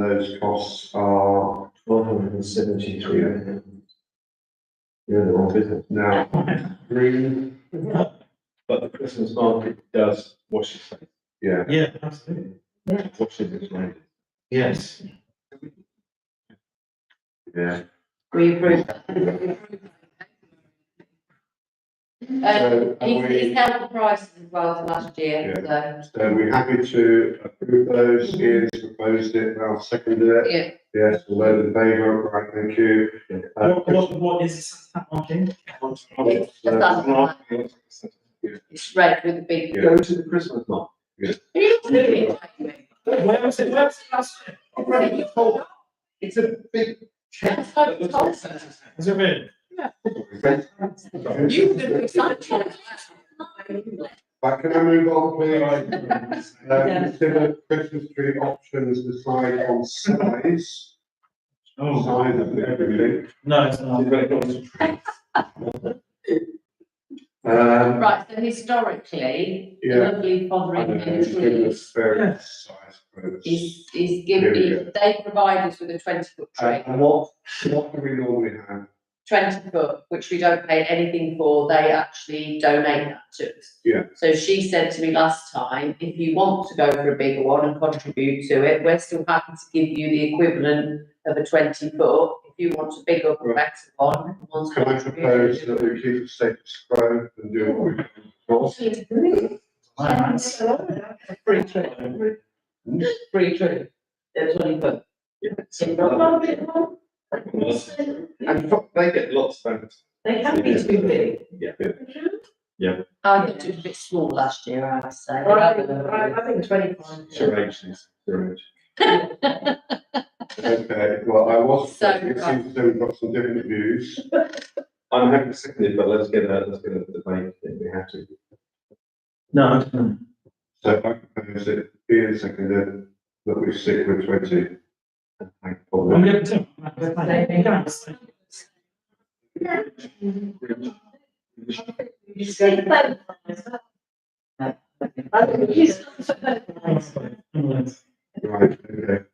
those costs are 1,273. You're in the wrong business. now green, But the Christmas market does wash its face. yeah. Yeah, absolutely. Washes its face. Yes. Yeah. We approve. So, are we- He's held the prices as well as last year, so, So we're happy to approve those, Ian's proposed it, I'll second it. yeah. Yes, all those in favour, right, thank you. What is that marking? It's red with a big. Go to the Christmas market. Where was it? Where was it last year? It's a big. That's how it's called. Is it really? You did excited. But can I move on, please? Consider Christmas tree options, decide on size. Oh, Size of everything. no, it's not. Right, so historically, the Yeah. lovely Fotheringham Goodness, trees various size groups. is given, Here we go. they provide us with a 20-foot tree. And what do we normally have? 20-foot, which we don't pay anything for, they actually donate that to us. Yeah. So she said to me last time, if you want to go for a bigger one and contribute to it, we're still happy to give you the equivalent of a 20-foot. If you want to big up a better one. Can I propose that we keep the status quo and do what we can? Free tree. Free tree. They're 20 foot. And they get lots of benefits. They can be too big. Yeah. I thought it was a bit small last year, I would say. I think 25. Surrogations. Okay, well, I was, So- it seems to have got some different views. I'm happy to second it, but let's get a debate if we have to. No, I don't know. So I propose it being seconded that we stick with 20. I'm going to. Right, okay.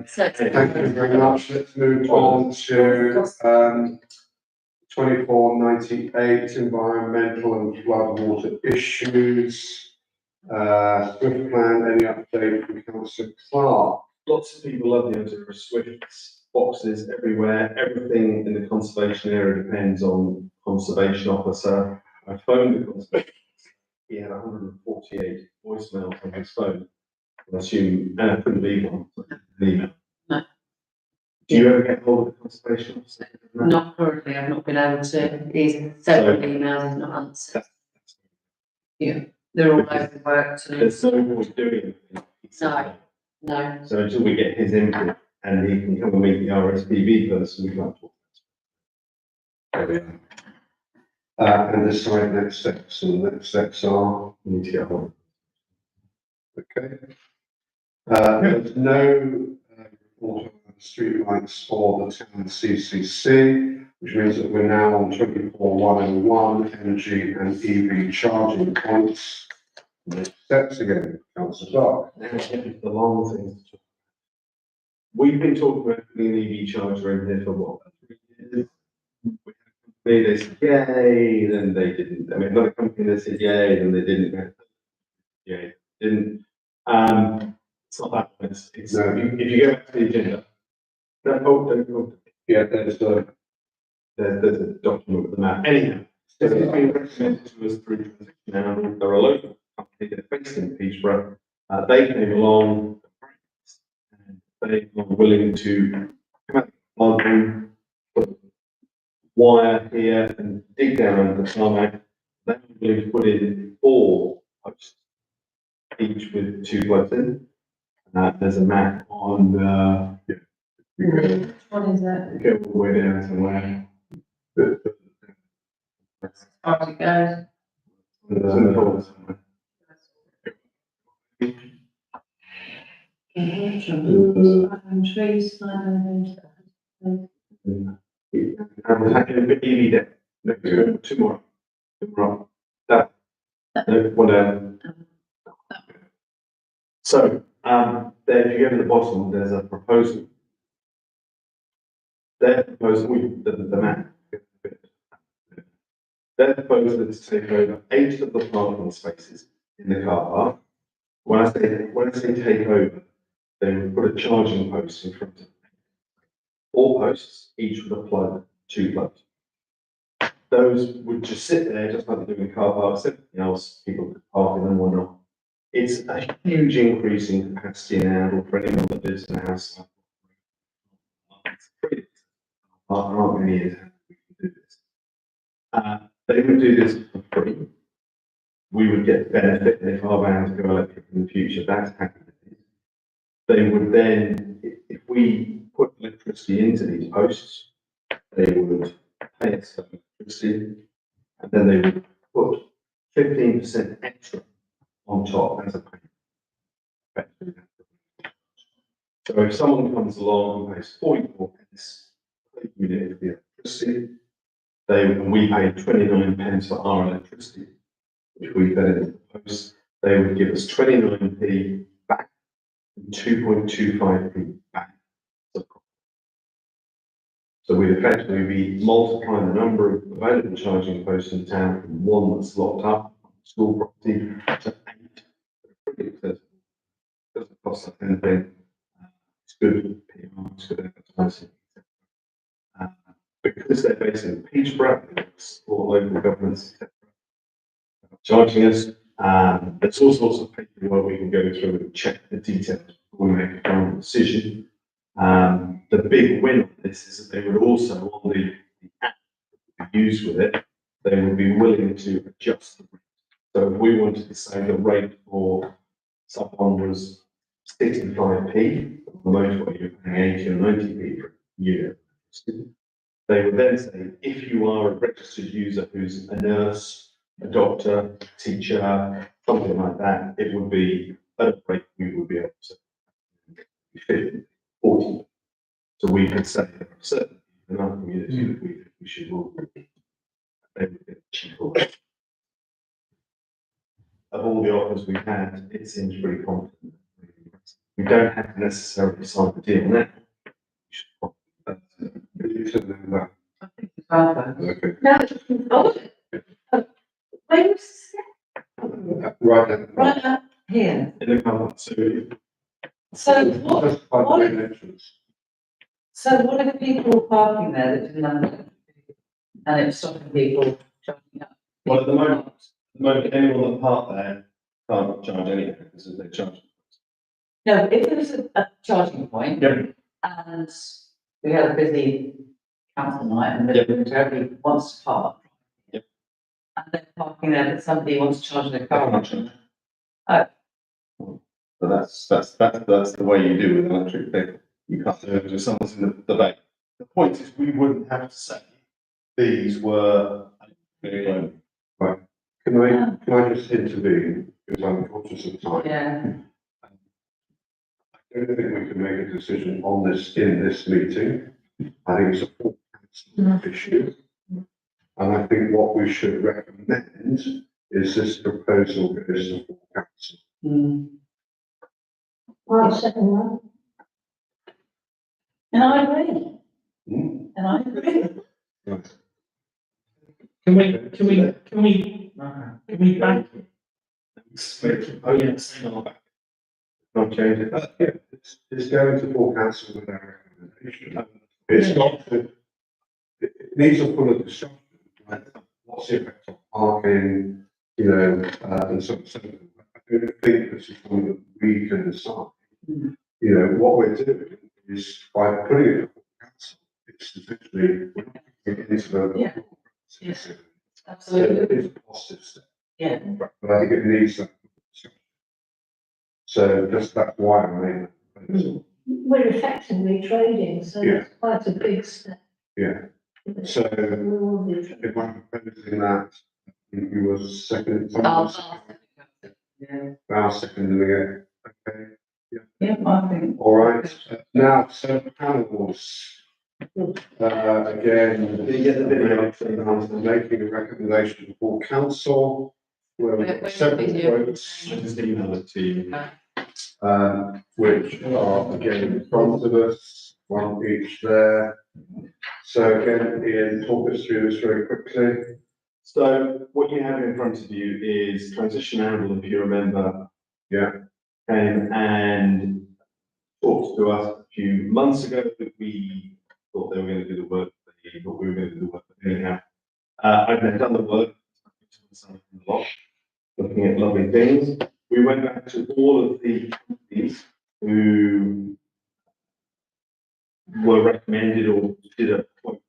So, Thank you very much. Let's move on to, 2498, environmental and flood water issues. Swift plan, any update from Councillor Clark? Lots of people love the idea of swifts, boxes everywhere. Everything in the conservation area depends on conservation officer. I phoned the conservation. He had 148 voicemails on his phone. I assume, and I couldn't leave one. An email. No. Do you ever get hold of the conservation officer? not currently, I've not been able to, these several emails have not answered. They're all over work to, There's no point doing anything. No. no. So until we get his input and he can come and meet the RSPB person, we can't talk. There we are. And decide next steps, and the next steps are, We need to get hold. okay. There's no report on the streetlights for the town CCC, which means that we're now on 24,101 energy and EV charging points. Next steps again, Councillor Clark. The long things. We've been talking about putting an EV charger in here for what? 3 years? They said yay, then they didn't. I mean, another company that said yay, then they didn't. Yay, didn't. It's not that one. It's No. if you go back to the agenda. Don't. Yeah, there's the, There's a document with the map. Anyhow, so it's been recommended to us through transition. Now, there are a local company that are based in Peterborough. They came along and they were willing to come out and put wire here and dig down under the tarmac. They were willing to put in 4 posts, each with 2 plugs in. There's a map on the. Which one is that? Go all the way down somewhere. How it goes? There's a folder somewhere. Trees, EV deck. No, 2 more. 2 more. That. No, 1 down. So, there, if you go to the bottom, there's a proposal. Their proposal, the map. Their proposal is to take over 8 of the parking spaces in the car park. When I say take over, they would put a charging post in front of them. 4 posts, each with a plug, 2 plugs. Those would just sit there, just like they do in car parks, everything else, people could park in them or not. It's a huge increase in capacity now for anyone that lives in a house. It's free. There aren't many years how we can do this. They would do this for free. We would get benefit if our vans go electric in the future. That's happening. They would then, if we put electricity into these posts, they would pay us for electricity, and then they would put 15% extra on top as a payment. So if someone comes along and pays 44 pence per unit of the electricity, and we pay 29 pence for our electricity, which we fed into the post, they would give us 29p back and 2.25p back. So we'd effectively be multiplying the number of available charging posts in town from 1 that's locked up on school property to 8. Pretty accessible. Doesn't cost us anything. It's good PR, it's good advertising. Because they're based in Peterborough, all local governments, etc., charging us. There's all sorts of paperwork we can go through and check the details before we make a final decision. The big win of this is that they would also, on the app that we use with it, they would be willing to adjust the rate. So if we wanted to say the rate for someone was 65p, on the motorway you're paying 80 or 90p per unit. They would then say, if you are a registered user who's a nurse a doctor, teacher, something like that, it would be at a rate we would be able to 50, 40. So we could say there are certain people in our community that we should all they would get cheaper. Of all the offers we've had, it seems pretty confident. We don't have to necessarily sign the deal now. We should probably, You said that, I think it's fine. okay. No, where's, Right then. Right up here. in the car, so So what, Just by the main entrance. so what if people were parking there that didn't have a- and it's stopping people charging up? Well, at the moment, anyone that park there can't charge anything because they charge. No, if there was a charging point. Yep. And we had a busy council night and Yep. everybody wants to park. Yep. And they're parking there, but somebody wants to charge their car. But that's the way you do with an electric vehicle. You can't do it if someone's in the bay. The point is, we wouldn't have to say these were. Can I just intervene, because I'm conscious of time? Yeah, I don't think we can make a decision on this in this meeting. I think it's a full council issue. And I think what we should recommend is this proposal goes to full council. I'll second that. and I agree, Hmm? and I agree. Right. Can we back? Oh, yes. Not change it. Yeah, it's going to full council with our recommendation. It's not, it needs a fuller discussion, like, what's the effect of parking, you know, and so on. I don't think this is something that we can decide. You know, what we're doing is by putting it to full council, it's essentially, we're not putting it into the. Yeah. Yes. So Absolutely, it is a positive step, yeah. but I think it needs that discussion. So just that's why I made that proposal. We're effectively trading, so Yeah. it's quite a big step. Yeah, so We will be trading. if I'm proposing that, you were second. Yeah, Now seconding it, okay, yeah, I think. all right, now, so panels. Again, Did you get the video? I'm making a recommendation for council, where we've got several quotes, I just emailed it to you. which are again in front of us, one each there. So again, Ian, talk us through this very quickly. So what you have in front of you is Transition Arundel, if you remember. Yeah. Came and talked to us a few months ago that we thought they were going to do the work, they thought we were going to do the work, but anyhow. I've now done the work, looking at lovely things. We went back to all of the companies who were recommended or did a quote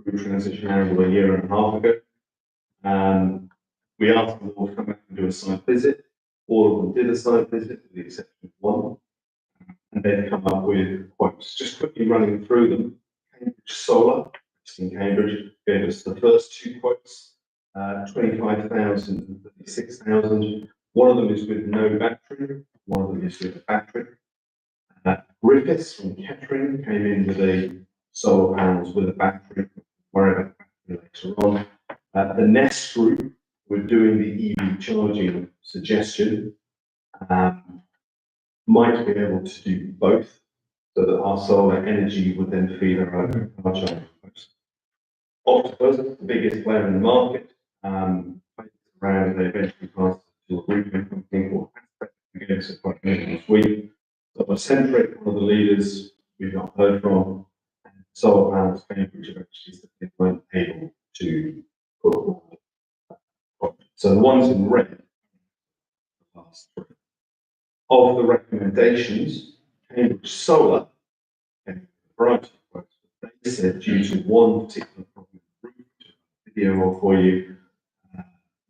through Transition Arundel a year and a half ago. We asked them all to come back and do a site visit. All of them did a site visit, with the exception of one. And they've come up with quotes. Just quickly running through them. Cambridge Solar, based in Cambridge, gave us the first two quotes, 25,000 and 36,000. One of them is with no battery, one of them is with a battery. Griffiths from Kettering came in with a solar panels with a battery, wherever later on. The Nest Group were doing the EV charging suggestion. Might be able to do both, so that our solar energy would then feed our own car charging posts. Octopus, the biggest player in the market, around they eventually passed to a roofing company called Aspect, again, so quite new this week. So Centric, one of the leaders we've not heard from, and Solar Panels Cambridge eventually they weren't able to put forward. So the ones in red, the last three. Of the recommendations, Cambridge Solar, and a variety of quotes, but they said due to one particular problem, video of for you,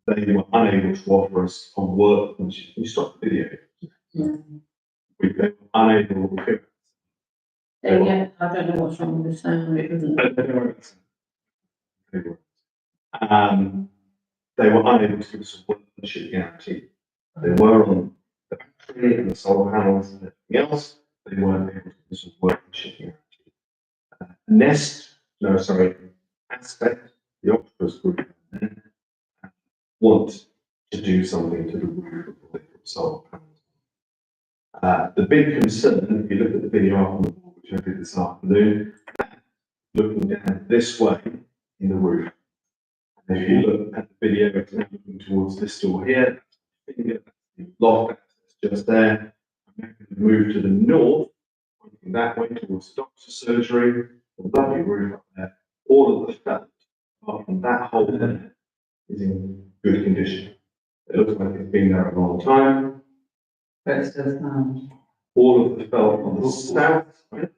they were unable to offer us a work. We stopped the video. We were unable to. Yeah, I don't know what's wrong with the sound, it doesn't. they were unable to give us a workmanship guarantee. They were on the battery and the solar panels and everything else, they weren't able to give us a workmanship guarantee. Aspect, the Octopus Group want to do something to the roof of the solar panels. The big concern, if you look at the video up on the board, which I did this afternoon, looking down this way in the roof. And if you look at the video, it's now looking towards this door here, the loft access just there. I'm now going to move to the north, pointing that way towards the doctor's surgery, the lovely roof up there. All of the felt, apart from that hole there, is in good condition. It looks like it's been there a long time. But it's just, All of the felt on the south side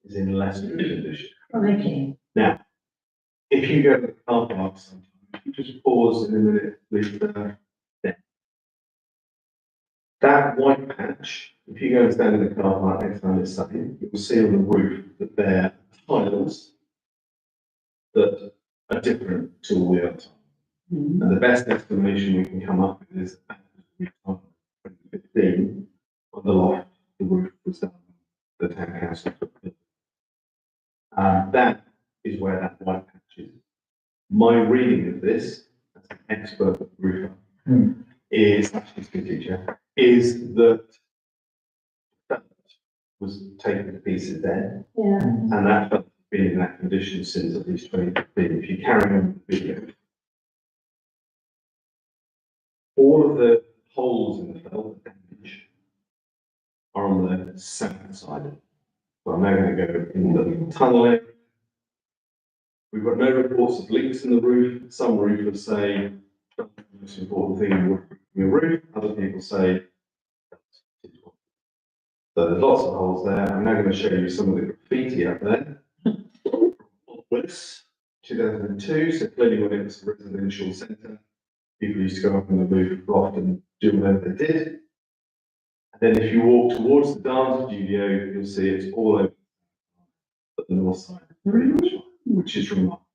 is in less good condition. Crikey. Now, if you go to the car park sometime, just pause in a minute with there. That white patch, if you go and stand in the car park next time it's sunny, you will see on the roof that there are tiles that are different to all the other tiles. And the best explanation we can come up with is that in 2015, on the loft, the roof was done, the town council took it. That is where that white patch is. My reading of this, as an expert roofer, is actually school teacher, is that felt was taken to pieces then, Yeah. and that felt has been in that condition since at least 2015. If you carry on with the video, all of the holes in the felt damage are on the south side. So I'm now going to go in the tunneling. We've got no reports of leaks in the roof. Some roofers say that's the most important thing in your roof. Other people say so there's lots of holes there. I'm now going to show you some of the graffiti up there. Willis, 2002, so clearly when it was a residential centre, people used to go up on the roof loft and do whatever they did. And then if you walk towards the dance studio, you'll see it's all over the north side, pretty much, which is remarkable.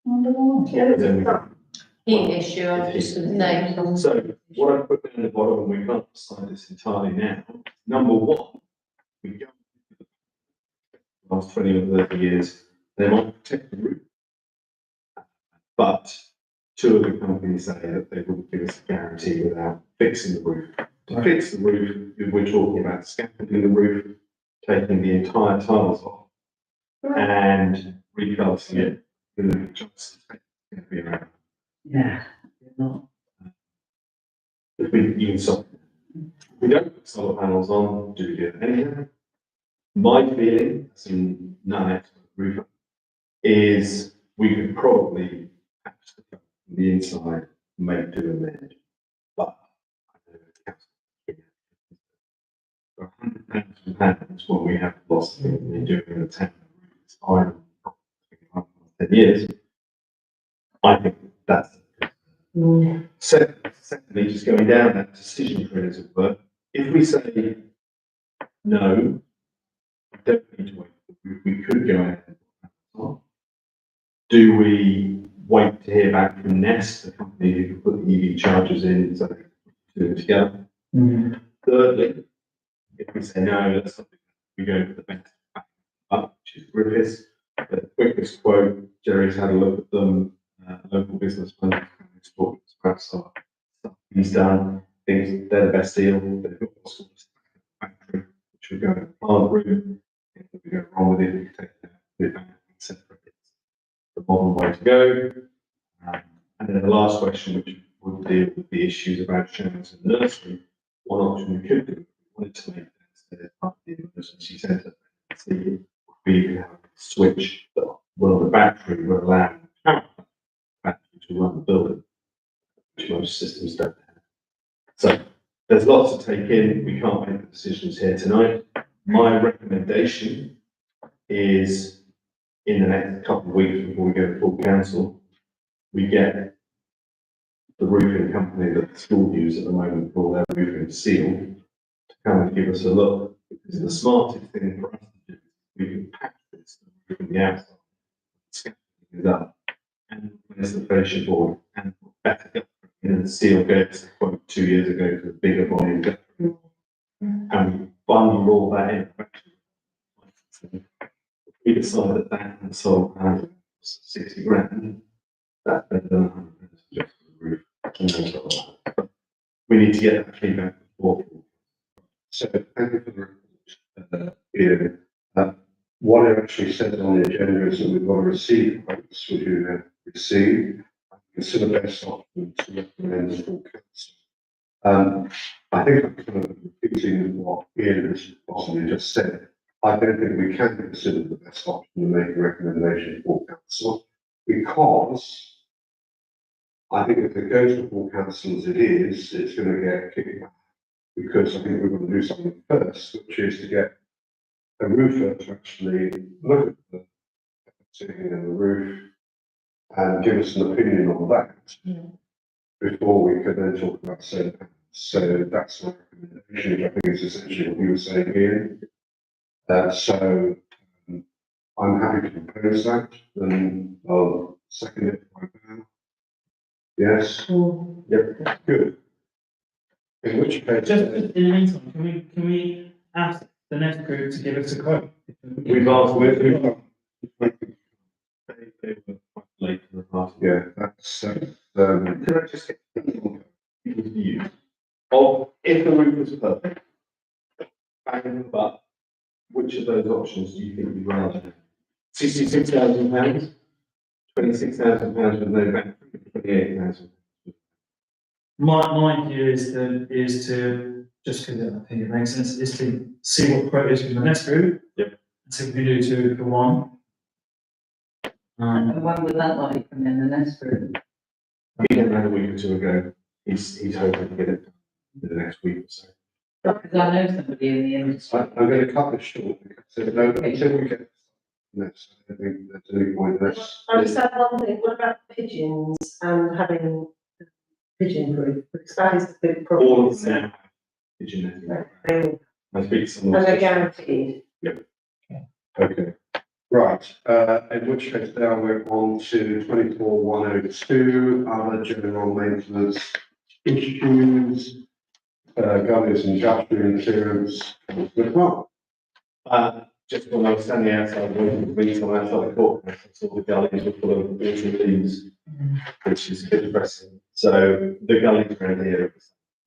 Then we- Heat issue, I was just going to say. So what I put down the bottom, and we can't decide this entirely now. Number one, we go the last 20 or 30 years, they might protect the roof. But two of the companies say that they wouldn't give us a guarantee without fixing the roof. To fix the roof, we're talking about scaffolding the roof, taking the entire tiles off, and recasting it. And just going to be around. yeah, not. If we use something, we don't put solar panels on, do we do it anyhow? My feeling, as in non-expert roofer, is we could probably patch the inside, make do and mend. But I don't know if the council £100,000 when we have lost it, we're doing in the town, it's fine, 10 years. I think that's. Secondly, just going down that decision tree, as it were, if we say no, we don't need to wait, we could go ahead. Do we wait to hear back from Nest, the company who can put the EV chargers in, so they can do it together? Thirdly, if we say no, that's something we go for the best up, which is Griffiths. The quickest quote, Jerry's had a look at them, local businessman, stuff he's done, thinks they're the best deal. They've got what's called a factory, which would go in the plant room. If we go wrong with it, we can take it out, put it back, separate it. The modern way to go. And then the last question, which would deal with the issues about showers and nursery, one option we could do, if we wanted to make that part of the emergency centre, see, we could have a switch that will on the battery will allow the power battery to run the building, which most systems don't have. So there's lots to take in. We can't make the decisions here tonight. My recommendation is in the next couple of weeks before we go to full council, we get the roofing company that the school use at the moment for their roofing seal to come and give us a look. Because the smartest thing for us to do is we can patch this from the outside, scaffolding it up, and as the friendship board and better guttering. And Steel gave us a quote 2 years ago for bigger volume guttering. And we bundled all that in. We decided that and sold 60 grand. That's better than 100 just for the roof. And those sort of that. But we need to get that feedback before. So thank you for the report, Ian. What it actually says on the agenda is that we've got to receive quotes, which we have received. Consider best option to recommend the full council. I think I'm kind of repeating what Ian has possibly just said. I don't think we can consider the best option to make a recommendation for council, because I think if it goes to full council as it is, it's going to get kicked back. Because I think we're going to do something first, which is to get a roofer to actually look at the sitting in the roof and give us an opinion on that before we can then talk about solar panels. So that's my recommendation, I think is essentially what you were saying here. So I'm happy to propose that, and I'll second it right now. Yes? Yep, good. In which case. Just in the meantime, can we ask the next group to give us a quote? We've asked, they were quite late to the party. Yeah, that's, Could I just get people's views of if the roof was perfect, bang in the butt, which of those options do you think would rather? £66,000, £26,000 with no back, £28,000. My view is to, just because I think it makes sense, is to see what the quote is from the next group. Yep. And see if we can do two for one. And when would that likely come in the next group? He didn't know a week or two ago, he's hoping to get it done in the next week or so. Because I know somebody in the industry. I'm going to cut this short because until we get this, I don't think there's any point in this. I just had one thing, what about pigeons and having a pigeon proof? Because that is the big problem. All of isn't it? them, genetic. They- I speak to someone. And they're guaranteed. Okay, right, in which case now we're on to 24,102, other general maintenance issues, gullies and guttering materials. Just when I was standing outside, waiting for me to outside the court, I saw the gullies were full of water leaves, which is depressing. So the gullies around here,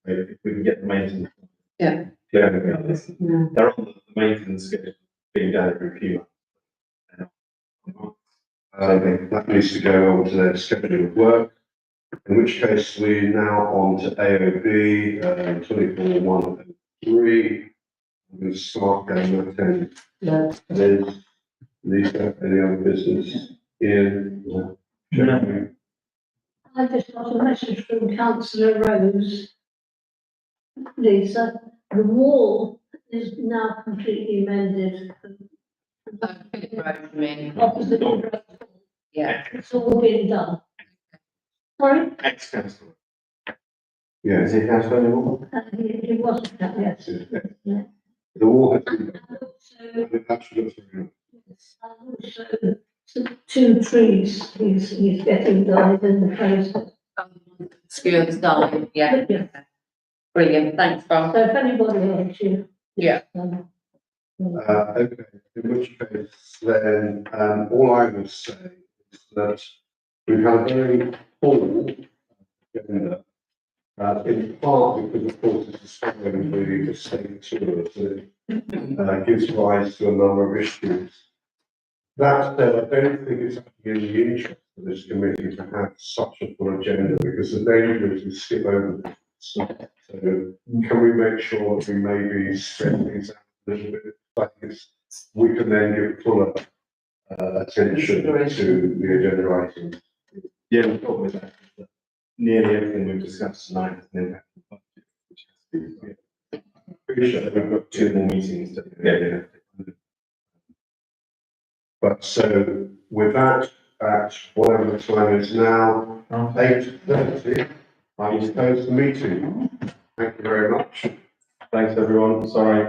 if we can get the maintenance. Yeah. Clear the gullies. They're on the maintenance schedule, being done every few months. That needs to go on to their schedule of work, in which case we're now on to AOB, 24,103. We'll start going with 10. No. Liz, Lisa, any other business? Ian? No. Jeremy? I just got a message from Councillor Rose. Lisa, the wall is now completely mended. Opposite the road. Yeah. It's all been done. Sorry? Ex-councillor. Yeah. Is he councillor anymore? He wasn't that, yes. Yeah. The wall has been, And absolutely. also, two trees, he's getting died in the process. Skills done, yeah. Brilliant, thanks, Bob. So if anybody else you. Yeah. Okay, in which case then, all I will say is that we've had a very full agenda. In part because of course it's following the state tour, so it gives rise to a number of issues. That said, I don't think it's actually in the interest of this committee to have such a full agenda, because the danger is we skip over this stuff. So can we make sure that we maybe spread things out a little bit, like we can then give fuller attention to the agenda items. Yeah, the problem with that is that nearly everything we've discussed tonight has an impact on the budget, which has to be. Appreciate that we've got 2 more meetings to get. But so with that, at whatever the time is now, 8:30, I will close the meeting. Thank you very much. Thanks, everyone. Sorry.